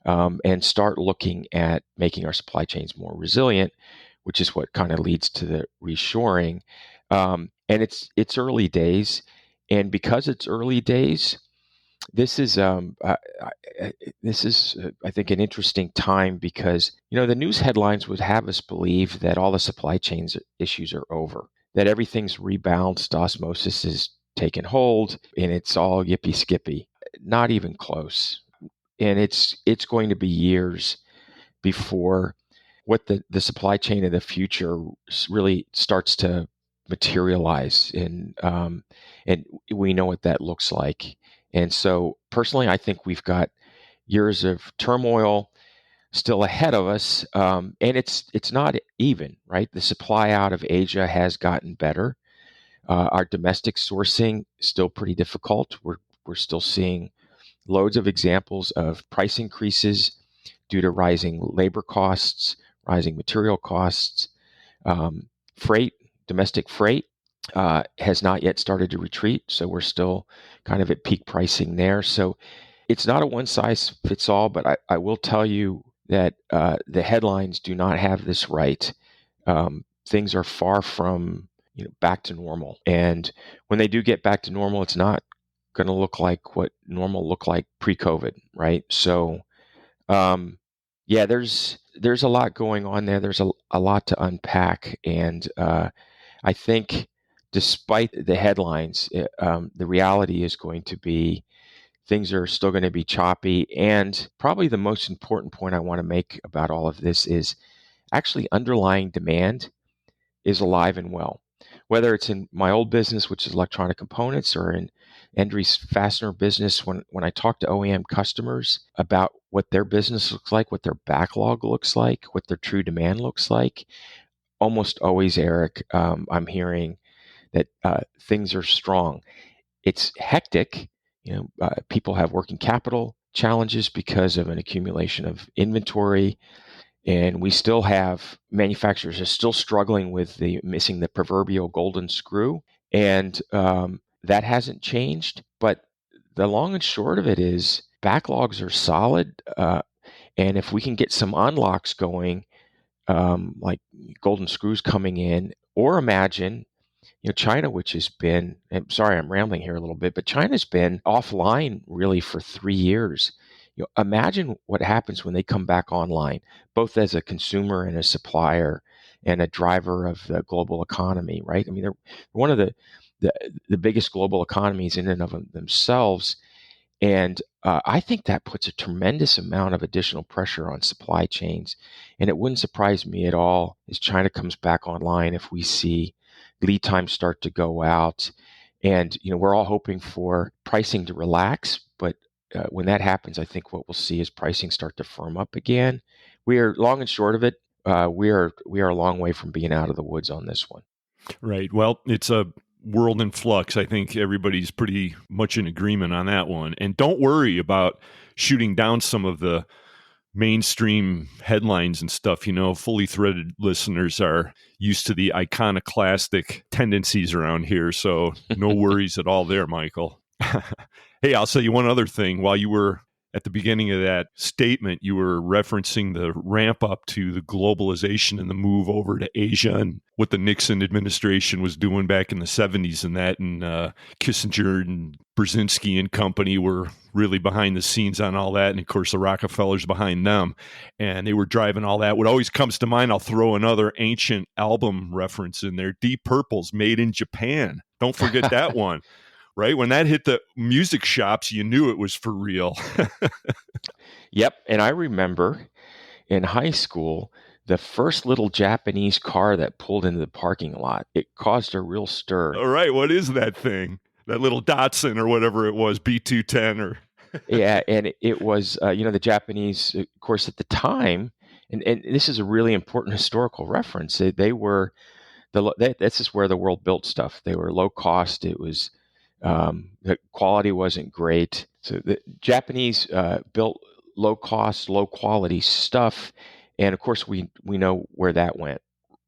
and start looking at making our supply chains more resilient, which is what kind of leads to the reshoring. And it's early days, and because it's early days, this is I think an interesting time, because the news headlines would have us believe that all the supply chains issues are over, that everything's rebalanced, osmosis is taken hold, and it's all yippee skippy. Not even close. And it's going to be years before what the supply chain of the future really starts to materialize, and we know what that looks like. And so personally, I think we've got years of turmoil still ahead of us, and it's not even, right? The supply out of Asia has gotten better. Our domestic sourcing is still pretty difficult. We're still seeing loads of examples of price increases due to rising labor costs, rising material costs. Domestic freight has not yet started to retreat, so we're still kind of at peak pricing there. So it's not a one size fits all, but I will tell you that the headlines do not have this right. Things are far from back to normal, and when they do get back to normal, it's not going to look like what normal looked like pre-COVID, right? So, there's a lot going on there. There's a lot to unpack, and I think despite the headlines, the reality is going to be things are still going to be choppy. And probably the most important point I want to make about all of this is actually underlying demand is alive and well. Whether it's in my old business, which is electronic components, or in Endries Fastener business, when I talk to OEM customers about what their business looks like, what their backlog looks like, what their true demand looks like, almost always, Eric, I'm hearing that things are strong. It's hectic. People have working capital challenges because of an accumulation of inventory. And we still have manufacturers are still struggling with missing the proverbial golden screw. And that hasn't changed. But the long and short of it is backlogs are solid. And if we can get some unlocks going, like golden screws coming in, or imagine, China, which has been, I'm sorry, I'm rambling here a little bit, but China's been offline really for 3 years. Imagine what happens when they come back online, both as a consumer and a supplier and a driver of the global economy, right? I mean, they're one of the biggest global economies in and of themselves. And I think that puts a tremendous amount of additional pressure on supply chains. And it wouldn't surprise me at all as China comes back online if we see lead times start to go out. And, we're all hoping for pricing to relax. But when that happens, I think what we'll see is pricing start to firm up again. We are, long and short of it, we are a long way from being out of the woods on this one. Right. Well, it's a world in flux. I think everybody's pretty much in agreement on that one. And don't worry about shooting down some of the mainstream headlines and stuff. Fully threaded listeners are used to the iconoclastic tendencies around here. So no worries at all there, Michael. Hey, I'll tell you one other thing. While you were at the beginning of that statement, you were referencing the ramp up to the globalization and the move over to Asia and what the Nixon administration was doing back in the 70s and that. And Kissinger and Brzezinski and company were really behind the scenes on all that. And of course, the Rockefellers behind them. And they were driving all that. What always comes to mind, I'll throw another ancient album reference in there. Deep Purple's Made in Japan. Don't forget that one. Right? When that hit the music shops, you knew it was for real. Yep. And I remember in high school, the first little Japanese car that pulled into the parking lot, it caused a real stir. All right. What is that thing? That little Datsun or whatever it was, B210 or... Yeah. And it was, the Japanese, of course, at the time, and this is a really important historical reference. They were, this is where the world built stuff. They were low cost. It was... the quality wasn't great. So the Japanese built low cost, low quality stuff. And of course, we know where that went,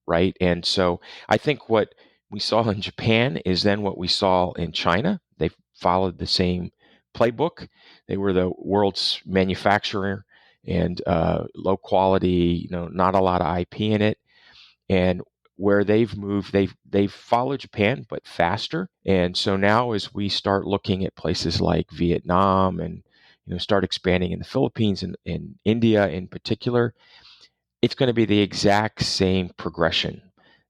right? And so I think what we saw in Japan is then what we saw in China. They followed the same playbook. They were the world's manufacturer and low quality, not a lot of IP in it. And where they've moved, they've followed Japan, but faster. And so now as we start looking at places like Vietnam and start expanding in the Philippines and India in particular, it's going to be the exact same progression.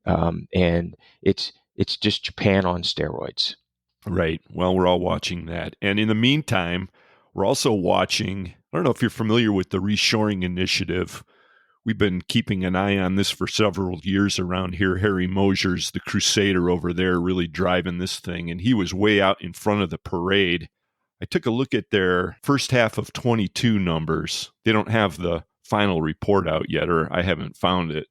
And it's just Japan on steroids. Right. Well, we're all watching that. And in the meantime, we're also watching, I don't know if you're familiar with the reshoring initiative. We've been keeping an eye on this for several years around here. Harry Mosier's the crusader over there really driving this thing, and he was way out in front of the parade. I took a look at their first half of 22 numbers. They don't have the final report out yet, or I haven't found it,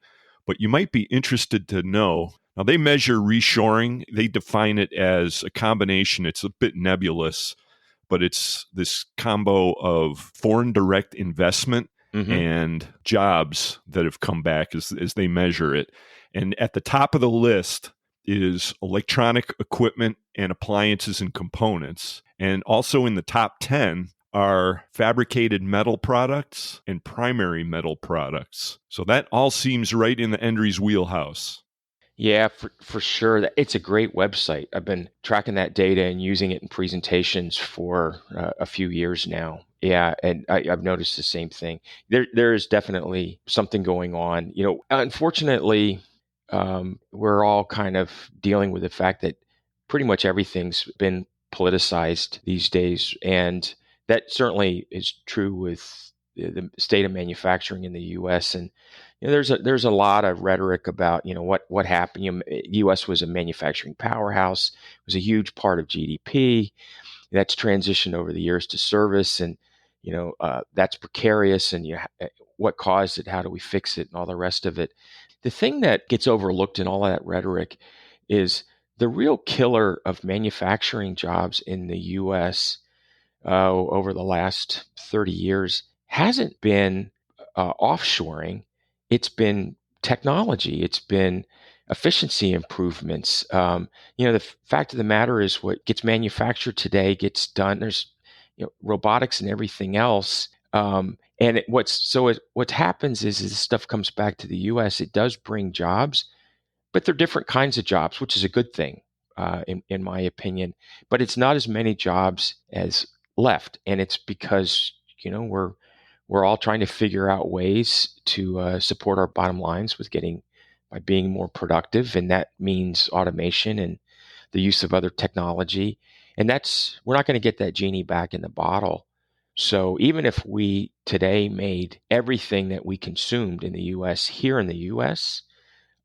but you might be interested to know. Now, they measure reshoring. They define it as a combination. It's a bit nebulous, but it's this combo of foreign direct investment and jobs that have come back as they measure it. And at the top of the list is electronic equipment and appliances and components. And also in the top 10 are fabricated metal products and primary metal products. So that all seems right in the Endries wheelhouse. Yeah, for sure. It's a great website. I've been tracking that data and using it in presentations for a few years now. Yeah, and I've noticed the same thing. There is definitely something going on. Unfortunately, we're all kind of dealing with the fact that pretty much everything's been politicized these days, and that certainly is true with the state of manufacturing in the U.S. And there's a lot of rhetoric about what happened. U.S. was a manufacturing powerhouse; it was a huge part of GDP. That's transitioned over the years to service, and that's precarious. And what caused it? How do we fix it? And all the rest of it. The thing that gets overlooked in all that rhetoric is the real killer of manufacturing jobs in the U.S. Over the last 30 years hasn't been offshoring. It's been technology. It's been efficiency improvements. The fact of the matter is what gets manufactured today gets done. There's robotics and everything else. And what happens is this stuff comes back to the U.S. It does bring jobs, but they're different kinds of jobs, which is a good thing, in my opinion. But it's not as many jobs as left, and it's because we're all trying to figure out ways to support our bottom lines by being more productive, and that means automation and the use of other technology. And we're not going to get that genie back in the bottle. So even if we today made everything that we consumed in the U.S. here in the U.S.,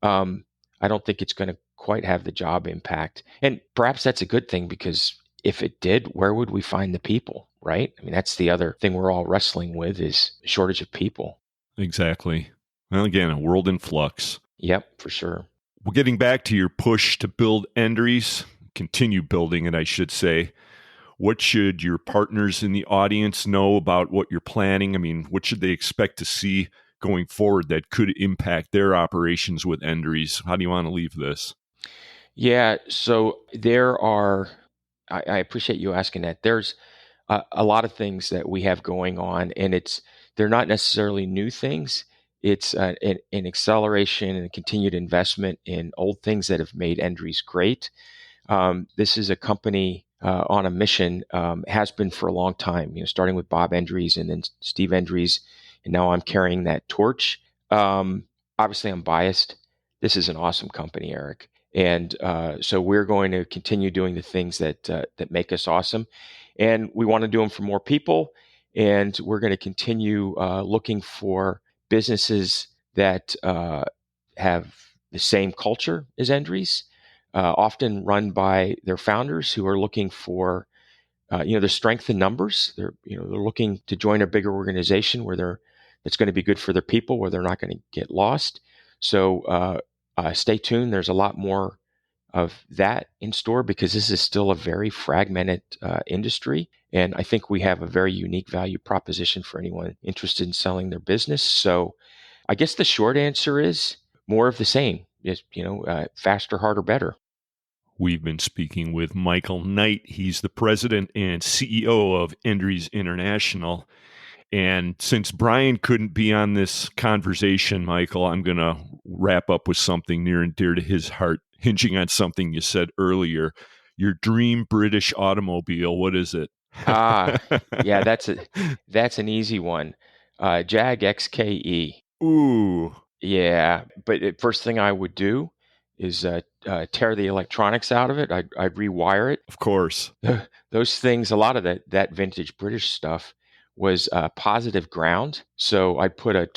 I don't think it's going to quite have the job impact. And perhaps that's a good thing, because if it did, where would we find the people, right? I mean, that's the other thing we're all wrestling with is a shortage of people. Exactly. Well, again, a world in flux. Yep, for sure. Well, getting back to your push to build Endries, continue building it, I should say. What should your partners in the audience know about what you're planning? I mean, what should they expect to see going forward that could impact their operations with Endries? How do you want to leave this? Yeah, so there are, I appreciate you asking that. There's a lot of things that we have going on, and they're not necessarily new things. It's an acceleration and a continued investment in old things that have made Endries great. This is a company on a mission, has been for a long time, starting with Bob Endries and then Steve Endries, and now I'm carrying that torch. Obviously, I'm biased. This is an awesome company, Eric. And so we're going to continue doing the things that make us awesome. And we want to do them for more people. And we're going to continue looking for businesses that have the same culture as Endries, often run by their founders who are looking for the strength in numbers. They're looking to join a bigger organization where that's going to be good for their people, where they're not going to get lost. So stay tuned. There's a lot more of that in store, because this is still a very fragmented industry. And I think we have a very unique value proposition for anyone interested in selling their business. So I guess the short answer is more of the same. Just, faster, harder, better. We've been speaking with Michael Knight. He's the president and CEO of Endries International. And since Brian couldn't be on this conversation, Michael, I'm going to wrap up with something near and dear to his heart, hinging on something you said earlier. Your dream British automobile, what is it? Yeah, that's an easy one. Jag XKE. Ooh. Yeah, but the first thing I would do is tear the electronics out of it. I'd rewire it. Of course. Those things, a lot of that vintage British stuff was positive ground. So I'd put a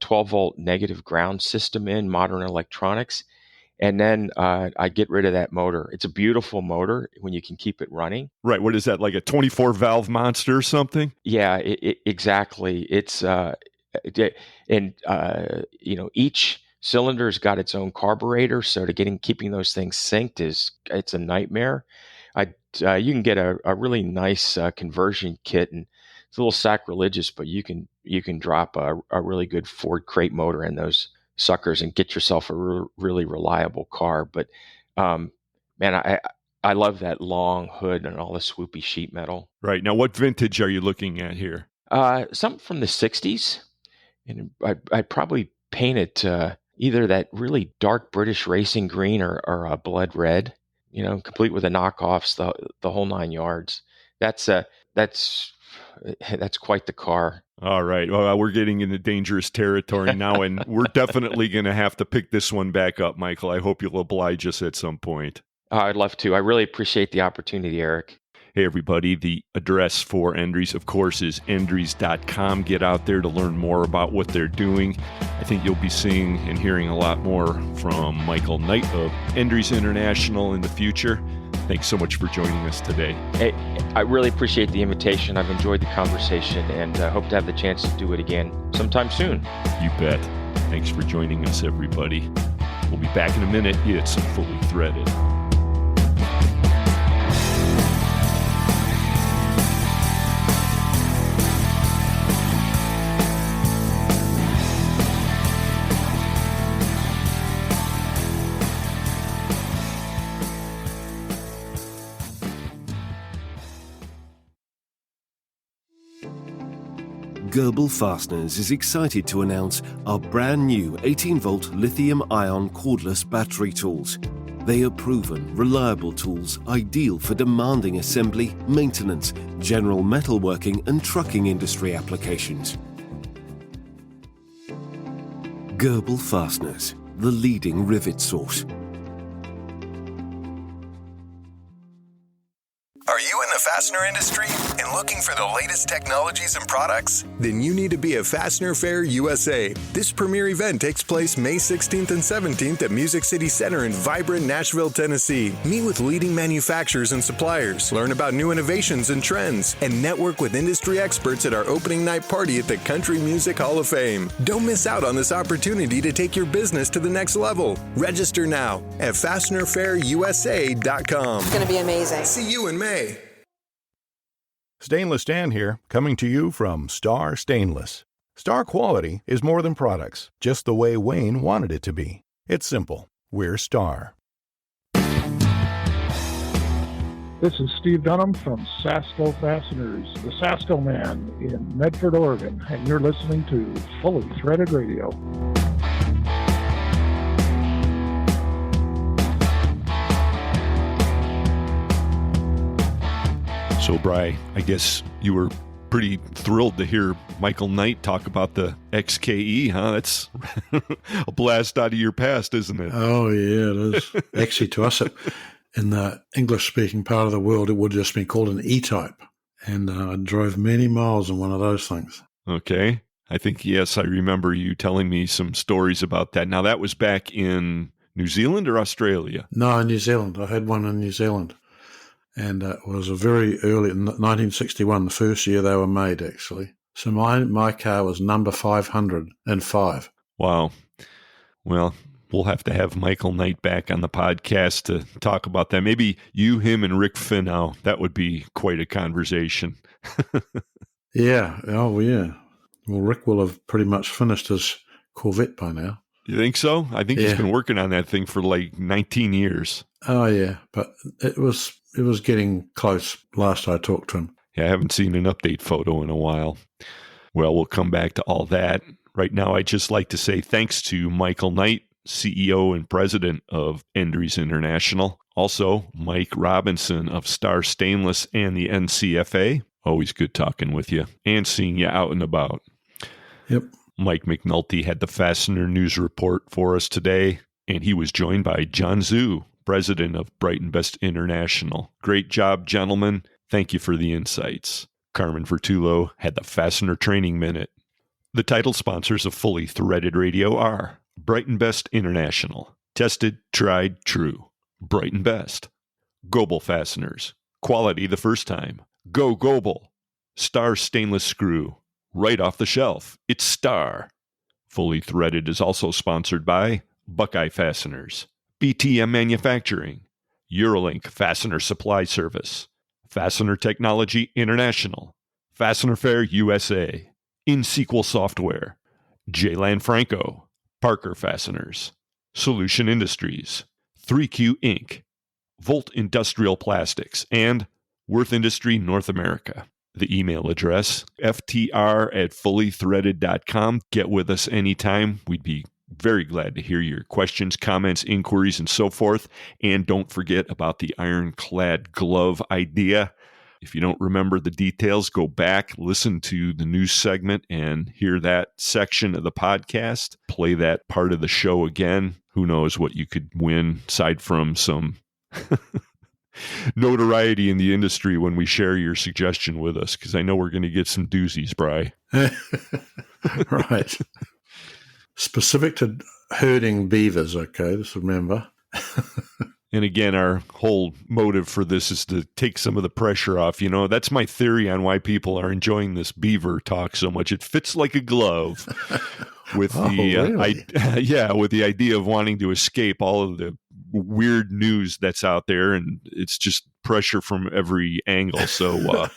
12-volt negative ground system in, modern electronics, and then I get rid of that motor. It's a beautiful motor when you can keep it running. Right. What is that, like a 24-valve monster or something? Yeah, exactly. It's each cylinder's got its own carburetor, so keeping those things synced it's a nightmare. You can get a really nice conversion kit, and it's a little sacrilegious, but you can drop a really good Ford crate motor in those suckers and get yourself a really reliable car. But man, I love that long hood and all the swoopy sheet metal. Right. Now, what vintage are you looking at here? Something from the 60s. And I'd probably paint it either that really dark British racing green or a blood red, complete with the knockoffs, the whole 9 yards. That's quite the car. All right. Well, we're getting into dangerous territory now, and we're definitely going to have to pick this one back up, Michael. I hope you'll oblige us at some point. I'd love to. I really appreciate the opportunity, Eric. Hey, everybody. The address for Endries, of course, is endries.com. Get out there to learn more about what they're doing. I think you'll be seeing and hearing a lot more from Michael Knight of Endries International in the future. Thanks so much for joining us today. Hey, I really appreciate the invitation. I've enjoyed the conversation and hope to have the chance to do it again sometime soon. You bet. Thanks for joining us, everybody. We'll be back in a minute. It's Fully Threaded. Goebel Fasteners is excited to announce our brand new 18-volt lithium-ion cordless battery tools. They are proven, reliable tools ideal for demanding assembly, maintenance, general metalworking and trucking industry applications. Goebel Fasteners, the leading rivet source. Are you in the fastener industry and looking for the latest technologies and products? Then you need to be at Fastener Fair USA. This premier event takes place May 16th and 17th at Music City Center in vibrant Nashville, Tennessee. Meet with leading manufacturers and suppliers, learn about new innovations and trends, and network with industry experts at our opening night party at the Country Music Hall of Fame. Don't miss out on this opportunity to take your business to the next level. Register now at FastenerFairUSA.com. It's going to be amazing. See you in May. Stainless Dan here, coming to you from Star Stainless. Star quality is more than products, just the way Wayne wanted it to be. It's simple. We're Star. This is Steve Dunham from Sasco Fasteners, the Sasco Man in Medford, Oregon, and you're listening to Fully Threaded Radio. So, Bri, I guess you were pretty thrilled to hear Michael Knight talk about the XKE, huh? That's a blast out of your past, isn't it? Oh, yeah, it is. Actually, to us, in the English-speaking part of the world, it would just be called an E-type. And I drove many miles in one of those things. Okay. I think, yes, I remember you telling me some stories about that. Now, that was back in New Zealand or Australia? No, New Zealand. I had one in New Zealand. And it was a very early, 1961, the first year they were made, actually. So my car was number 505. Wow. Well, we'll have to have Michael Knight back on the podcast to talk about that. Maybe you, him, and Rick Finau. That would be quite a conversation. Yeah. Oh, yeah. Well, Rick will have pretty much finished his Corvette by now. You think so? I think he's been working on that thing for like 19 years. Oh, yeah. But it was getting close last I talked to him. Yeah, I haven't seen an update photo in a while. Well, we'll come back to all that. Right now, I'd just like to say thanks to Michael Knight, CEO and president of Endries International. Also, Mike Robinson of Star Stainless and the NCFA. Always good talking with you and seeing you out and about. Yep. Mike McNulty had the Fastener News Report for us today, and he was joined by Jun Xu, president of Brighton Best International. Great job, gentlemen. Thank you for the insights. Carmen Vertullo had the Fastener Training Minute. The title sponsors of Fully Threaded Radio are Brighton Best International. Tested, tried, true. Brighton Best. Goebel Fasteners. Quality the first time. Go Goebel. Star Stainless Screw. Right off the shelf. It's Star. Fully Threaded is also sponsored by Buckeye Fasteners, BTM Manufacturing, Eurolink Fastener Supply Service, Fastener Technology International, Fastener Fair USA, InSequel Software, J. Lanfranco, Parker Fasteners, Solution Industries, 3Q Inc., Volt Industrial Plastics, and Worth Industry North America. The email address, ftr@fullythreaded.com. Get with us anytime. We'd be very glad to hear your questions, comments, inquiries, and so forth. And don't forget about the ironclad glove idea. If you don't remember the details, go back, listen to the news segment, and hear that section of the podcast. Play that part of the show again. Who knows what you could win aside from some notoriety in the industry when we share your suggestion with us, because I know we're going to get some doozies, Bri. Right. Specific to herding beavers, okay, just remember. And again, our whole motive for this is to take some of the pressure off. You know, that's my theory on why people are enjoying this beaver talk so much. It fits like a glove with with the idea of wanting to escape all of the weird news that's out there, and it's just pressure from every angle. So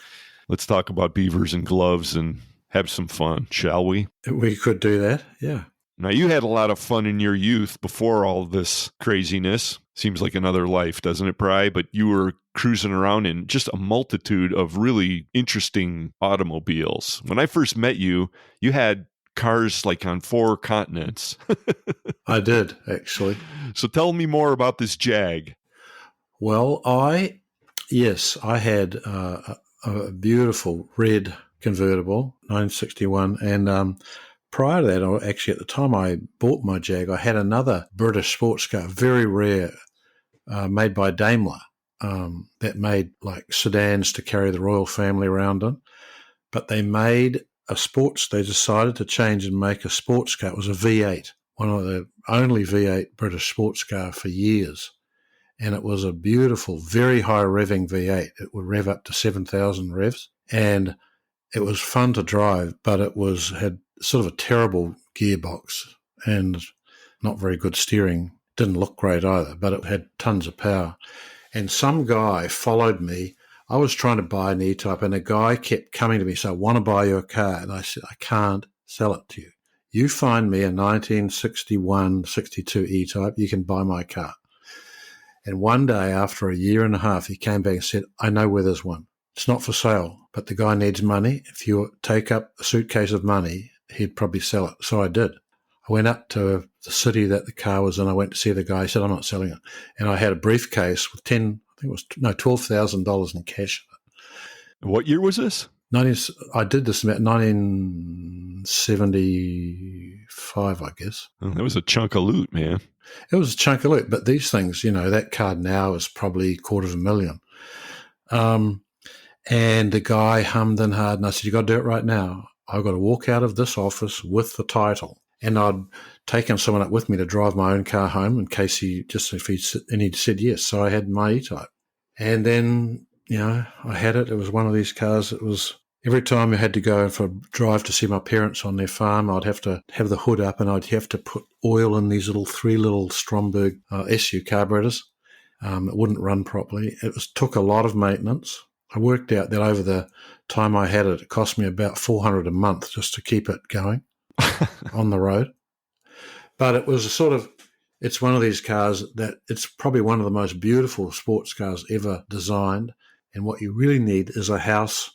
let's talk about beavers and gloves and have some fun, shall we? We could do that, yeah. Now, you had a lot of fun in your youth before all this craziness. Seems like another life, doesn't it, Bri? But you were cruising around in just a multitude of really interesting automobiles. When I first met you, you had cars like on 4 continents. I did, actually. So tell me more about this Jag. Well, I had a beautiful red convertible, 1961, and prior to that, actually at the time I bought my Jag, I had another British sports car, very rare, made by Daimler, that made like sedans to carry the royal family around in. But they made they decided to change and make a sports car. It was a V8, one of the only V8 British sports car for years. And it was a beautiful, very high revving V8. It would rev up to 7,000 revs. And it was fun to drive, but it had sort of a terrible gearbox and not very good steering. Didn't look great either, but it had tons of power. And some guy followed me. I was trying to buy an E-Type, and a guy kept coming to me, so I want to buy your car. And I said, I can't sell it to you. You find me a 1961, 62 E-Type, you can buy my car. And one day, after a year and a half, he came back and said, I know where there's one. It's not for sale, but the guy needs money. If you take up a suitcase of money, he'd probably sell it. So I did. I went up to the city that the car was in. I went to see the guy. He said, I'm not selling it. And I had a briefcase with $12,000 in cash. What year was this? I did this about 1975, I guess. Oh, that was a chunk of loot, man. It was a chunk of loot. But these things, that car now is probably $250,000. And the guy hummed and hawed, and I said, you got to do it right now. I've got to walk out of this office with the title. And I'd taken someone up with me to drive my own car home in case he said yes. So I had my E-Type. And then, I had it. It was one of these cars. It was every time I had to go for a drive to see my parents on their farm, I'd have to have the hood up and I'd have to put oil in these three little Stromberg SU carburetors. It wouldn't run properly. It took a lot of maintenance. I worked out that over the time I had it, it cost me about $400 a month just to keep it going on the road. But it was it's one of these cars that it's probably one of the most beautiful sports cars ever designed. And what you really need is a house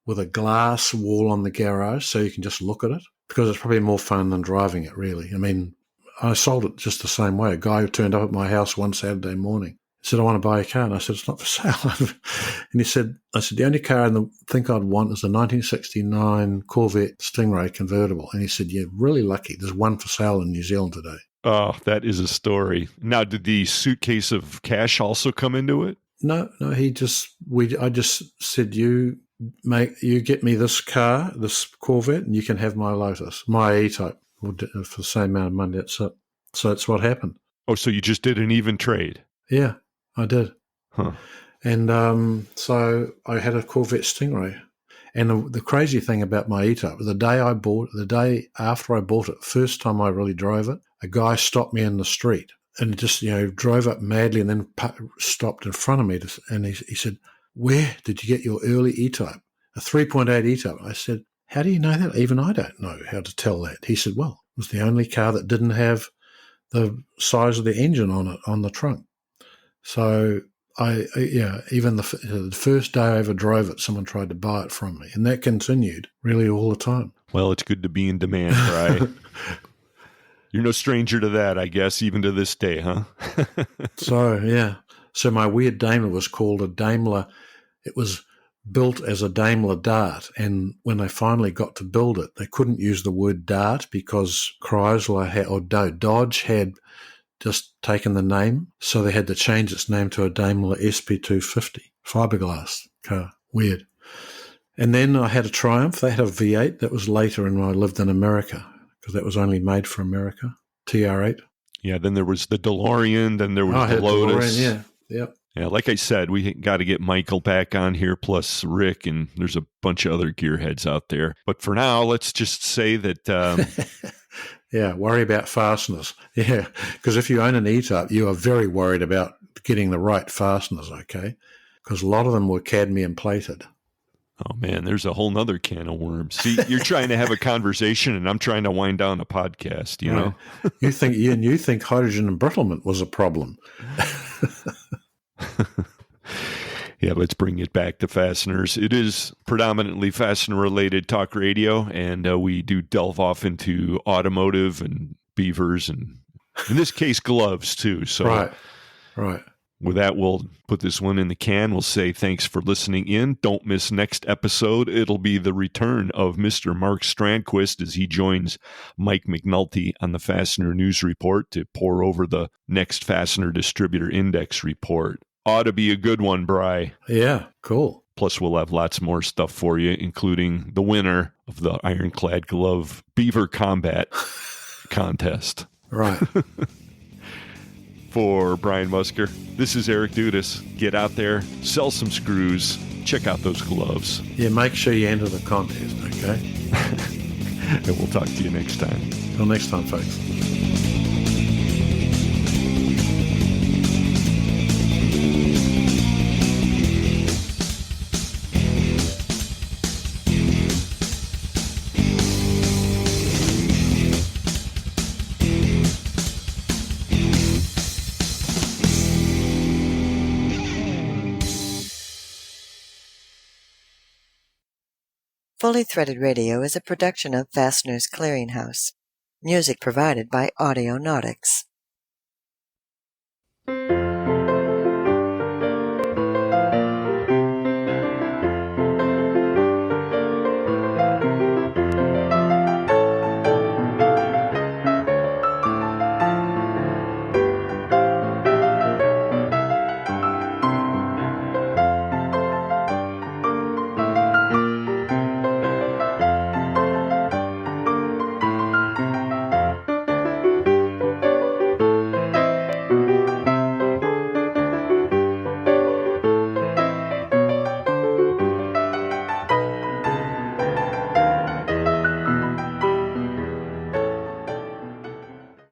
with a glass wall on the garage so you can just look at it, because it's probably more fun than driving it, really. I mean, I sold it just the same way. A guy who turned up at my house one Saturday morning said, I want to buy a car. And I said, it's not for sale. And I said, the only car I think I'd want is a 1969 Corvette Stingray convertible. And he said, you're really lucky. There's one for sale in New Zealand today. Oh, that is a story. Now, did the suitcase of cash also come into it? No, I just said, you get me this car, this Corvette, and you can have my Lotus, my E-Type for the same amount of money. That's it. So that's what happened. Oh, so you just did an even trade? Yeah. I did. Huh. And so I had a Corvette Stingray. And the crazy thing about my E-Type, the day after I bought it, first time I really drove it, a guy stopped me in the street and just, drove up madly and then stopped in front of me. And he said, where did you get your early E-Type? a 3.8 ETOP. I said, how do you know that? Even I don't know how to tell that. He said, well, it was the only car that didn't have the size of the engine on it, on the trunk. So even the first day I ever drove it, someone tried to buy it from me. And that continued really all the time. Well, it's good to be in demand, right? You're no stranger to that, I guess, even to this day, huh? So my weird Daimler was called a Daimler. It was built as a Daimler Dart. And when they finally got to build it, they couldn't use the word Dart because Dodge had just taken the name. So they had to change its name to a Daimler SP250 fiberglass car. Weird. And then I had a Triumph. They had a V8. That was later when I lived in America, because that was only made for America, TR8. Yeah, then there was the DeLorean, then there was the Lotus. DeLorean, yep. Yeah, like I said, we got to get Michael back on here, plus Rick, and there's a bunch of other gearheads out there. But for now, let's just say that... worry about fasteners. Yeah, because if you own an ETOP, you are very worried about getting the right fasteners, okay? Because a lot of them were cadmium plated. Oh, man, there's a whole nother can of worms. See, you're trying to have a conversation, and I'm trying to wind down a podcast, you know? You think hydrogen embrittlement was a problem. Yeah, let's bring it back to fasteners. It is predominantly fastener-related talk radio, and we do delve off into automotive and beavers, and in this case, gloves, too. So, Right. With that, we'll put this one in the can. We'll say thanks for listening in. Don't miss next episode. It'll be the return of Mr. Mark Strandquist as he joins Mike McNulty on the Fastener News Report to pour over the next Fastener Distributor Index report. Ought to be a good one, Bri. Yeah, cool. Plus, we'll have lots more stuff for you, including the winner of the Ironclad Glove Beaver Combat Contest. Right. For Brian Musker, this is Eric Dudas. Get out there, sell some screws, check out those gloves. Yeah, make sure you enter the contest, okay? And we'll talk to you next time. Till next time, folks. Fully Threaded Radio is a production of Fastener's Clearinghouse. Music provided by Audionautics.